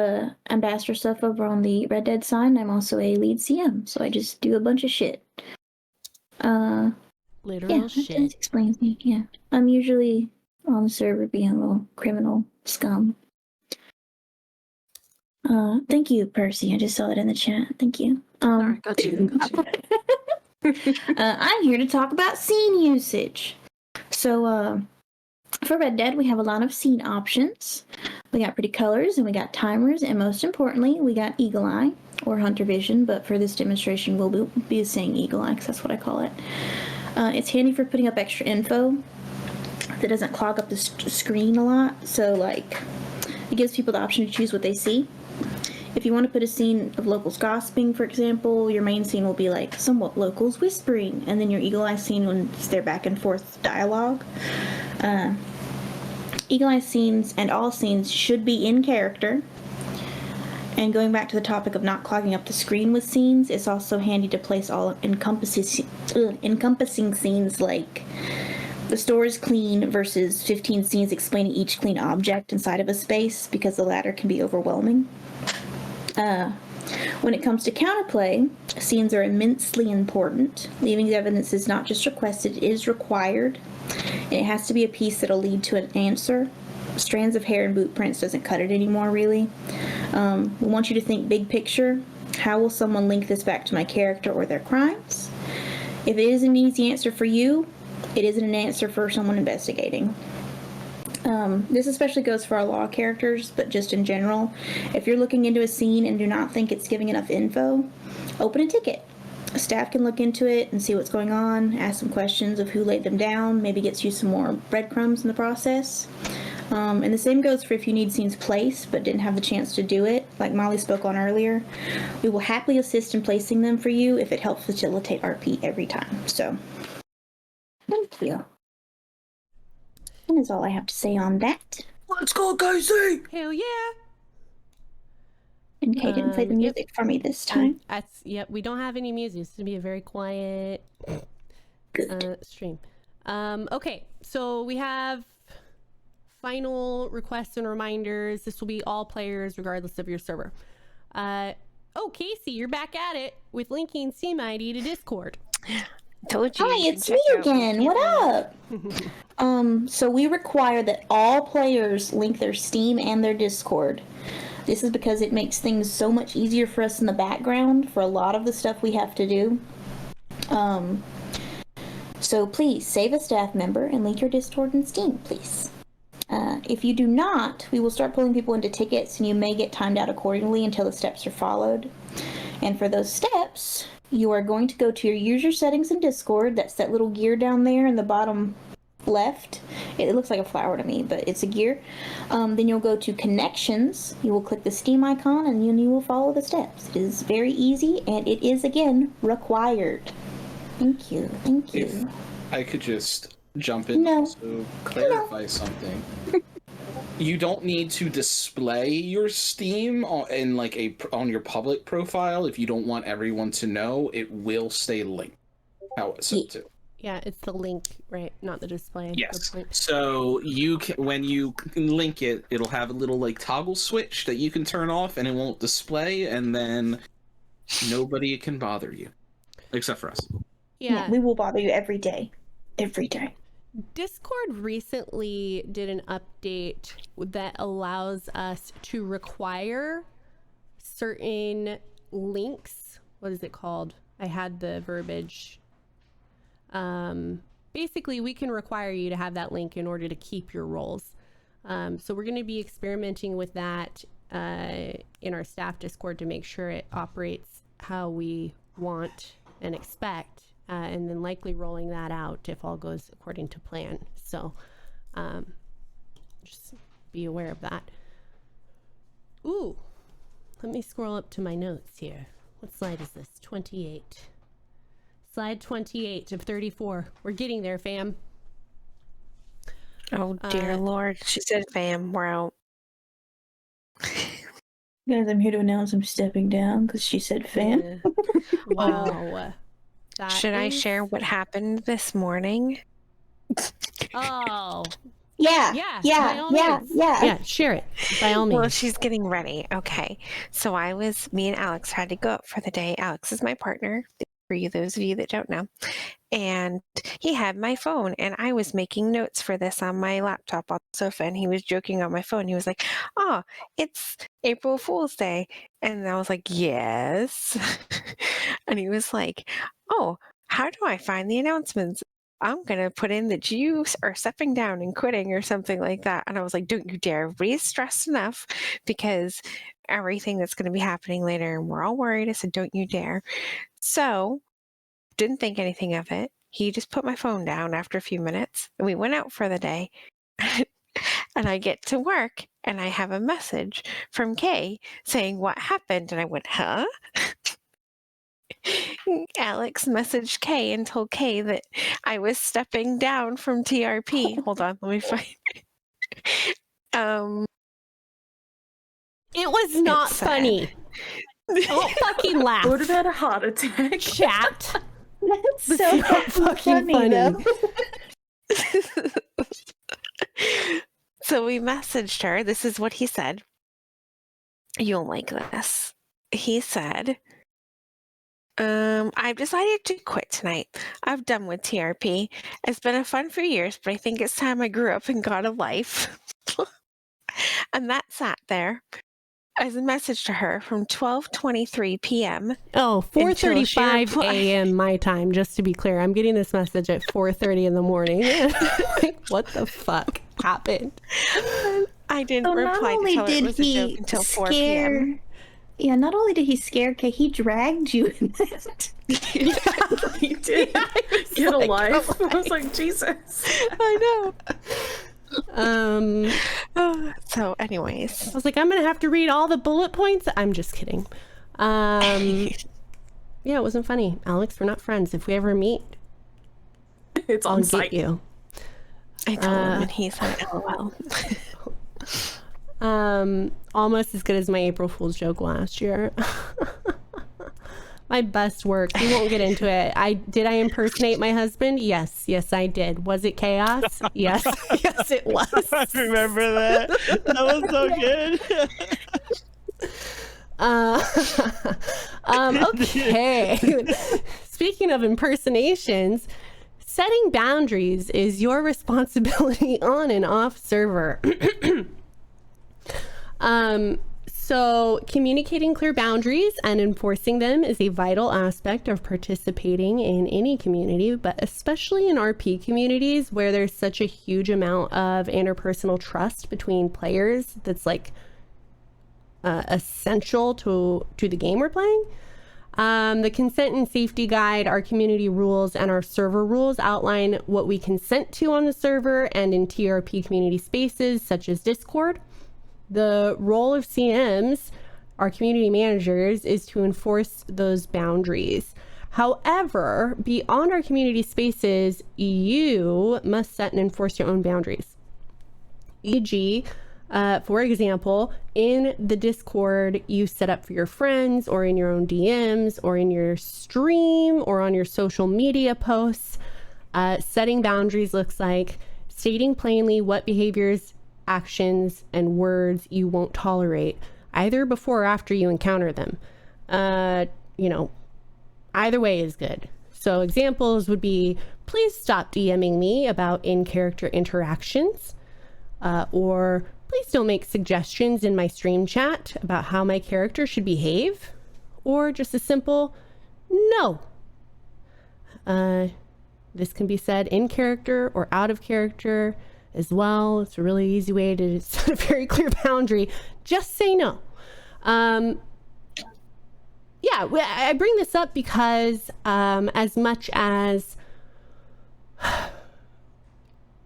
[SPEAKER 4] ambassador stuff over on the Red Dead side, and I'm also a lead CM, so I just do a bunch of shit.
[SPEAKER 1] Literal
[SPEAKER 4] shit. That explains me, yeah. I'm usually on the server being a little criminal scum. Thank you, Percy. I just saw it in the chat. Thank you.
[SPEAKER 7] Alright, got you.
[SPEAKER 4] I'm here to talk about scene usage. So, for Red Dead, we have a lot of scene options. We got pretty colors, and we got timers, and most importantly, we got Eagle Eye, or Hunter Vision, but for this demonstration, we'll be saying Eagle Eye, because that's what I call it. It's handy for putting up extra info that doesn't clog up the screen a lot, so, like, it gives people the option to choose what they see. If you want to put a scene of locals gossiping, for example, your main scene will be like somewhat locals whispering, and then your Eagle Eye scene when it's their back and forth dialogue. Eagle Eye scenes and all scenes should be in character. And going back to the topic of not clogging up the screen with scenes, it's also handy to place all encompassing scenes, like the store is clean versus 15 scenes explaining each clean object inside of a space, because the latter can be overwhelming. When it comes to counterplay, scenes are immensely important. Leaving evidence is not just requested, it is required. And it has to be a piece that'll lead to an answer. Strands of hair and boot prints doesn't cut it anymore, really. We want you to think big picture. How will someone link this back to my character or their crimes? If it is an easy answer for you, it isn't an answer for someone investigating. This especially goes for our law characters, but just in general. If you're looking into a scene and do not think it's giving enough info, open a ticket. Staff can look into it and see what's going on, ask some questions of who laid them down, maybe gets you some more breadcrumbs in the process. And the same goes for if you need scenes placed but didn't have the chance to do it, like Molly spoke on earlier. We will happily assist in placing them for you if it helps facilitate RP every time. So, thank you. That is all I have to say on that.
[SPEAKER 10] Let's go, Casey!
[SPEAKER 1] Hell yeah!
[SPEAKER 4] And Kay didn't play the music for me this time.
[SPEAKER 1] We don't have any music. It's gonna be a very quiet stream. Okay, so we have final requests and reminders. This will be all players regardless of your server. Oh, Casey, you're back at it with linking Steam ID to Discord.
[SPEAKER 2] Told you.
[SPEAKER 4] Hi, it's me again. What up? So we require that all players link their Steam and their Discord. This is because it makes things so much easier for us in the background for a lot of the stuff we have to do. So please save a staff member and link your Discord and Steam, please. If you do not, we will start pulling people into tickets, and you may get timed out accordingly until the steps are followed. And for those steps, you are going to go to your user settings in Discord. That's that little gear down there in the bottom left. It looks like a flower to me, but it's a gear. Then you'll go to connections. You will click the Steam icon, and you will follow the steps. It is very easy, and it is, again, required. Thank you. Thank you.
[SPEAKER 3] If I could just jump in to clarify something. you don't need to display your Steam on your public profile if you don't want everyone to know. It will stay linked. How it's set to.
[SPEAKER 1] Yeah, it's the link, right? Not the display.
[SPEAKER 3] Yes.
[SPEAKER 1] Good point.
[SPEAKER 3] So when you link it, it'll have a little like toggle switch that you can turn off, and it won't display, and then nobody can bother you, except for us.
[SPEAKER 1] Yeah.
[SPEAKER 4] We will bother you every day. Every day.
[SPEAKER 1] Discord recently did an update that allows us to require certain links. What is it called? I had the verbiage. Basically, we can require you to have that link in order to keep your roles. So we're going to be experimenting with that in our staff Discord to make sure it operates how we want and expect. And then likely rolling that out if all goes according to plan. So just be aware of that. Ooh, let me scroll up to my notes here. What slide is this? 28. Slide 28 of 34. We're getting there, fam.
[SPEAKER 2] Oh, dear Lord. She said, fam, we're out.
[SPEAKER 4] Guys, I'm here to announce I'm stepping down because she said fam.
[SPEAKER 1] Wow.
[SPEAKER 2] Should I share what happened this morning?
[SPEAKER 1] Oh.
[SPEAKER 4] Yeah.
[SPEAKER 1] Yeah, share it. By all means.
[SPEAKER 2] Well, she's getting ready. Okay. So me and Alex had to go out for the day. Alex is my partner, for those of you that don't know. And he had my phone, and I was making notes for this on my laptop on the sofa, and he was joking on my phone. He was like, "Oh, it's April Fool's Day." And I was like, "Yes." And he was like, "Oh, how do I find the announcements? I'm going to put in that you are stepping down and quitting or something like that." And I was like, "Don't you dare. Everybody's stressed enough because everything that's going to be happening later, and we're all worried." I said, "Don't you dare." So didn't think anything of it. He just put my phone down after a few minutes, and we went out for the day. And I get to work, and I have a message from Kay saying, "What happened?" And I went, "Huh?" Alex messaged Kay and told Kay that I was stepping down from TRP. Hold on, let me find it.
[SPEAKER 1] It was not funny. Don't fucking laugh.
[SPEAKER 7] Would have had a heart attack.
[SPEAKER 1] Chat.
[SPEAKER 4] That's so
[SPEAKER 1] not fucking funny.
[SPEAKER 4] though.
[SPEAKER 2] So we messaged her. This is what he said. You'll like this. He said, "I've decided to quit tonight. I'm done with TRP. It's been a fun few years, but I think it's time I grew up and got a life." And that sat there as a message to her from 12:23 p.m.
[SPEAKER 1] Oh, 4:35 a.m. my time, just to be clear. I'm getting this message at 4:30 in the morning. Like, what the fuck happened?
[SPEAKER 2] I didn't reply to tell her it was a joke until 4 p.m.
[SPEAKER 4] Yeah, not only did he scare Kay, he dragged you in that.
[SPEAKER 7] Yeah, he did. Get a life. I was like, Jesus.
[SPEAKER 2] I know. So anyways,
[SPEAKER 1] I was like, I'm gonna have to read all the bullet points. I'm just kidding. Yeah, it wasn't funny. Alex, we're not friends. If we ever meet,
[SPEAKER 7] it's
[SPEAKER 1] I'll
[SPEAKER 7] on
[SPEAKER 1] get
[SPEAKER 7] site.
[SPEAKER 1] you.
[SPEAKER 2] I told him, and he's like, "LOL."
[SPEAKER 1] Almost as good as my April Fool's joke last year. My best work. We won't get into it. Did I impersonate my husband? Yes, I did. Was it chaos? Yes, yes, it was.
[SPEAKER 9] I remember that. That was so good.
[SPEAKER 1] Okay. Speaking of impersonations, setting boundaries is your responsibility on and off server. So communicating clear boundaries and enforcing them is a vital aspect of participating in any community, but especially in RP communities where there's such a huge amount of interpersonal trust between players that's like essential to the game we're playing. The consent and safety guide, our community rules, and our server rules outline what we consent to on the server and in TRP community spaces such as Discord. The role of CMs, our community managers, is to enforce those boundaries. However, beyond our community spaces, you must set and enforce your own boundaries. E.g., For example, in the Discord you set up for your friends, or in your own DMs, or in your stream, or on your social media posts, setting boundaries looks like stating plainly what behaviors, actions, and words you won't tolerate, either before or after you encounter them. Either way is good. So examples would be, please stop DMing me about in-character interactions, or please don't make suggestions in my stream chat about how my character should behave, or just a simple no. This can be said in character or out of character as well. It's a really easy way to set a very clear boundary. Just say no. I bring this up because as much as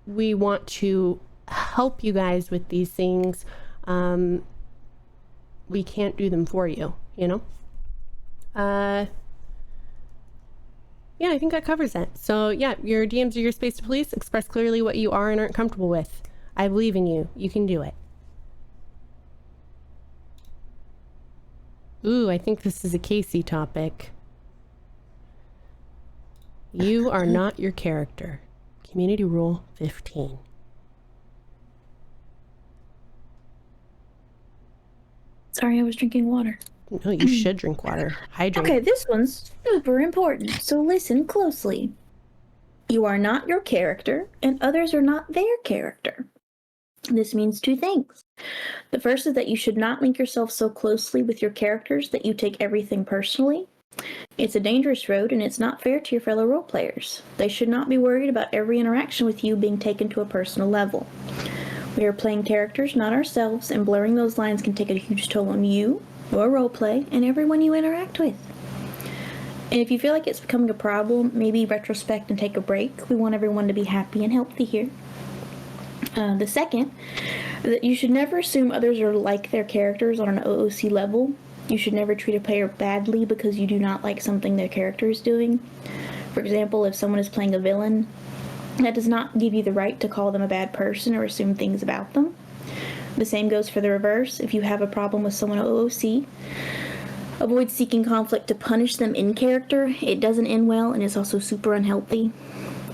[SPEAKER 1] we want to help you guys with these things, we can't do them for you, I think that covers it. So your DMs are your space to police. Express clearly what you are and aren't comfortable with. I believe in you. You can do it. Ooh, I think this is a Casey topic. You are not your character. Community Rule 15.
[SPEAKER 4] Sorry, I was drinking water.
[SPEAKER 1] No, you should drink water. Hydrate.
[SPEAKER 4] Okay, this one's super important, so listen closely. You are not your character, and others are not their character. This means two things. The first is that you should not link yourself so closely with your characters that you take everything personally. It's a dangerous road, and it's not fair to your fellow role players. They should not be worried about every interaction with you being taken to a personal level. We are playing characters, not ourselves, and blurring those lines can take a huge toll on you, your roleplay, and everyone you interact with. And if you feel like it's becoming a problem, maybe retrospect and take a break. We want everyone to be happy and healthy here. The second, that you should never assume others are like their characters on an OOC level. You should never treat a player badly because you do not like something their character is doing. For example, if someone is playing a villain, that does not give you the right to call them a bad person or assume things about them. The same goes for the reverse. If you have a problem with someone OOC, avoid seeking conflict to punish them in character. It doesn't end well, and it's also super unhealthy.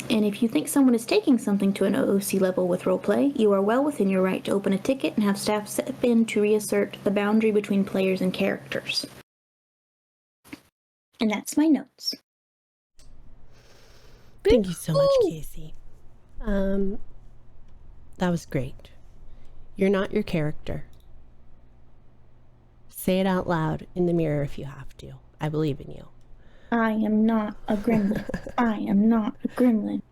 [SPEAKER 4] And if you think someone is taking something to an OOC level with roleplay, you are well within your right to open a ticket and have staff step in to reassert the boundary between players and characters. And that's my notes.
[SPEAKER 1] Thank you so much, Casey. That was great. You're not your character. Say it out loud in the mirror if you have to. I believe in you.
[SPEAKER 4] I am not a gremlin. I am not a gremlin.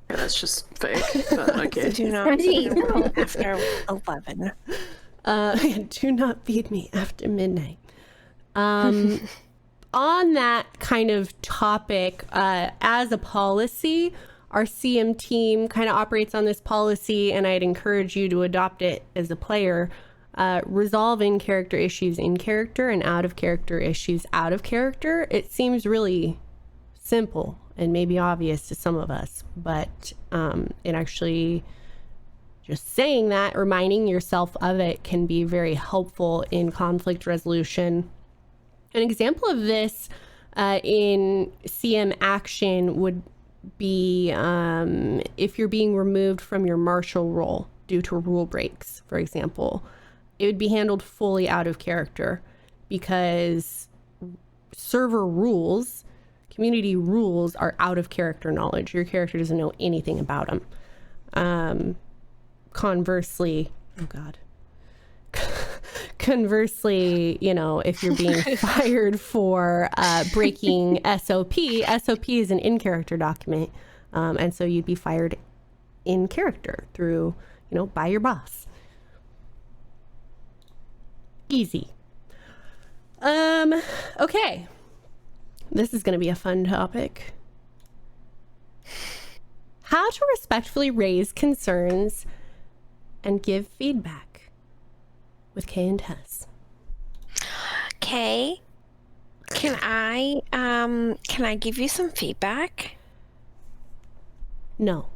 [SPEAKER 7] Yeah, that's just fake, but okay.
[SPEAKER 2] Do not feed me after 11.
[SPEAKER 1] Do not feed me after midnight. On that kind of topic, as a policy, our CM team kind of operates on this policy, and I'd encourage you to adopt it as a player. Resolve in-character issues in character and out-of-character issues out of character. It seems really simple and maybe obvious to some of us, but it actually, just saying that, reminding yourself of it can be very helpful in conflict resolution. An example of this in CM action would be if you're being removed from your marshal role due to rule breaks, for example. It would be handled fully out of character because server rules, community rules, are out of character knowledge. Your character doesn't know anything about them. Conversely, oh God. Conversely, if you're being fired for breaking SOP is an in-character document. And so you'd be fired in character through, by your boss. Easy. Okay. This is going to be a fun topic. How to respectfully raise concerns and give feedback with Kay and Tess.
[SPEAKER 2] Kay, can I give you some feedback?
[SPEAKER 1] No.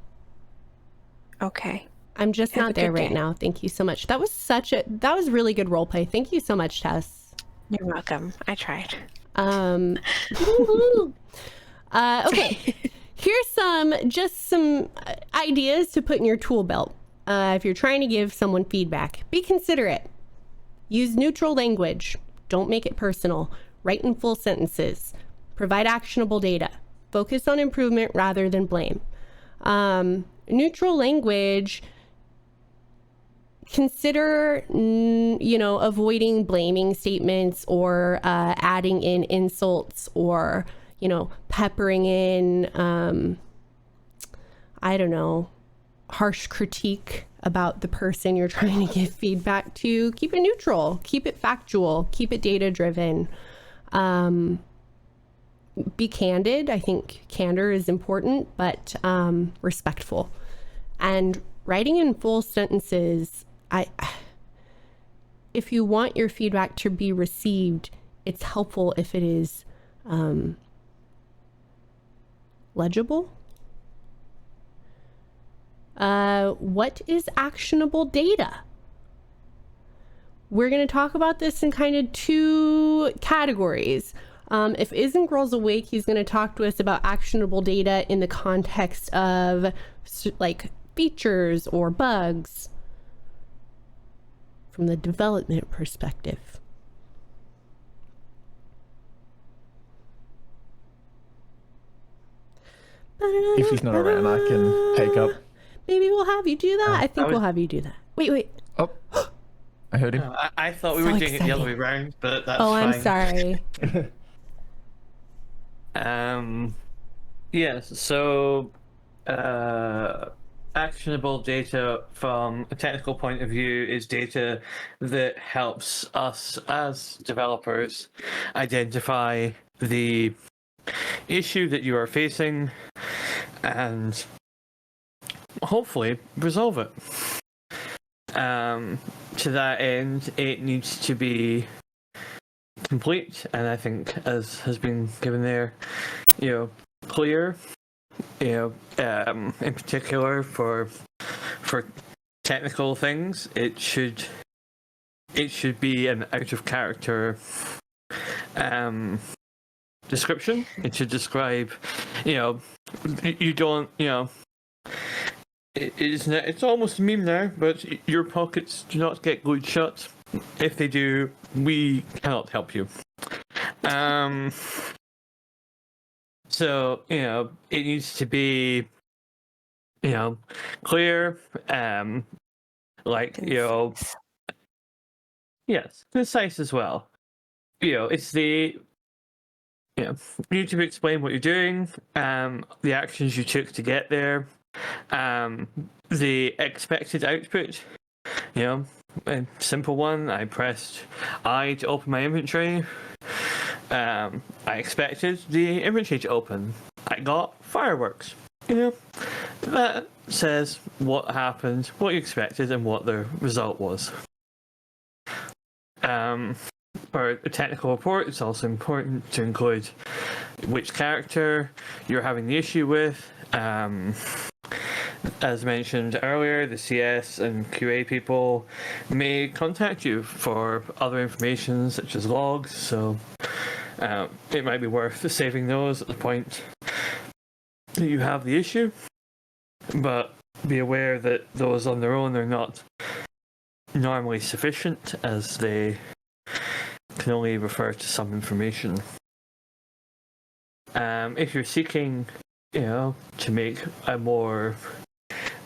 [SPEAKER 2] Okay.
[SPEAKER 1] I'm just
[SPEAKER 2] Have a
[SPEAKER 1] not there
[SPEAKER 2] good
[SPEAKER 1] right
[SPEAKER 2] day.
[SPEAKER 1] now. Thank you so much. That was really good role play. Thank you so much, Tess.
[SPEAKER 2] You're welcome. I tried.
[SPEAKER 1] Okay. Here's some ideas to put in your tool belt. If you're trying to give someone feedback, be considerate. Use neutral language. Don't make it personal. Write in full sentences. Provide actionable data. Focus on improvement rather than blame. Neutral language. Consider, avoiding blaming statements or adding in insults or, peppering in, harsh critique about the person you're trying to give feedback to. Keep it neutral, keep it factual, keep it data driven. Be candid. I think candor is important, but respectful. And writing in full sentences, if you want your feedback to be received, it's helpful if it is legible. What is actionable data? We're going to talk about this in kind of two categories. If Isn't Girls Awake, he's going to talk to us about actionable data in the context of like features or bugs from the development perspective.
[SPEAKER 5] If he's not around, I can take up.
[SPEAKER 1] Maybe we'll have you do that. I think we'll have you do that. Wait.
[SPEAKER 5] Oh, I heard him.
[SPEAKER 10] I thought we
[SPEAKER 1] So
[SPEAKER 10] were doing it the other way
[SPEAKER 1] exciting.
[SPEAKER 10] around, but that's
[SPEAKER 1] I'm
[SPEAKER 10] fine.
[SPEAKER 1] sorry.
[SPEAKER 10] Yes, so actionable data from a technical point of view is data that helps us as developers identify the issue that you are facing and hopefully resolve it. To that end, it needs to be complete, and I think, as has been given there, clear. In particular for technical things, it should be an out of character description. It should describe, you don't, it's almost a meme now, but your pockets do not get glued shut. If they do, we cannot help you. So, it needs to be, clear, yes, concise as well. It's the, you need to explain what you're doing, the actions you took to get there, the expected output, a simple one. I pressed I to open my inventory. I expected the inventory to open. I got fireworks. That says what happened, what you expected, and what the result was. For a technical report, it's also important to include which character you're having the issue with. As mentioned earlier, the CS and QA people may contact you for other information such as logs, so it might be worth saving those at the point that you have the issue, but be aware that those on their own are not normally sufficient, as they can only refer to some information. If you're seeking, to make a more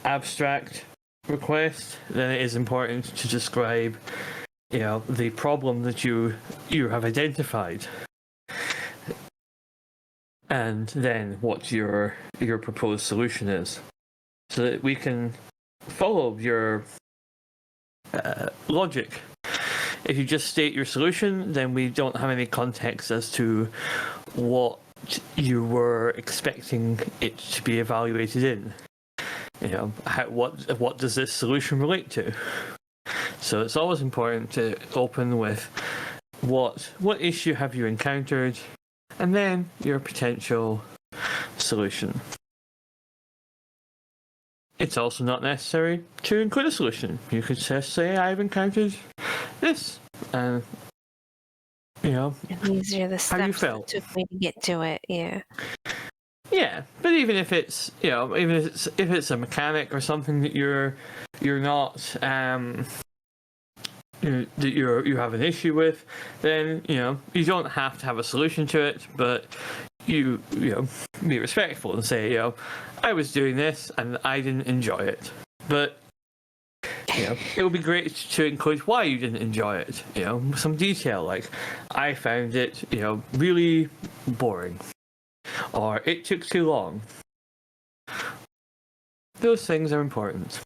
[SPEAKER 10] abstract request, then it is important to describe, the problem that you have identified, and then what your proposed solution is, so that we can follow your logic. If you just state your solution, then we don't have any context as to what you were expecting it to be evaluated in. What does this solution relate to? So it's always important to open with what issue have you encountered, and then your potential solution. it's also not necessary to include a solution. You could just say, I've encountered this, and
[SPEAKER 2] And these are the
[SPEAKER 10] how you
[SPEAKER 2] steps
[SPEAKER 10] felt.
[SPEAKER 2] that took me to get to it. Yeah.
[SPEAKER 10] Yeah, but even if it's even if it's a mechanic or something that you're not that you have an issue with, then you don't have to have a solution to it, but you be respectful and say I was doing this and I didn't enjoy it, but it would be great to include why you didn't enjoy it. Some detail, like I found it really boring, or it took too long. Those things are important.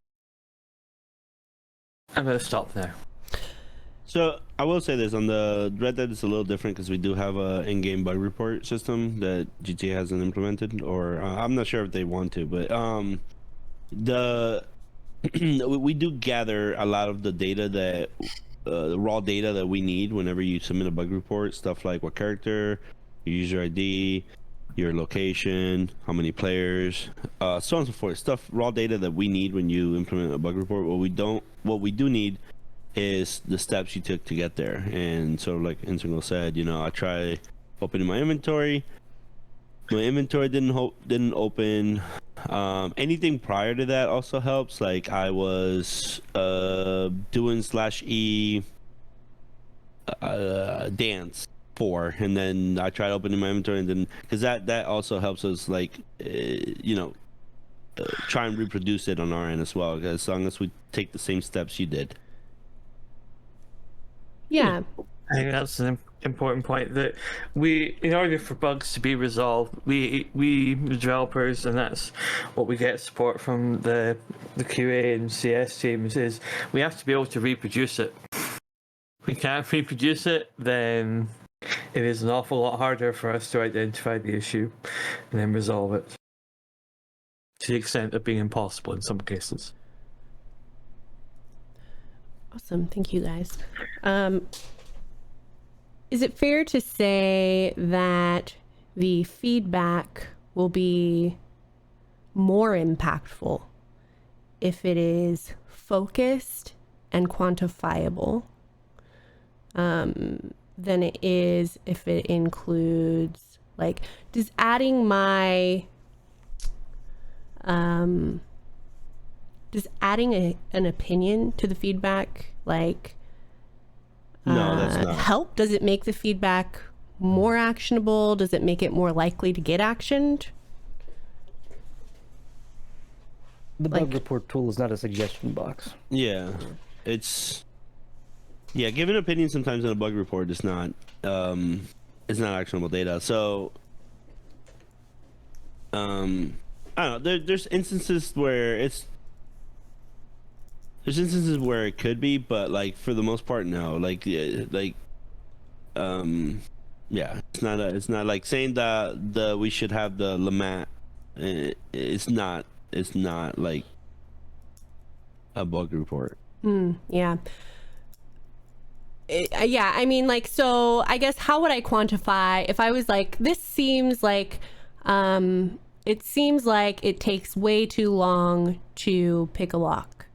[SPEAKER 10] I'm going to stop there.
[SPEAKER 9] So I will say this, on the Red Dead, it's a little different because we do have a in-game bug report system that GTA hasn't implemented, or I'm not sure if they want to, but we do gather a lot of the data that the raw data that we need whenever you submit a bug report, stuff like what character, your user ID, your location, how many players, so on and so forth. Raw data that we need when you implement a bug report. What we do need is the steps you took to get there. And sort of like Integral said, I try opening my inventory. My inventory didn't open. Anything prior to that also helps. Like I was doing /E dance 4, and then I tried opening my inventory, and then because that also helps us try and reproduce it on our end as well, as long as we take the same steps you did.
[SPEAKER 1] Yeah.
[SPEAKER 10] I think that's an important point, that in order for bugs to be resolved, we the developers, and that's what we get support from the QA and CS teams, is we have to be able to reproduce it. If we can't reproduce it, then it is an awful lot harder for us to identify the issue and then resolve it, to the extent of being impossible in some cases.
[SPEAKER 1] Awesome. Thank you, guys. Is it fair to say that the feedback will be more impactful if it is focused and quantifiable than it is if it includes, like, does adding an opinion to the feedback, like,
[SPEAKER 9] no, that's not
[SPEAKER 1] help? Does it make the feedback more actionable? Does it make it more likely to get actioned?
[SPEAKER 11] The bug report tool is not a suggestion box.
[SPEAKER 9] Yeah, giving opinions sometimes in a bug report is not actionable data. So I don't know. There's instances where it could be, but like for the most part, no. It's not like saying that we should have the Lamat. It's not like a bug report.
[SPEAKER 1] Yeah. Yeah, I mean, like, so I guess how would I quantify if I was like, this seems like it seems like it takes way too long to pick a lock.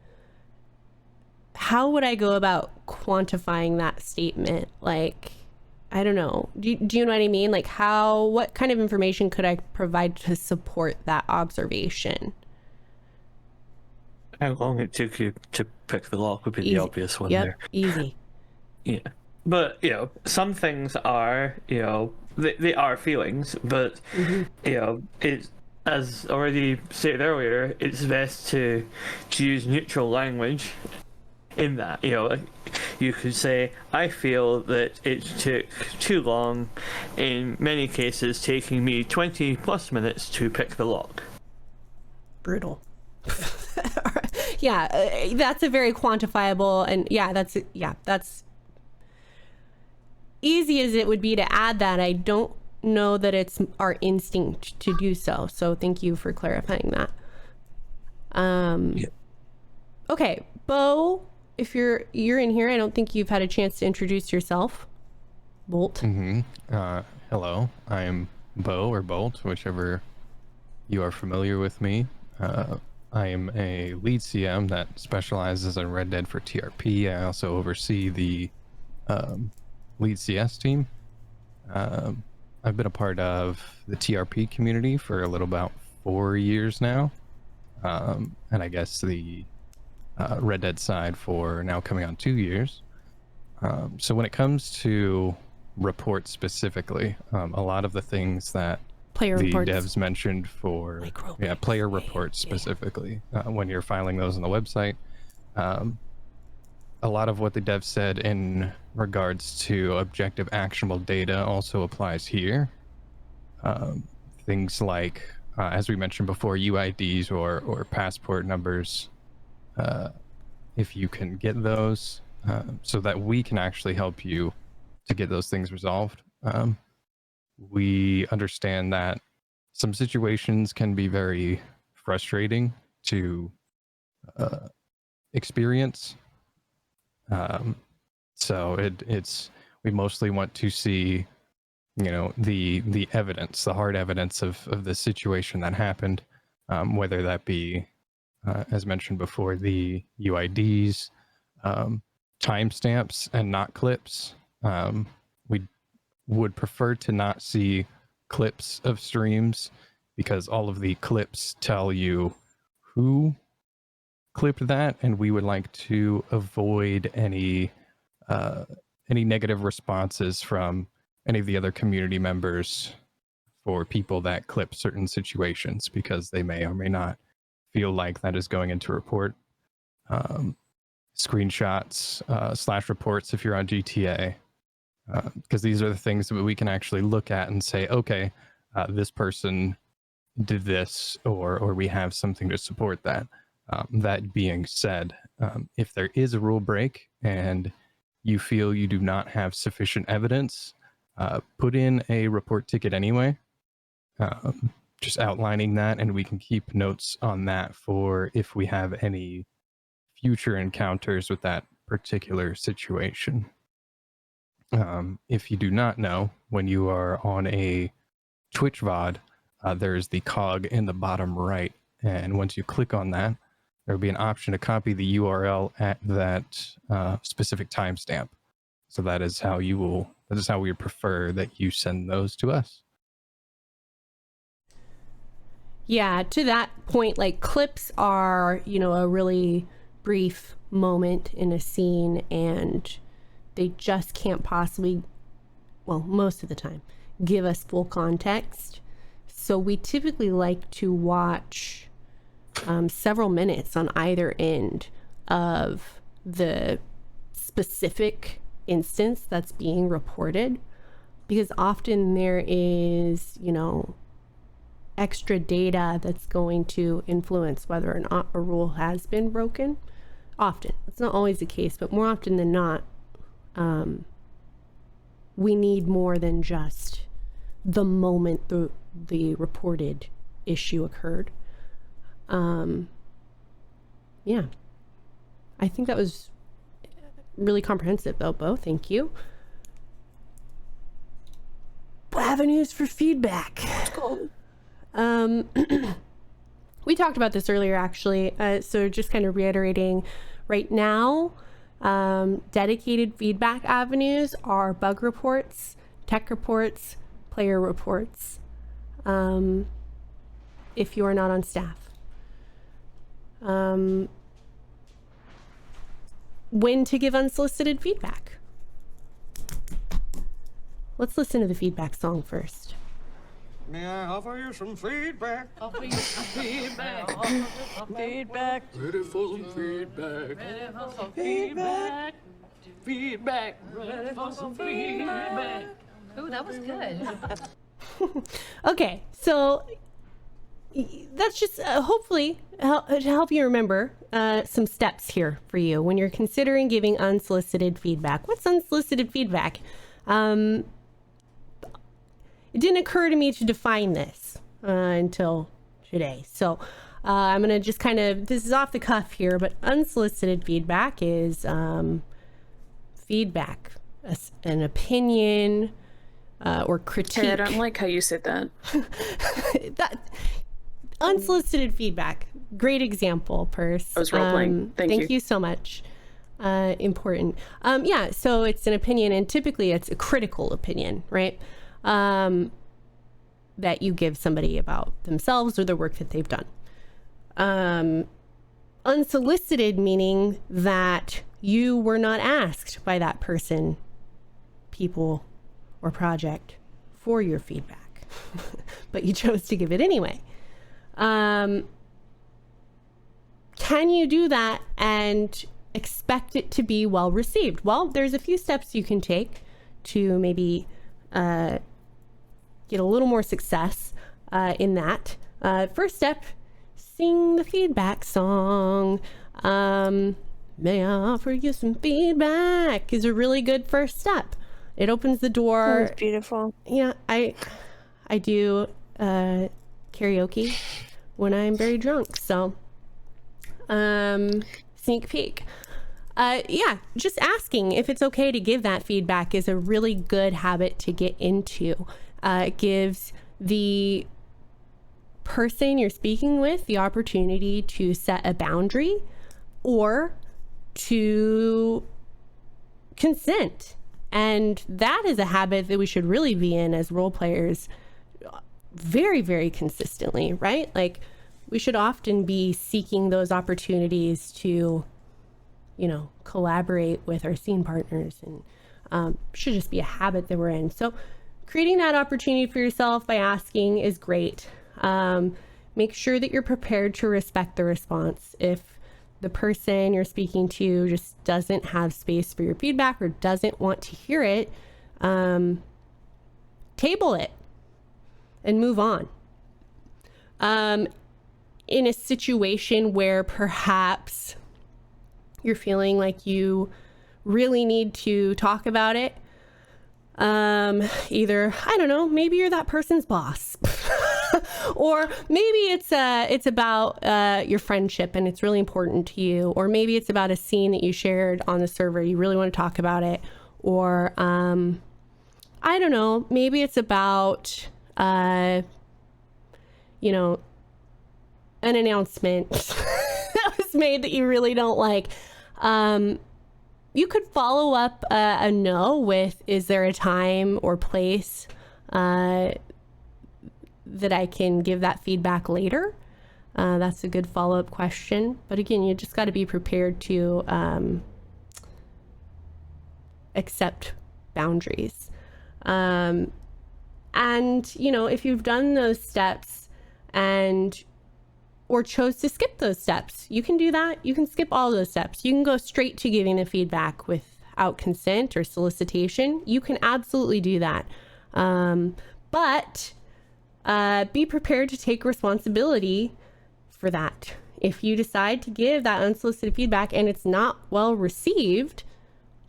[SPEAKER 1] How would I go about quantifying that statement? Like, I don't know. Do you know what I mean? Like, what kind of information could I provide to support that observation?
[SPEAKER 10] How long it took you to pick the lock would be the obvious one there.
[SPEAKER 1] Easy.
[SPEAKER 10] Yeah. But, some things are, they are feelings, but, it's, as already stated earlier, it's best to use neutral language in that. You could say, I feel that it took too long, in many cases taking me 20 plus minutes to pick the lock.
[SPEAKER 1] Brutal. Yeah, that's a very quantifiable, and that's easy as it would be to add that. I don't know that it's our instinct to do so. So thank you for clarifying that. Okay, Bo, if you're in here, I don't think you've had a chance to introduce yourself. Bolt.
[SPEAKER 14] Hello, I'm Bo or Bolt, whichever you are familiar with me. I am a lead CM that specializes in Red Dead for TRP. I also oversee the lead CS team. I've been a part of the TRP community for a little about 4 years now. And I guess the Red Dead side for now coming on 2 years. So when it comes to reports specifically, a lot of the things that
[SPEAKER 1] Player
[SPEAKER 14] the
[SPEAKER 1] reports.
[SPEAKER 14] devs mentioned for player reports specifically, when you're filing those on the website, a lot of what the devs said in regards to objective actionable data also applies here. Things like, as we mentioned before, UIDs or passport numbers, if you can get those, so that we can actually help you to get those things resolved. We understand that some situations can be very frustrating to experience. So we mostly want to see, the evidence, the hard evidence of the situation that happened, whether that be, as mentioned before, the UIDs, timestamps, and not clips. We would prefer to not see clips of streams because all of the clips tell you who clipped that, and we would like to avoid any negative responses from any of the other community members for people that clip certain situations, because they may or may not feel like that is going into a report. Screenshots, slash reports if you're on GTA, because these are the things that we can actually look at and say, okay, this person did this, or we have something to support that. That being said, if there is a rule break and you feel you do not have sufficient evidence, put in a report ticket anyway, just outlining that, and we can keep notes on that for if we have any future encounters with that particular situation. If you do not know, when you are on a Twitch VOD, there's the cog in the bottom right, and once you click on that, there will be an option to copy the URL at that specific timestamp. So that is how we would prefer that you send those to us.
[SPEAKER 1] Yeah, to that point, like clips are, a really brief moment in a scene, and they just can't possibly, well, most of the time, give us full context. So we typically like to watch several minutes on either end of the specific instance that's being reported, because often there is, extra data that's going to influence whether or not a rule has been broken. Often. It's not always the case, but more often than not, we need more than just the moment the reported issue occurred. Yeah. I think that was really comprehensive, Bo. Thank you. Avenues for feedback. Let's go. We talked about this earlier, actually. So just kind of reiterating, right now, dedicated feedback avenues are bug reports, tech reports, player reports, if you are not on staff. When to give unsolicited feedback. Let's listen to the feedback song first.
[SPEAKER 15] May I offer you some feedback?
[SPEAKER 16] Offer you some feedback. Offer you some feedback.
[SPEAKER 15] Ready for some feedback?
[SPEAKER 16] Ready for some feedback. Feedback. Ready for some feedback. Ooh, that was good.
[SPEAKER 1] Okay, so that's just hopefully to help you remember some steps here for you when you're considering giving unsolicited feedback. What's unsolicited feedback? It didn't occur to me to define this until today. So I'm going to just this is off the cuff here, but unsolicited feedback is feedback, an opinion or critique.
[SPEAKER 7] Hey, I don't like how you said that.
[SPEAKER 1] unsolicited feedback. Great example, Purse.
[SPEAKER 7] I was role-playing. Thank
[SPEAKER 1] you so much. Important. Yeah, so it's an opinion, and typically it's a critical opinion, right? That you give somebody about themselves or the work that they've done. Unsolicited meaning that you were not asked by that person, people, or project for your feedback, but you chose to give it anyway. Can you do that and expect it to be well received? Well, there's a few steps you can take to maybe get a little more success in that. First step, sing the feedback song. May I offer you some feedback is a really good first step. It opens the door.
[SPEAKER 2] That's beautiful.
[SPEAKER 1] Yeah, I do karaoke when I'm very drunk. So, sneak peek. Yeah, just asking if it's okay to give that feedback is a really good habit to get into. It gives the person you're speaking with the opportunity to set a boundary or to consent. And that is a habit that we should really be in as role players very, very consistently, right? Like, we should often be seeking those opportunities to, you know, collaborate with our scene partners, and should just be a habit that we're in. So creating that opportunity for yourself by asking is great. Make sure that you're prepared to respect the response. If the person you're speaking to just doesn't have space for your feedback or doesn't want to hear it, table it and move on. In a situation where perhaps you're feeling like you really need to talk about it, either, I don't know, maybe you're that person's boss. Or maybe it's about your friendship and it's really important to you, or maybe it's about a scene that you shared on the server, you really want to talk about it, or I don't know, maybe it's about you know, an announcement that was made that you really don't like. You could follow up a no with, is there a time or place that I can give that feedback later? That's a good follow-up question. But again, you just got to be prepared to accept boundaries. And, you know, if you've done those steps or chose to skip those steps, you can do that. You can skip all those steps. You can go straight to giving the feedback without consent or solicitation. You can absolutely do that. But be prepared to take responsibility for that. If you decide to give that unsolicited feedback and it's not well received,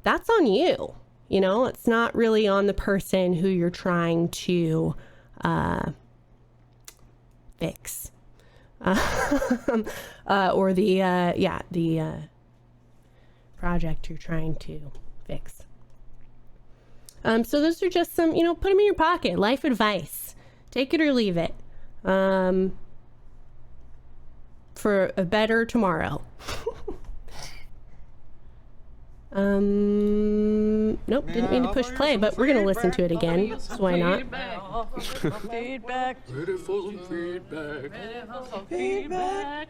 [SPEAKER 1] that's on you. You know, it's not really on the person who you're trying to fix. Or the project you're trying to fix. So those are just some, you know, put them in your pocket, life advice. Take it or leave it. For a better tomorrow. Nope, didn't mean to push play, but we're gonna listen to it again, so why not?
[SPEAKER 16] Feedback.
[SPEAKER 15] Ready for some feedback.
[SPEAKER 16] Ready for some feedback.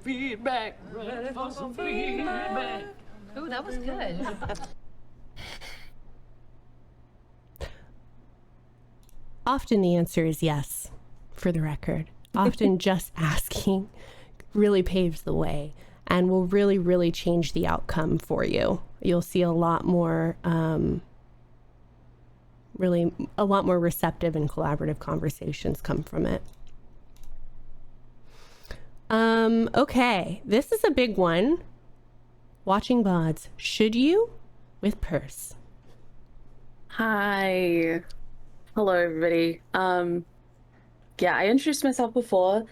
[SPEAKER 15] Feedback.
[SPEAKER 16] Ready for some feedback. Ooh, that was good.
[SPEAKER 1] Often the answer is yes, for the record. Often just asking really paves the way and will really, really change the outcome for you. You'll see a lot more, really a lot more receptive and collaborative conversations come from it. Okay, this is a big one. Watching VODs, should you? With Purse.
[SPEAKER 7] Hi. Hello, everybody. Yeah, I introduced myself before,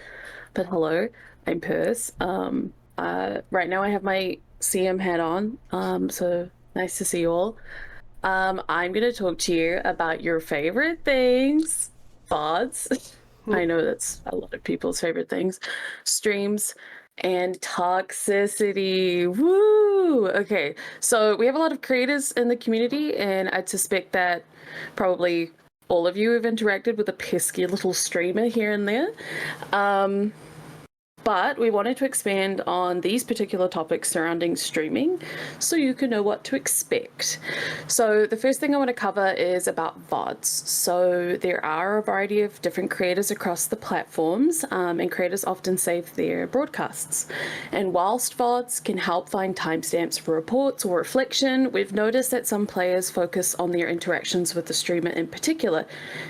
[SPEAKER 7] but hello, I'm Purse. Right now I have my CM hat on, so nice to see you all. I'm going to talk to you about your favorite things, VODs. I know that's a lot of people's favorite things. Streams and toxicity. Woo! Okay, so we have a lot of creators in the community, and I'd suspect that probably all of you have interacted with a pesky little streamer here and there. But we wanted to expand on these particular topics surrounding streaming so you can know what to expect. So the first thing I want to cover is about VODs. So there are a variety of different creators across the platforms, and creators often save their broadcasts. And whilst VODs can help find timestamps for reports or reflection, we've noticed that some players focus on their interactions with the streamer in particular,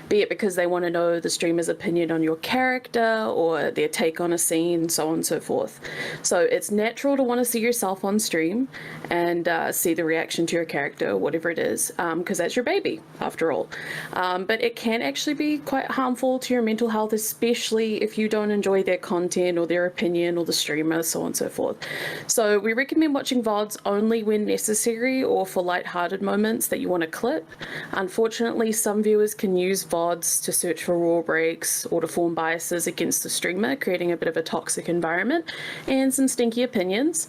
[SPEAKER 7] be it because they want to know the streamer's opinion on your character or their take on a scene, and so on and so forth. So it's natural to want to see yourself on stream and see the reaction to your character, whatever it is, because that's your baby, after all. But it can actually be quite harmful to your mental health, especially if you don't enjoy their content or their opinion or the streamer, so on and so forth. So we recommend watching VODs only when necessary or for lighthearted moments that you want to clip. Unfortunately, some viewers can use VODs to search for raw breaks or to form biases against the streamer, creating a bit of a toxic environment and some stinky opinions.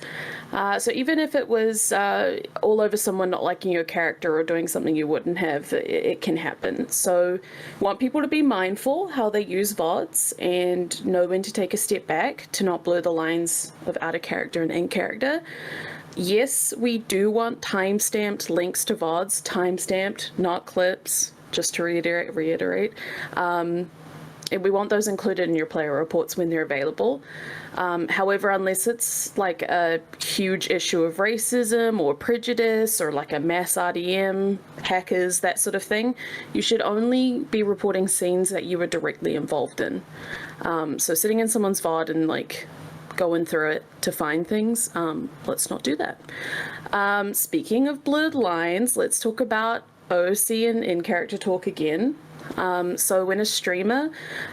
[SPEAKER 7] So even if it was all over someone not liking your character or doing something you wouldn't have, it can happen. So want people to be mindful how they use VODs and know when to take a step back to not blur the lines of out of character and in character. Yes, we do want time-stamped links to VODs, time-stamped, not clips, just to reiterate. And we want those included in your player reports when they're available. However, unless it's like a huge issue of racism or prejudice or like a mass RDM, hackers, that sort of thing, you should only be reporting scenes that you were directly involved in. So sitting in someone's VOD and like going through it to find things, let's not do that. Speaking of blurred lines, let's talk about OC and in-character talk again. So when a streamer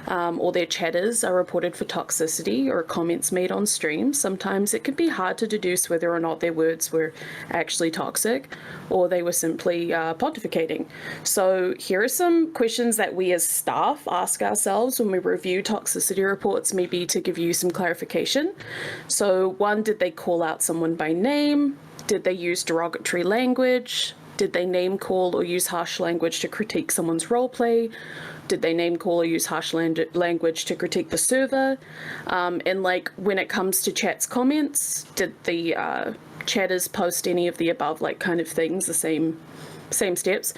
[SPEAKER 7] or their chatters are reported for toxicity or comments made on stream, sometimes it can be hard to deduce whether or not their words were actually toxic or they were simply pontificating. So here are some questions that we as staff ask ourselves when we review toxicity reports, maybe to give you some clarification. So one, did they call out someone by name? Did they use derogatory language? Did they name call or use harsh language to critique someone's roleplay? Did they name call or use harsh language to critique the server? And like when it comes to chat's comments, did the chatters post any of the above like kind of things, the same steps?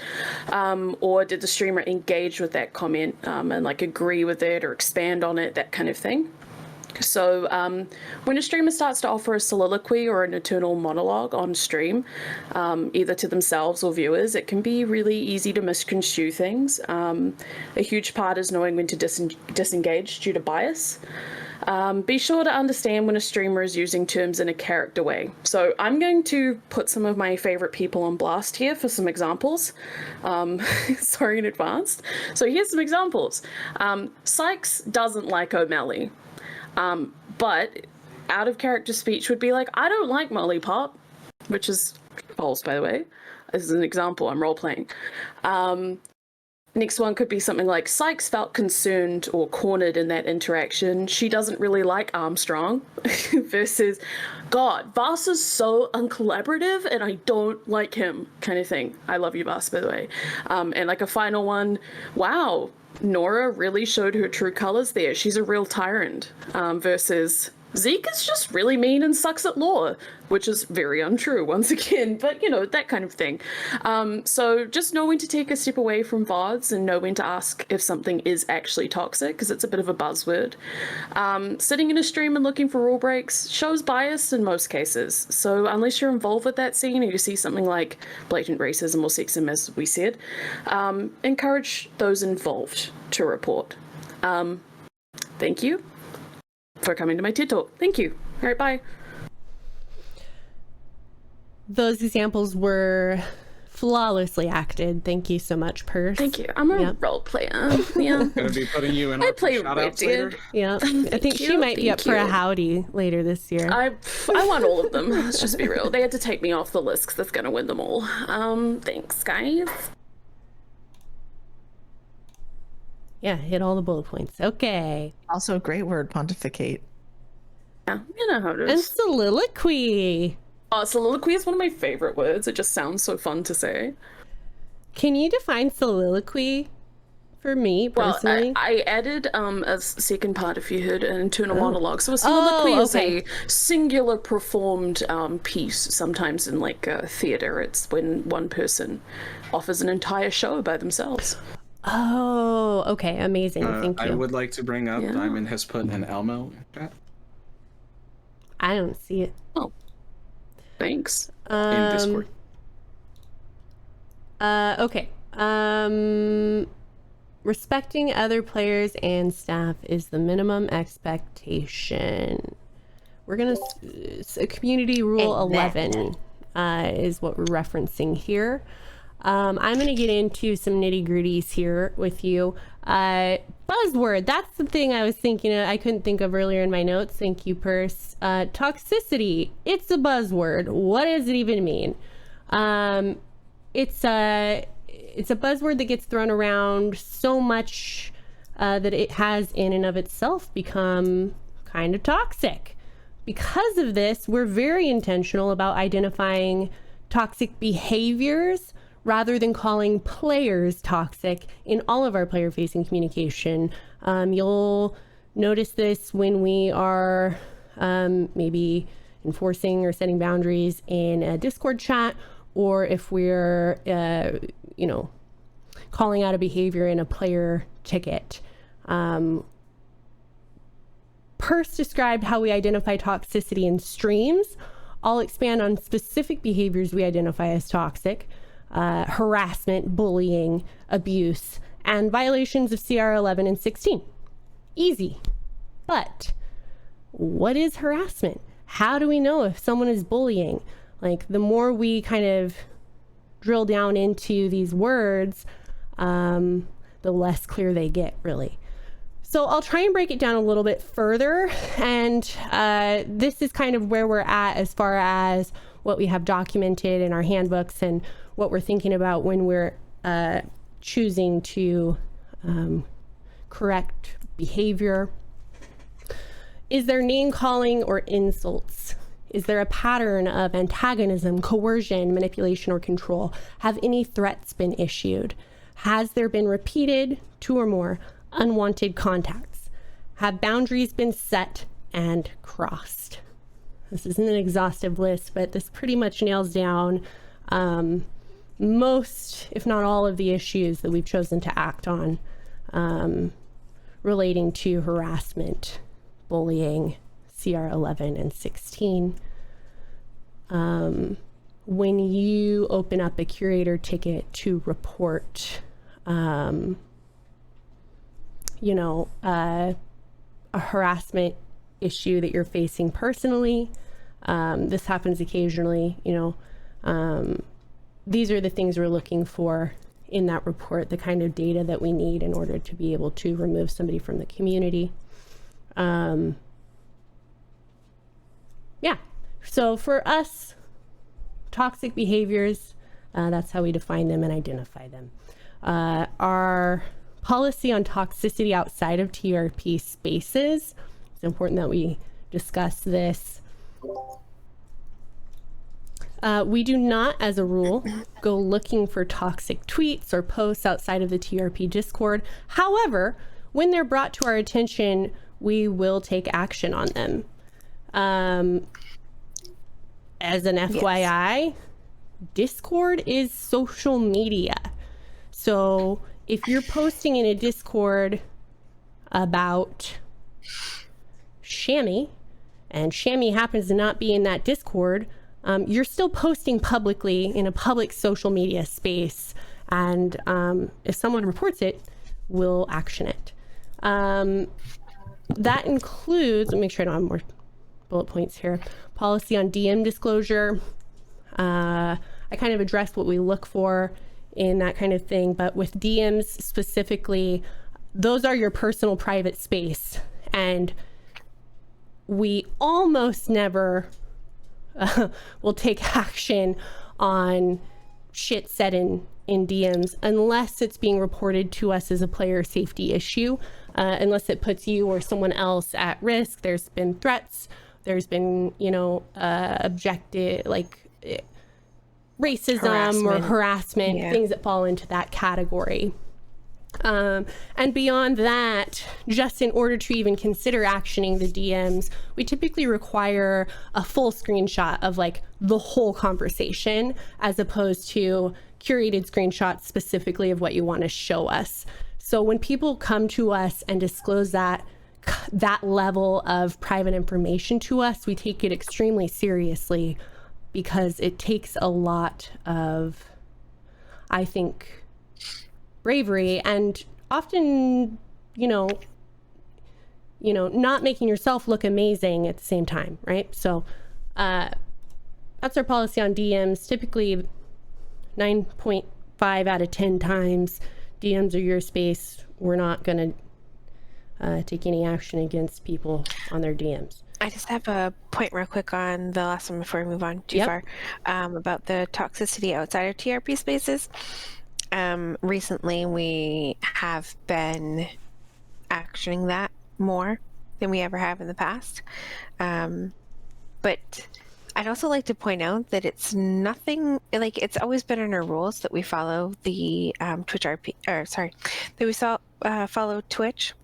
[SPEAKER 7] Or did the streamer engage with that comment and like agree with it or expand on it, that kind of thing? So when a streamer starts to offer a soliloquy or an eternal monologue on stream, either to themselves or viewers, it can be really easy to misconstrue things. A huge part is knowing when to disengage due to bias. Be sure to understand when a streamer is using terms in a character way. So I'm going to put some of my favorite people on blast here for some examples. Sorry in advance. So here's some examples. Sykes doesn't like O'Malley. But out of character speech would be like, I don't like Molly Pop, which is false, by the way. This is an example, I'm role-playing. Next one could be something like, Sykes felt concerned or cornered in that interaction. She doesn't really like Armstrong. Versus, God, Voss is so uncollaborative and I don't like him, kind of thing. I love you, Voss, by the way. And like a final one, wow, Nora really showed her true colors there. She's a real tyrant. Versus Zeke is just really mean and sucks at law, which is very untrue once again, but you know, that kind of thing. So just know when to take a step away from VODs and know when to ask if something is actually toxic, because it's a bit of a buzzword. Sitting in a stream and looking for rule breaks shows bias in most cases. So unless you're involved with that scene or you see something like blatant racism or sexism, as we said, encourage those involved to report. Thank you for coming to my TED Talk. Thank you. All right, bye.
[SPEAKER 1] Those examples were flawlessly acted. Thank you so much, Purse.
[SPEAKER 7] Thank you. I'm a role player. Yeah.
[SPEAKER 3] Gonna be putting you in
[SPEAKER 7] I
[SPEAKER 3] our
[SPEAKER 7] play
[SPEAKER 3] shout-outs
[SPEAKER 7] Richard.
[SPEAKER 3] later.
[SPEAKER 1] Yeah. I think she might be up for a howdy later this year.
[SPEAKER 7] I want all of them. Let's just be real. They had to take me off the list because that's gonna win them all. Thanks, guys.
[SPEAKER 1] Yeah, hit all the bullet points. Okay.
[SPEAKER 6] Also a great word, pontificate.
[SPEAKER 7] Yeah, you know how it
[SPEAKER 1] And
[SPEAKER 7] is.
[SPEAKER 1] soliloquy.
[SPEAKER 7] Soliloquy is one of my favorite words. It just sounds so fun to say.
[SPEAKER 1] Can you define soliloquy for me personally?
[SPEAKER 7] Well, I added a second part if you heard an internal monologue. So a soliloquy is a singular performed piece. Sometimes in like theater, it's when one person offers an entire show by themselves.
[SPEAKER 1] Oh, okay, amazing. Thank you.
[SPEAKER 3] I would like to bring up Diamond has put an Elmo in chat.
[SPEAKER 1] I don't see it.
[SPEAKER 7] Oh, thanks.
[SPEAKER 3] In Discord.
[SPEAKER 1] Okay. Respecting other players and staff is the minimum expectation. We're gonna community rule 11 is what we're referencing here. I'm gonna get into some nitty gritties here with you. Buzzword, that's the thing I was thinking of, I couldn't think of earlier in my notes. Thank you, Purse. Toxicity, it's a buzzword. What does it even mean? It's a buzzword that gets thrown around so much that it has in and of itself become kind of toxic. Because of this, we're very intentional about identifying toxic behaviors rather than calling players toxic in all of our player-facing communication. You'll notice this when we are maybe enforcing or setting boundaries in a Discord chat, or if we're, calling out a behavior in a player ticket. Purse described how we identify toxicity in streams. I'll expand on specific behaviors we identify as toxic. Harassment, bullying, abuse, and violations of CR 11 and 16. Easy. But what is harassment? How do we know if someone is bullying? Like, the more we kind of drill down into these words, the less clear they get, really. So I'll try and break it down a little bit further. And this is kind of where we're at as far as what we have documented in our handbooks and what we're thinking about when we're choosing to correct behavior. Is there name calling or insults? Is there a pattern of antagonism, coercion, manipulation, or control? Have any threats been issued? Has there been repeated 2 or more unwanted contacts? Have boundaries been set and crossed? This isn't an exhaustive list, but this pretty much nails down most, if not all, of the issues that we've chosen to act on relating to harassment, bullying, CR 11 and 16. When you open up a curator ticket to report, a harassment issue that you're facing personally, this happens occasionally, these are the things we're looking for in that report, the kind of data that we need in order to be able to remove somebody from the community. So for us, toxic behaviors, that's how we define them and identify them. Our policy on toxicity outside of TRP spaces, it's important that we discuss this. We do not, as a rule, go looking for toxic tweets or posts outside of the TRP Discord. However, when they're brought to our attention, we will take action on them. As an FYI, Discord is social media. So if you're posting in a Discord about Shammy, and Shammy happens to not be in that Discord, you're still posting publicly in a public social media space. And if someone reports it, we'll action it. That includes, let me make sure I don't have more bullet points here. Policy on DM disclosure. I kind of addressed what we look for in that kind of thing, but with DMs specifically, those are your personal private space. And we almost never will take action on shit said in in DMs unless it's being reported to us as a player safety issue, unless it puts you or someone else at risk. There's been threats, there's been, racism or harassment, things that fall into that category. And beyond that, just in order to even consider actioning the DMs, we typically require a full screenshot of like the whole conversation, as opposed to curated screenshots specifically of what you want to show us. So when people come to us and disclose that level of private information to us, we take it extremely seriously, because it takes a lot of, I think, bravery, and often, not making yourself look amazing at the same time, right? So that's our policy on DMs. Typically 9.5 out of 10 times, DMs are your space. We're not going to take any action against people on their DMs.
[SPEAKER 2] I just have a point real quick on the last one before we move on too far, about the toxicity outside of TRP spaces. Recently, we have been actioning that more than we ever have in the past. But I'd also like to point out that it's nothing, like, it's always been in our rules that we follow the follow Twitch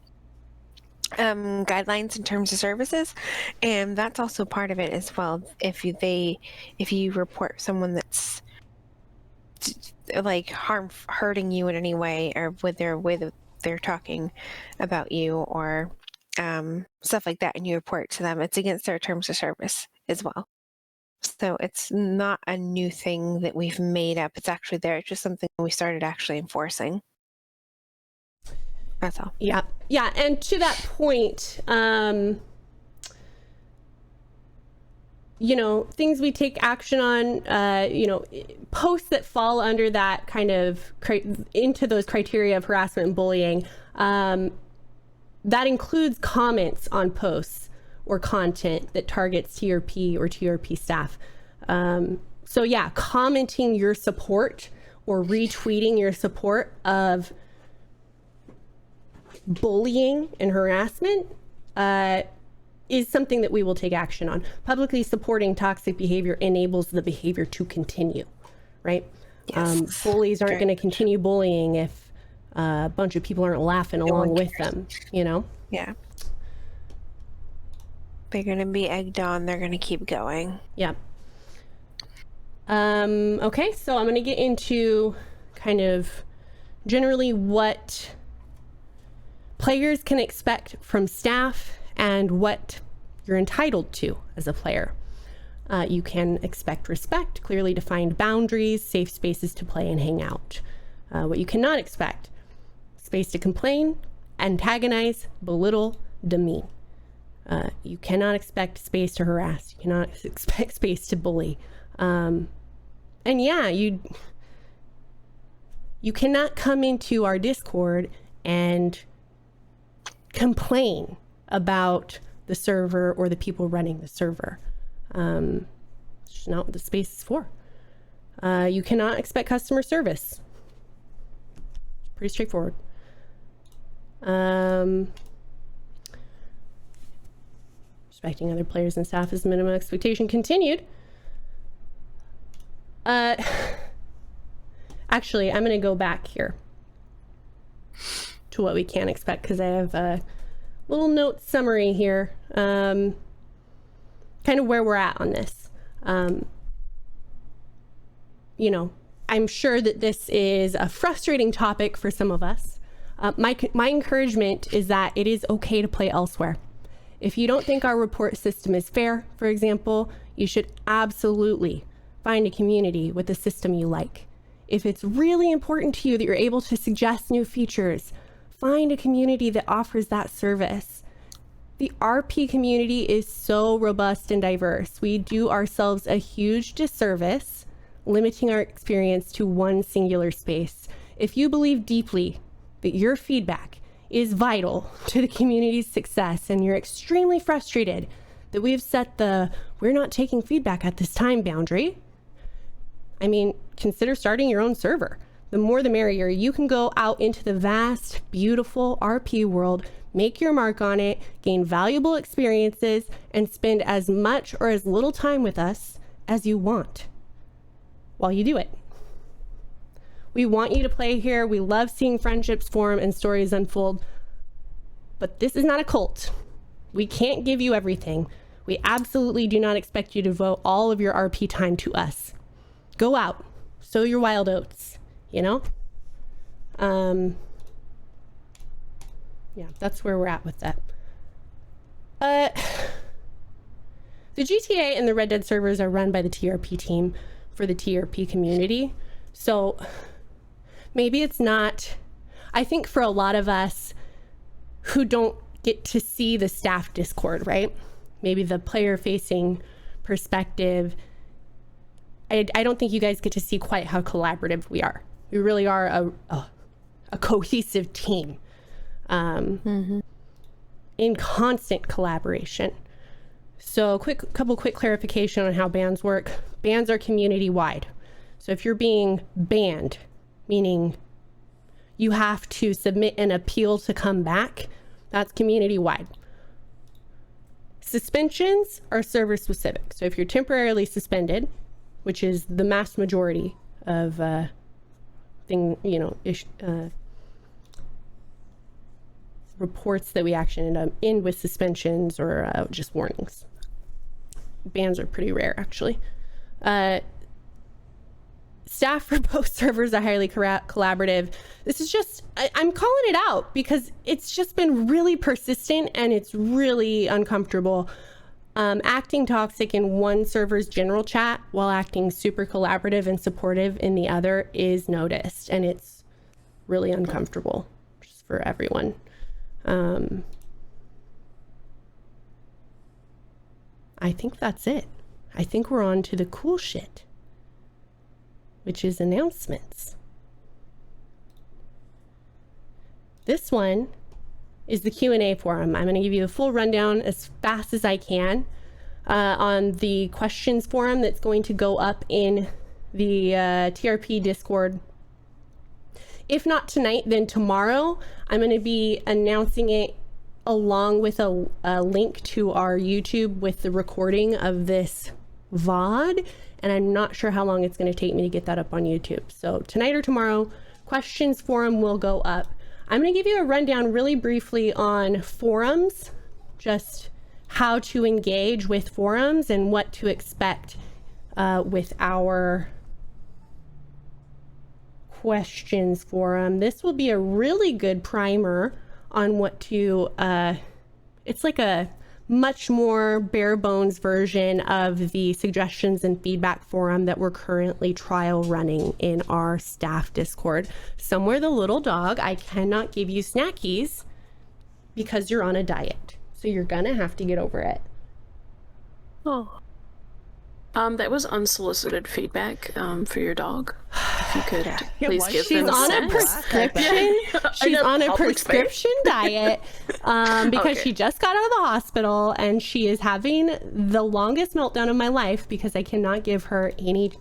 [SPEAKER 2] guidelines in terms of services, and that's also part of it as well. If you report someone that's like hurting you in any way, or with their way that they're talking about you, or stuff like that, and you report to them, it's against their terms of service as well. So it's not a new thing that we've made up. It's actually there. It's just something we started actually enforcing. That's all.
[SPEAKER 1] Yeah. And to that point, things we take action on, posts that fall under that kind of into those criteria of harassment and bullying, that includes comments on posts or content that targets TRP or TRP staff. So yeah, commenting your support or retweeting your support of bullying and harassment is something that we will take action on. Publicly supporting toxic behavior enables the behavior to continue, right?
[SPEAKER 2] Yes.
[SPEAKER 1] Bullies aren't going to continue bullying if a bunch of people aren't laughing along with them,
[SPEAKER 2] Yeah. They're going to be egged on. They're going to keep going.
[SPEAKER 1] Yeah. Okay, so I'm going to get into kind of generally what players can expect from staff and what you're entitled to as a player. You can expect respect, clearly defined boundaries, safe spaces to play and hang out. What you cannot expect: space to complain, antagonize, belittle, demean. You cannot expect space to harass. You cannot expect space to bully. And yeah, you cannot come into our Discord and complain about the server or the people running the server. It's just not what the space is for. You cannot expect customer service. It's pretty straightforward. Respecting other players and staff is minimum expectation. Continued. Actually, I'm going to go back here to what we can expect, because I have a little note summary here, kind of where we're at on this. I'm sure that this is a frustrating topic for some of us. My encouragement is that it is okay to play elsewhere. If you don't think our report system is fair, for example, you should absolutely find a community with a system you like. If it's really important to you that you're able to suggest new features, find a community that offers that service. The RP community is so robust and diverse. We do ourselves a huge disservice limiting our experience to one singular space. If you believe deeply that your feedback is vital to the community's success, and you're extremely frustrated that we've set the "we're not taking feedback at this time" boundary, consider starting your own server. the more the merrier. You can go out into the vast, beautiful RP world, make your mark on it, gain valuable experiences, and spend as much or as little time with us as you want while you do it. We want you to play here. We love seeing friendships form and stories unfold, but this is not a cult. We can't give you everything. We absolutely do not expect you to devote all of your RP time to us. Go out, sow your wild oats, you know? Yeah, that's where we're at with that. The GTA and the Red Dead servers are run by the TRP team for the TRP community. So maybe it's not, I think for a lot of us who don't get to see the staff Discord, right? Maybe the player facing perspective, I don't think you guys get to see quite how collaborative we are. We really are a cohesive team in constant collaboration. So couple quick clarification on how bans work. Bans are community wide. So if you're being banned, meaning you have to submit an appeal to come back, that's community wide. Suspensions are server specific. So if you're temporarily suspended, which is the mass majority of reports that we actually end with suspensions or just warnings. Bans are pretty rare, actually. Staff for both servers are highly collaborative. This is just, I'm calling it out because it's just been really persistent and it's really uncomfortable. Acting toxic in one server's general chat while acting super collaborative and supportive in the other is noticed, and it's really uncomfortable just for everyone. I think that's it. I think we're on to the cool shit, which is announcements. This one is the Q&A forum. I'm going to give you a full rundown as fast as I can on the questions forum that's going to go up in the TRP Discord. If not tonight, then tomorrow. I'm going to be announcing it along with a link to our YouTube with the recording of this VOD, and I'm not sure how long it's going to take me to get that up on YouTube. So tonight or tomorrow, questions forum will go up. I'm going to give you a rundown really briefly on forums, just how to engage with forums and what to expect with our questions forum. This will be a really good primer on what to, it's like a much more bare bones version of the suggestions and feedback forum that we're currently trial running in our staff Discord. Somewhere the little dog, I cannot give you snackies because you're on a diet. So you're gonna have to get over it.
[SPEAKER 7] Oh. That was unsolicited feedback for your dog. If you could please give
[SPEAKER 1] She's
[SPEAKER 7] them
[SPEAKER 1] on a prescription. She's on a prescription diet because she just got out of the hospital and she is having the longest meltdown of my life because I cannot give her any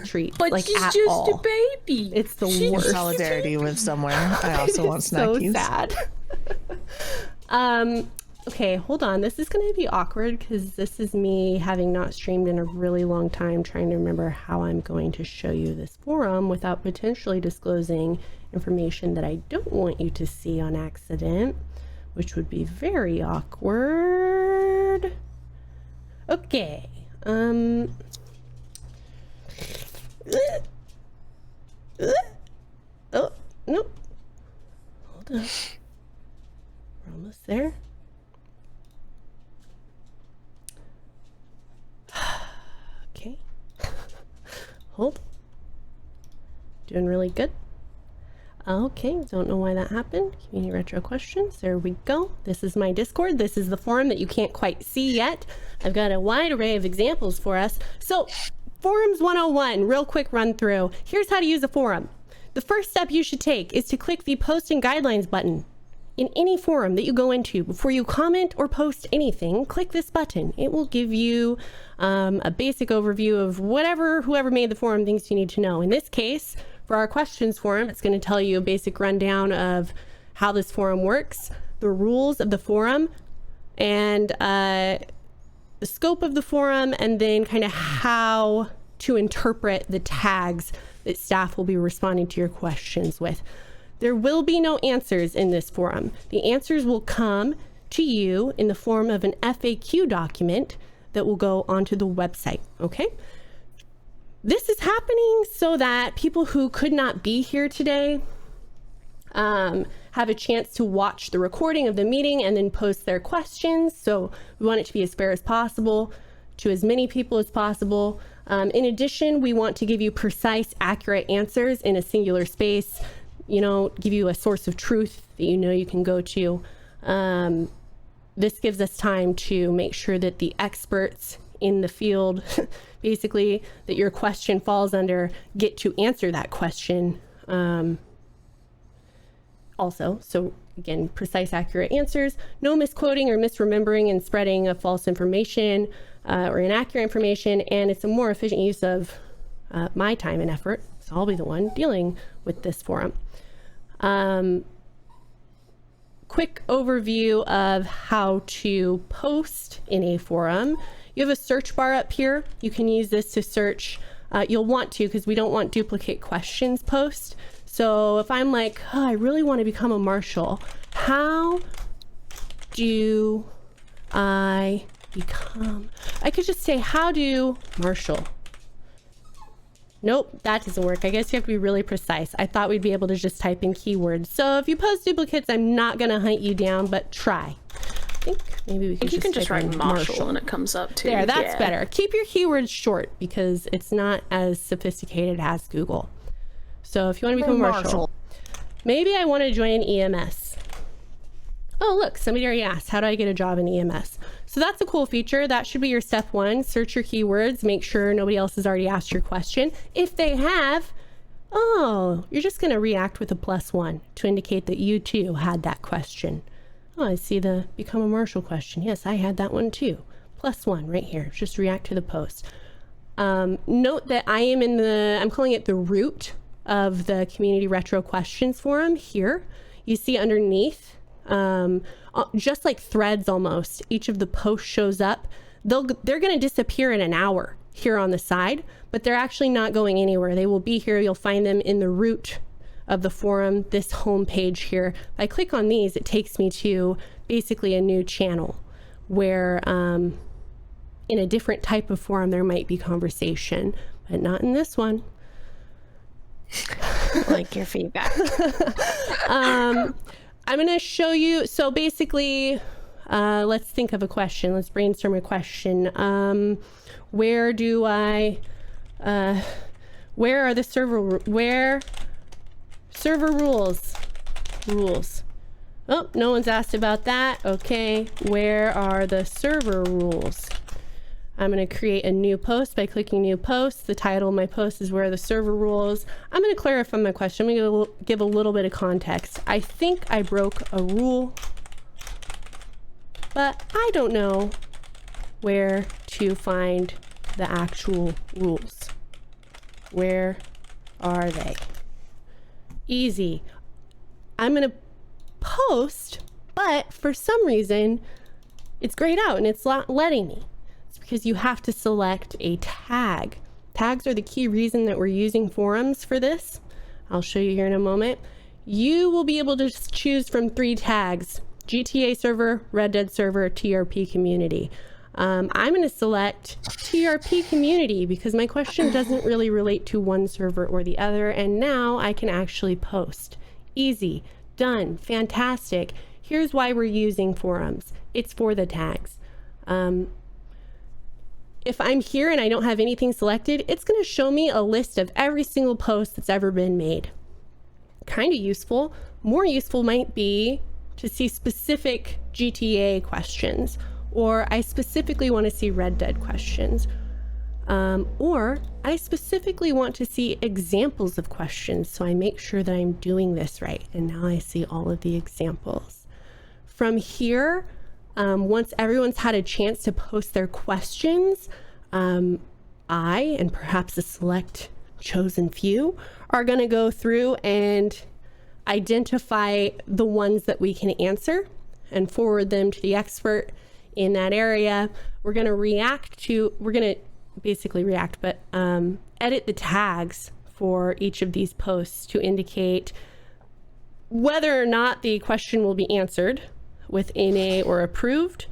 [SPEAKER 1] treats.
[SPEAKER 7] But
[SPEAKER 1] like,
[SPEAKER 7] she's
[SPEAKER 1] at
[SPEAKER 7] just
[SPEAKER 1] all.
[SPEAKER 7] a baby.
[SPEAKER 1] It's the
[SPEAKER 6] In
[SPEAKER 1] worst.
[SPEAKER 6] solidarity with someone. I also want snackies.
[SPEAKER 1] So sad. Okay, hold on. This is going to be awkward because this is me having not streamed in a really long time, trying to remember how I'm going to show you this forum without potentially disclosing information that I don't want you to see on accident, which would be very awkward. Okay. Oh, no. Hold on. We're almost there. Okay. Hold. Doing really good. Okay, don't know why that happened. Community retro questions. There we go. This is my Discord. This is the forum that you can't quite see yet. I've got a wide array of examples for us. So, Forums 101, real quick run through. Here's how to use a forum. The first step you should take is to click the Posting Guidelines button. In any forum that you go into, before you comment or post anything, click this button. It will give you a basic overview of whoever made the forum thinks you need to know. In this case, for our questions forum. It's going to tell you a basic rundown of how this forum works, the rules of the forum, and the scope of the forum, and then kind of how to interpret the tags that staff will be responding to your questions with. There will be no answers in this forum. The answers will come to you in the form of an FAQ document that will go onto the website, okay? This is happening so that people who could not be here today have a chance to watch the recording of the meeting and then post their questions. So we want it to be as fair as possible to as many people as possible. In addition, we want to give you precise, accurate answers in a singular space, give you a source of truth that you can go to. This gives us time to make sure that the experts in the field, basically, that your question falls under, get to answer that question. Also, so again, precise, accurate answers, no misquoting or misremembering and spreading of false information or inaccurate information, and it's a more efficient use of my time and effort, so I'll be the one dealing with this forum. Quick overview of how to post in a forum. You have a search bar up here. You can use this to search. You'll want to, because we don't want duplicate questions post. So if I'm like, I really want to become a marshal, how do I become? I could just say, how do marshal? Nope, that doesn't work. I guess you have to be really precise. I thought we'd be able to just type in keywords. So if you post duplicates, I'm not going to hunt you down, but try. I think maybe we can
[SPEAKER 7] you can just write
[SPEAKER 1] in
[SPEAKER 7] marshal and it comes up too.
[SPEAKER 1] There, that's better. Keep your keywords short because it's not as sophisticated as Google. So if you want to become a marshal, maybe I want to join EMS. Oh, look, somebody already asked, how do I get a job in EMS? So that's a cool feature. That should be your step one. Search your keywords, make sure nobody else has already asked your question. If they have, you're just going to react with a +1 to indicate that you too had that question. Oh, I see the become a marshal question. Yes, I had that one too. +1 right here. Just react to the post. Note that I am I'm calling it the root of the Community Retro Questions Forum here. You see underneath, just like threads almost, each of the posts shows up. They're going to disappear in an hour here on the side, but they're actually not going anywhere. They will be here. You'll find them in the root of the forum, this home page here. If I click on these, it takes me to basically a new channel where in a different type of forum there might be conversation, but not in this one.
[SPEAKER 2] Like your feedback.
[SPEAKER 1] I'm going to show you. So basically, let's think of a question. Let's brainstorm a question. Where are the server rules? Oh, no one's asked about that. Okay, where are the server rules? I'm going to create a new post by clicking new post. The title of my post is where are the server rules. I'm going to clarify my question. I'm going to give a little bit of context. I think I broke a rule, but I don't know where to find the actual rules. Where are they? Easy. I'm going to post, but for some reason it's grayed out and it's not letting me. It's because you have to select a tag. Tags are the key reason that we're using forums for this. I'll show you here in a moment. You will be able to choose from 3 tags: GTA server, Red Dead server, TRP community. I'm going to select TRP community because my question doesn't really relate to one server or the other, and now I can actually post. Easy, done, fantastic. Here's why we're using forums. It's for the tags. If I'm here and I don't have anything selected, it's going to show me a list of every single post that's ever been made. Kind of useful. More useful might be to see specific GTA questions, or I specifically want to see Red Dead questions, or I specifically want to see examples of questions, so I make sure that I'm doing this right. And now I see all of the examples. From here, once everyone's had a chance to post their questions, I, and perhaps a select chosen few, are going to go through and identify the ones that we can answer and forward them to the expert in that area. We're going to basically react, but edit the tags for each of these posts to indicate whether or not the question will be answered with NA or approved,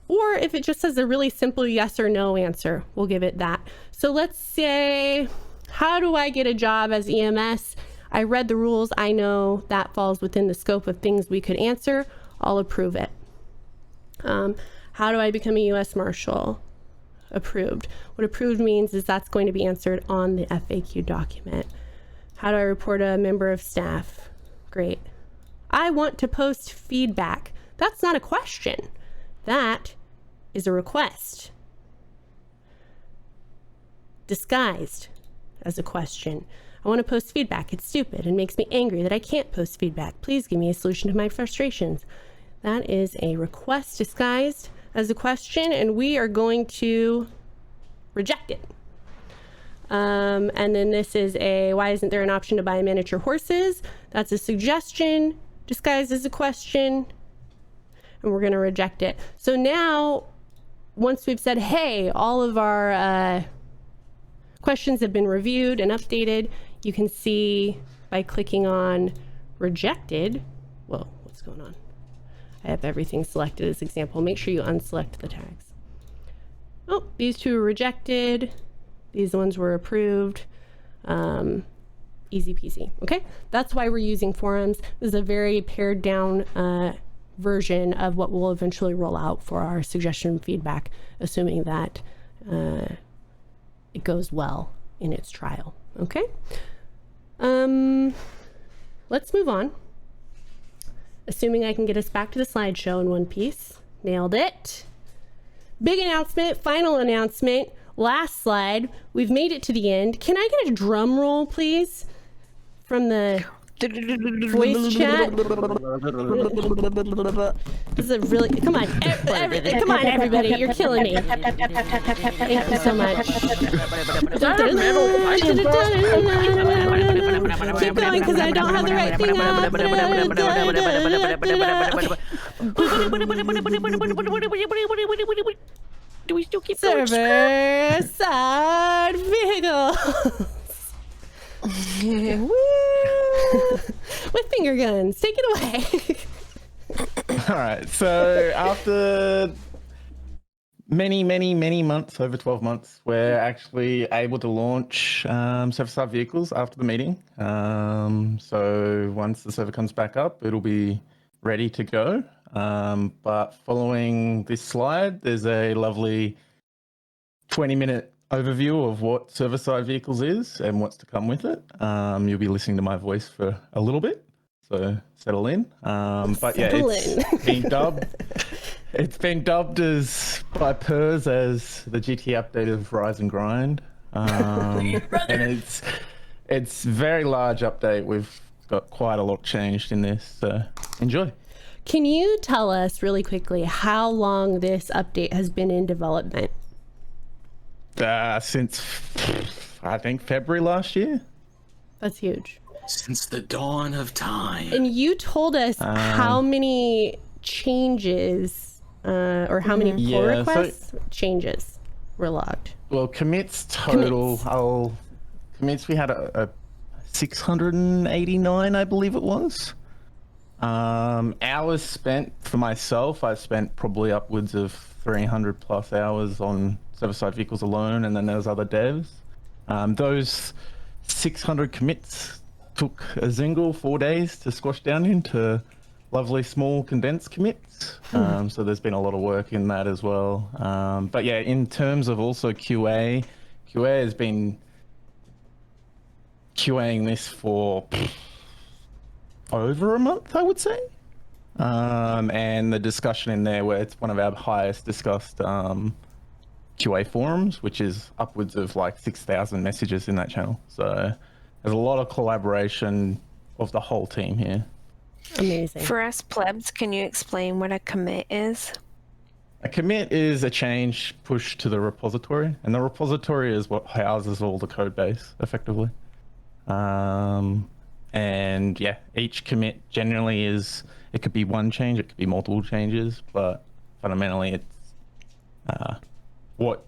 [SPEAKER 1] or if it just says a really simple yes or no answer, we'll give it that. So let's say, how do I get a job as EMS? I read the rules. I know that falls within the scope of things we could answer. I'll approve it. How do I become a U.S. Marshal? Approved. What approved means is that's going to be answered on the FAQ document. How do I report a member of staff? Great. I want to post feedback. That's not a question. That is a request. Disguised as a question. I want to post feedback. It's stupid and makes me angry that I can't post feedback. Please give me a solution to my frustrations. That is a request disguised as a question, and we are going to reject it. And then this is a, why isn't there an option to buy miniature horses? That's a suggestion disguised as a question, and we're going to reject it. So now, once we've said, hey, all of our questions have been reviewed and updated, you can see by clicking on rejected, whoa, what's going on? I have everything selected as example. Make sure you unselect the tags. Oh, these two were rejected. These ones were approved. Easy peasy, okay? That's why we're using forums. This is a very pared down version of what we'll eventually roll out for our suggestion feedback, assuming that it goes well in its trial, okay? Let's move on. Assuming I can get us back to the slideshow in one piece. Nailed it. Big announcement, final announcement, last slide. We've made it to the end. Can I get a drum roll, please? From the voice chat. This is a really, come on, come on, everybody, you're killing me. Thank you so much. Keep going, because I don't have the right thing up.
[SPEAKER 12] Do we still keep
[SPEAKER 1] server side vehicles? With finger guns, take it away.
[SPEAKER 5] All right, so after many months, over 12 months, we're actually able to launch server-side vehicles after the meeting. So once the server comes back up, it'll be ready to go. But following this slide, there's a lovely 20-minute overview of what server-side vehicles is and what's to come with it. You'll be listening to my voice for a little bit, so settle in. But yeah, it's been dubbed. It's been dubbed as by PERS as the GT update of Rise and Grind, and it's very large update. We've got quite a lot changed in this, so enjoy.
[SPEAKER 1] Can you tell us really quickly how long this update has been in development?
[SPEAKER 5] Since I think February last year.
[SPEAKER 1] That's huge.
[SPEAKER 3] Since the dawn of time.
[SPEAKER 1] And you told us how many changes or how many pull requests changes were logged.
[SPEAKER 5] Well, commits total. Commits we had a 689, I believe it was. Hours spent for myself, I've spent probably upwards of 300 plus hours on server-side vehicles alone, and then there's other devs. Those 600 commits took a single 4 days to squash down into lovely small condensed commits. So there's been a lot of work in that as well. But yeah, in terms of also QA has been QAing this for over a month, I would say. And the discussion in there, where it's one of our highest discussed QA forums, which is upwards of like 6,000 messages in that channel. So there's a lot of collaboration of the whole team here.
[SPEAKER 1] Amazing.
[SPEAKER 2] For us plebs, can you explain what a commit is?
[SPEAKER 5] A commit is a change pushed to the repository, and the repository is what houses all the code base, effectively. And yeah, each commit generally it could be one change, it could be multiple changes, but fundamentally it's what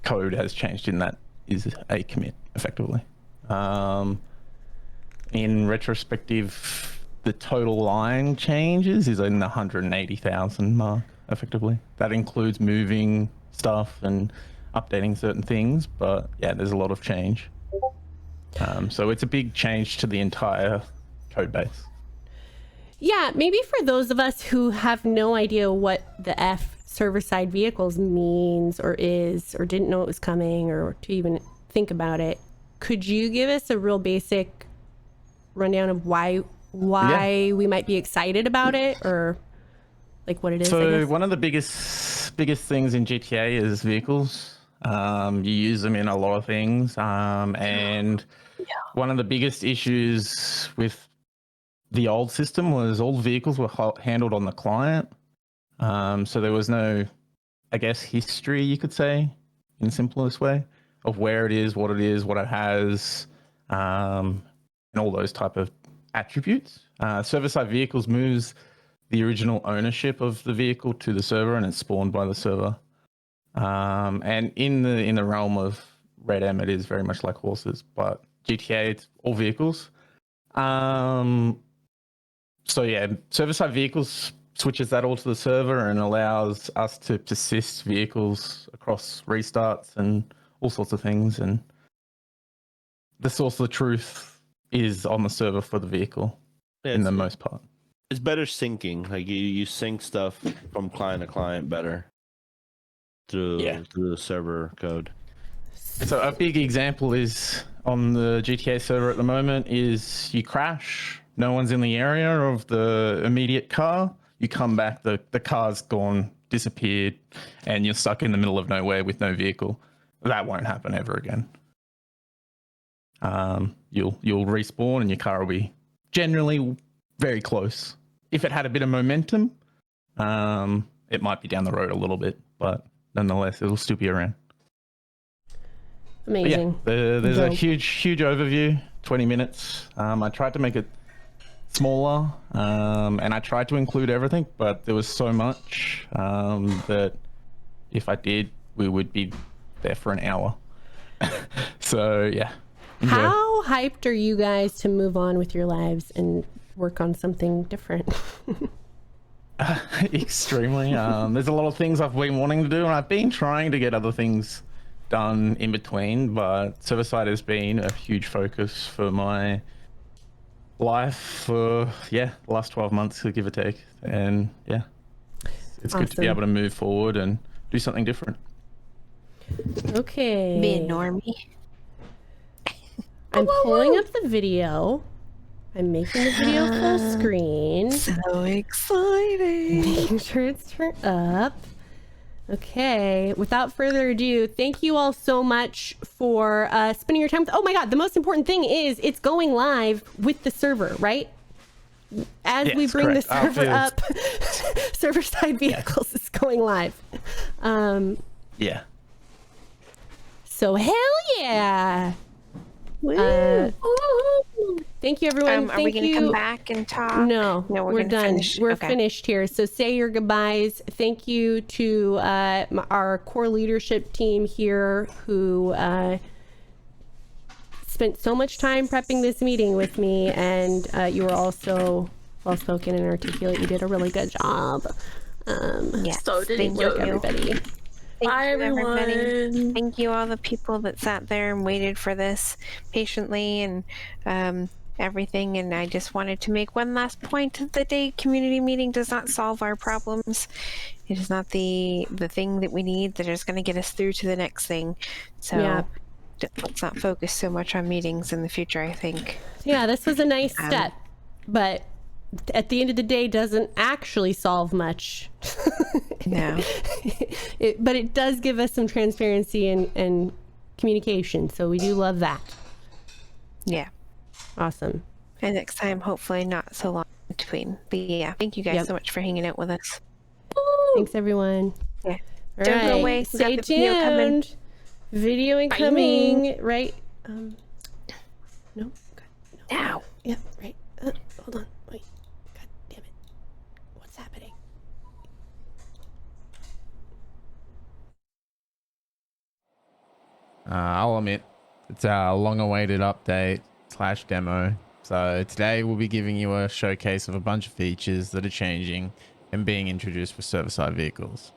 [SPEAKER 5] code has changed in that is a commit effectively. In retrospective, the total line changes is in the 180,000 mark effectively. That includes moving stuff and updating certain things, but yeah, there's a lot of change. So it's a big change to the entire code base.
[SPEAKER 1] Yeah, maybe for those of us who have no idea what the F server-side vehicles means or is, or didn't know it was coming or to even think about it, could you give us a real basic rundown of why we might be excited about it, or like what it is?
[SPEAKER 5] So one of the biggest things in GTA is vehicles. You use them in a lot of things, and one of the biggest issues with the old system was all vehicles were handled on the client. So there was no, I guess, history, you could say, in the simplest way, of where it is, what it has, and all those type of attributes. Server-side vehicles moves the original ownership of the vehicle to the server, and it's spawned by the server. And in the realm of Red M, it is very much like horses, but GTA, it's all vehicles. So yeah, server-side vehicles switches that all to the server and allows us to persist vehicles across restarts and all sorts of things. And the source of the truth is on the server for the vehicle in the most part.
[SPEAKER 9] It's better syncing. Like you sync stuff from client to client better through the server code.
[SPEAKER 5] So a big example is on the GTA server at the moment is you crash, no one's in the area of the immediate car, you come back, the car's gone, disappeared, and you're stuck in the middle of nowhere with no vehicle. That won't happen ever again. You'll respawn and your car will be generally very close. If it had a bit of momentum, it might be down the road a little bit, but nonetheless, it'll still be around.
[SPEAKER 1] Amazing.
[SPEAKER 5] But yeah, there's a huge overview, 20 minutes. I tried to make it smaller, and I tried to include everything, but there was so much that if I did, we would be there for an hour. So yeah. Enjoy.
[SPEAKER 1] How hyped are you guys to move on with your lives and work on something different?
[SPEAKER 5] Extremely. There's a lot of things I've been wanting to do, and I've been trying to get other things done in between, but server-side has been a huge focus for my life for the last 12 months, give or take. And yeah, it's good to be able to move forward and do something different.
[SPEAKER 1] Okay.
[SPEAKER 2] Be a normie.
[SPEAKER 1] I'm pulling up the video. I'm making the video full screen.
[SPEAKER 2] So exciting.
[SPEAKER 1] Making sure it's turned up. Okay, without further ado, thank you all so much for spending your time with. Oh my god, the most important thing is it's going live with the server, right? As we bring the server up, server-side vehicles is going live.
[SPEAKER 5] Yeah.
[SPEAKER 1] So hell yeah! Thank you, everyone.
[SPEAKER 2] Are we going to come back and talk?
[SPEAKER 1] No, we're done.
[SPEAKER 2] Finish.
[SPEAKER 1] We're finished here. So say your goodbyes. Thank you to our core leadership team here who spent so much time prepping this meeting with me, and you were also well-spoken and articulate. You did a really good job.
[SPEAKER 7] So did
[SPEAKER 2] thank
[SPEAKER 7] you,
[SPEAKER 2] everybody.
[SPEAKER 7] Bye, everyone.
[SPEAKER 2] Everybody. Thank you, all the people that sat there and waited for this patiently and everything. And I just wanted to make one last point of the day. Community meeting does not solve our problems. It is not the thing that we need that is going to get us through to the next thing. So let's not focus so much on meetings in the future, I think.
[SPEAKER 1] Yeah, this was a nice step, but at the end of the day doesn't actually solve much.
[SPEAKER 2] No.
[SPEAKER 1] But it does give us some transparency and communication, so we do love that.
[SPEAKER 2] Yeah.
[SPEAKER 1] Awesome.
[SPEAKER 2] And next time, hopefully not so long in between. But yeah, thank you guys so much for hanging out with us.
[SPEAKER 1] Thanks, everyone.
[SPEAKER 2] Yeah.
[SPEAKER 1] All
[SPEAKER 2] Don't
[SPEAKER 1] right.
[SPEAKER 2] go away.
[SPEAKER 1] Stay tuned. Video incoming. Right. No. Okay.
[SPEAKER 2] Now.
[SPEAKER 1] Yep, right. Hold on. Wait. God damn it. What's happening?
[SPEAKER 5] I'll admit, it's a long-awaited update / demo. So today we'll be giving you a showcase of a bunch of features that are changing and being introduced for server-side vehicles.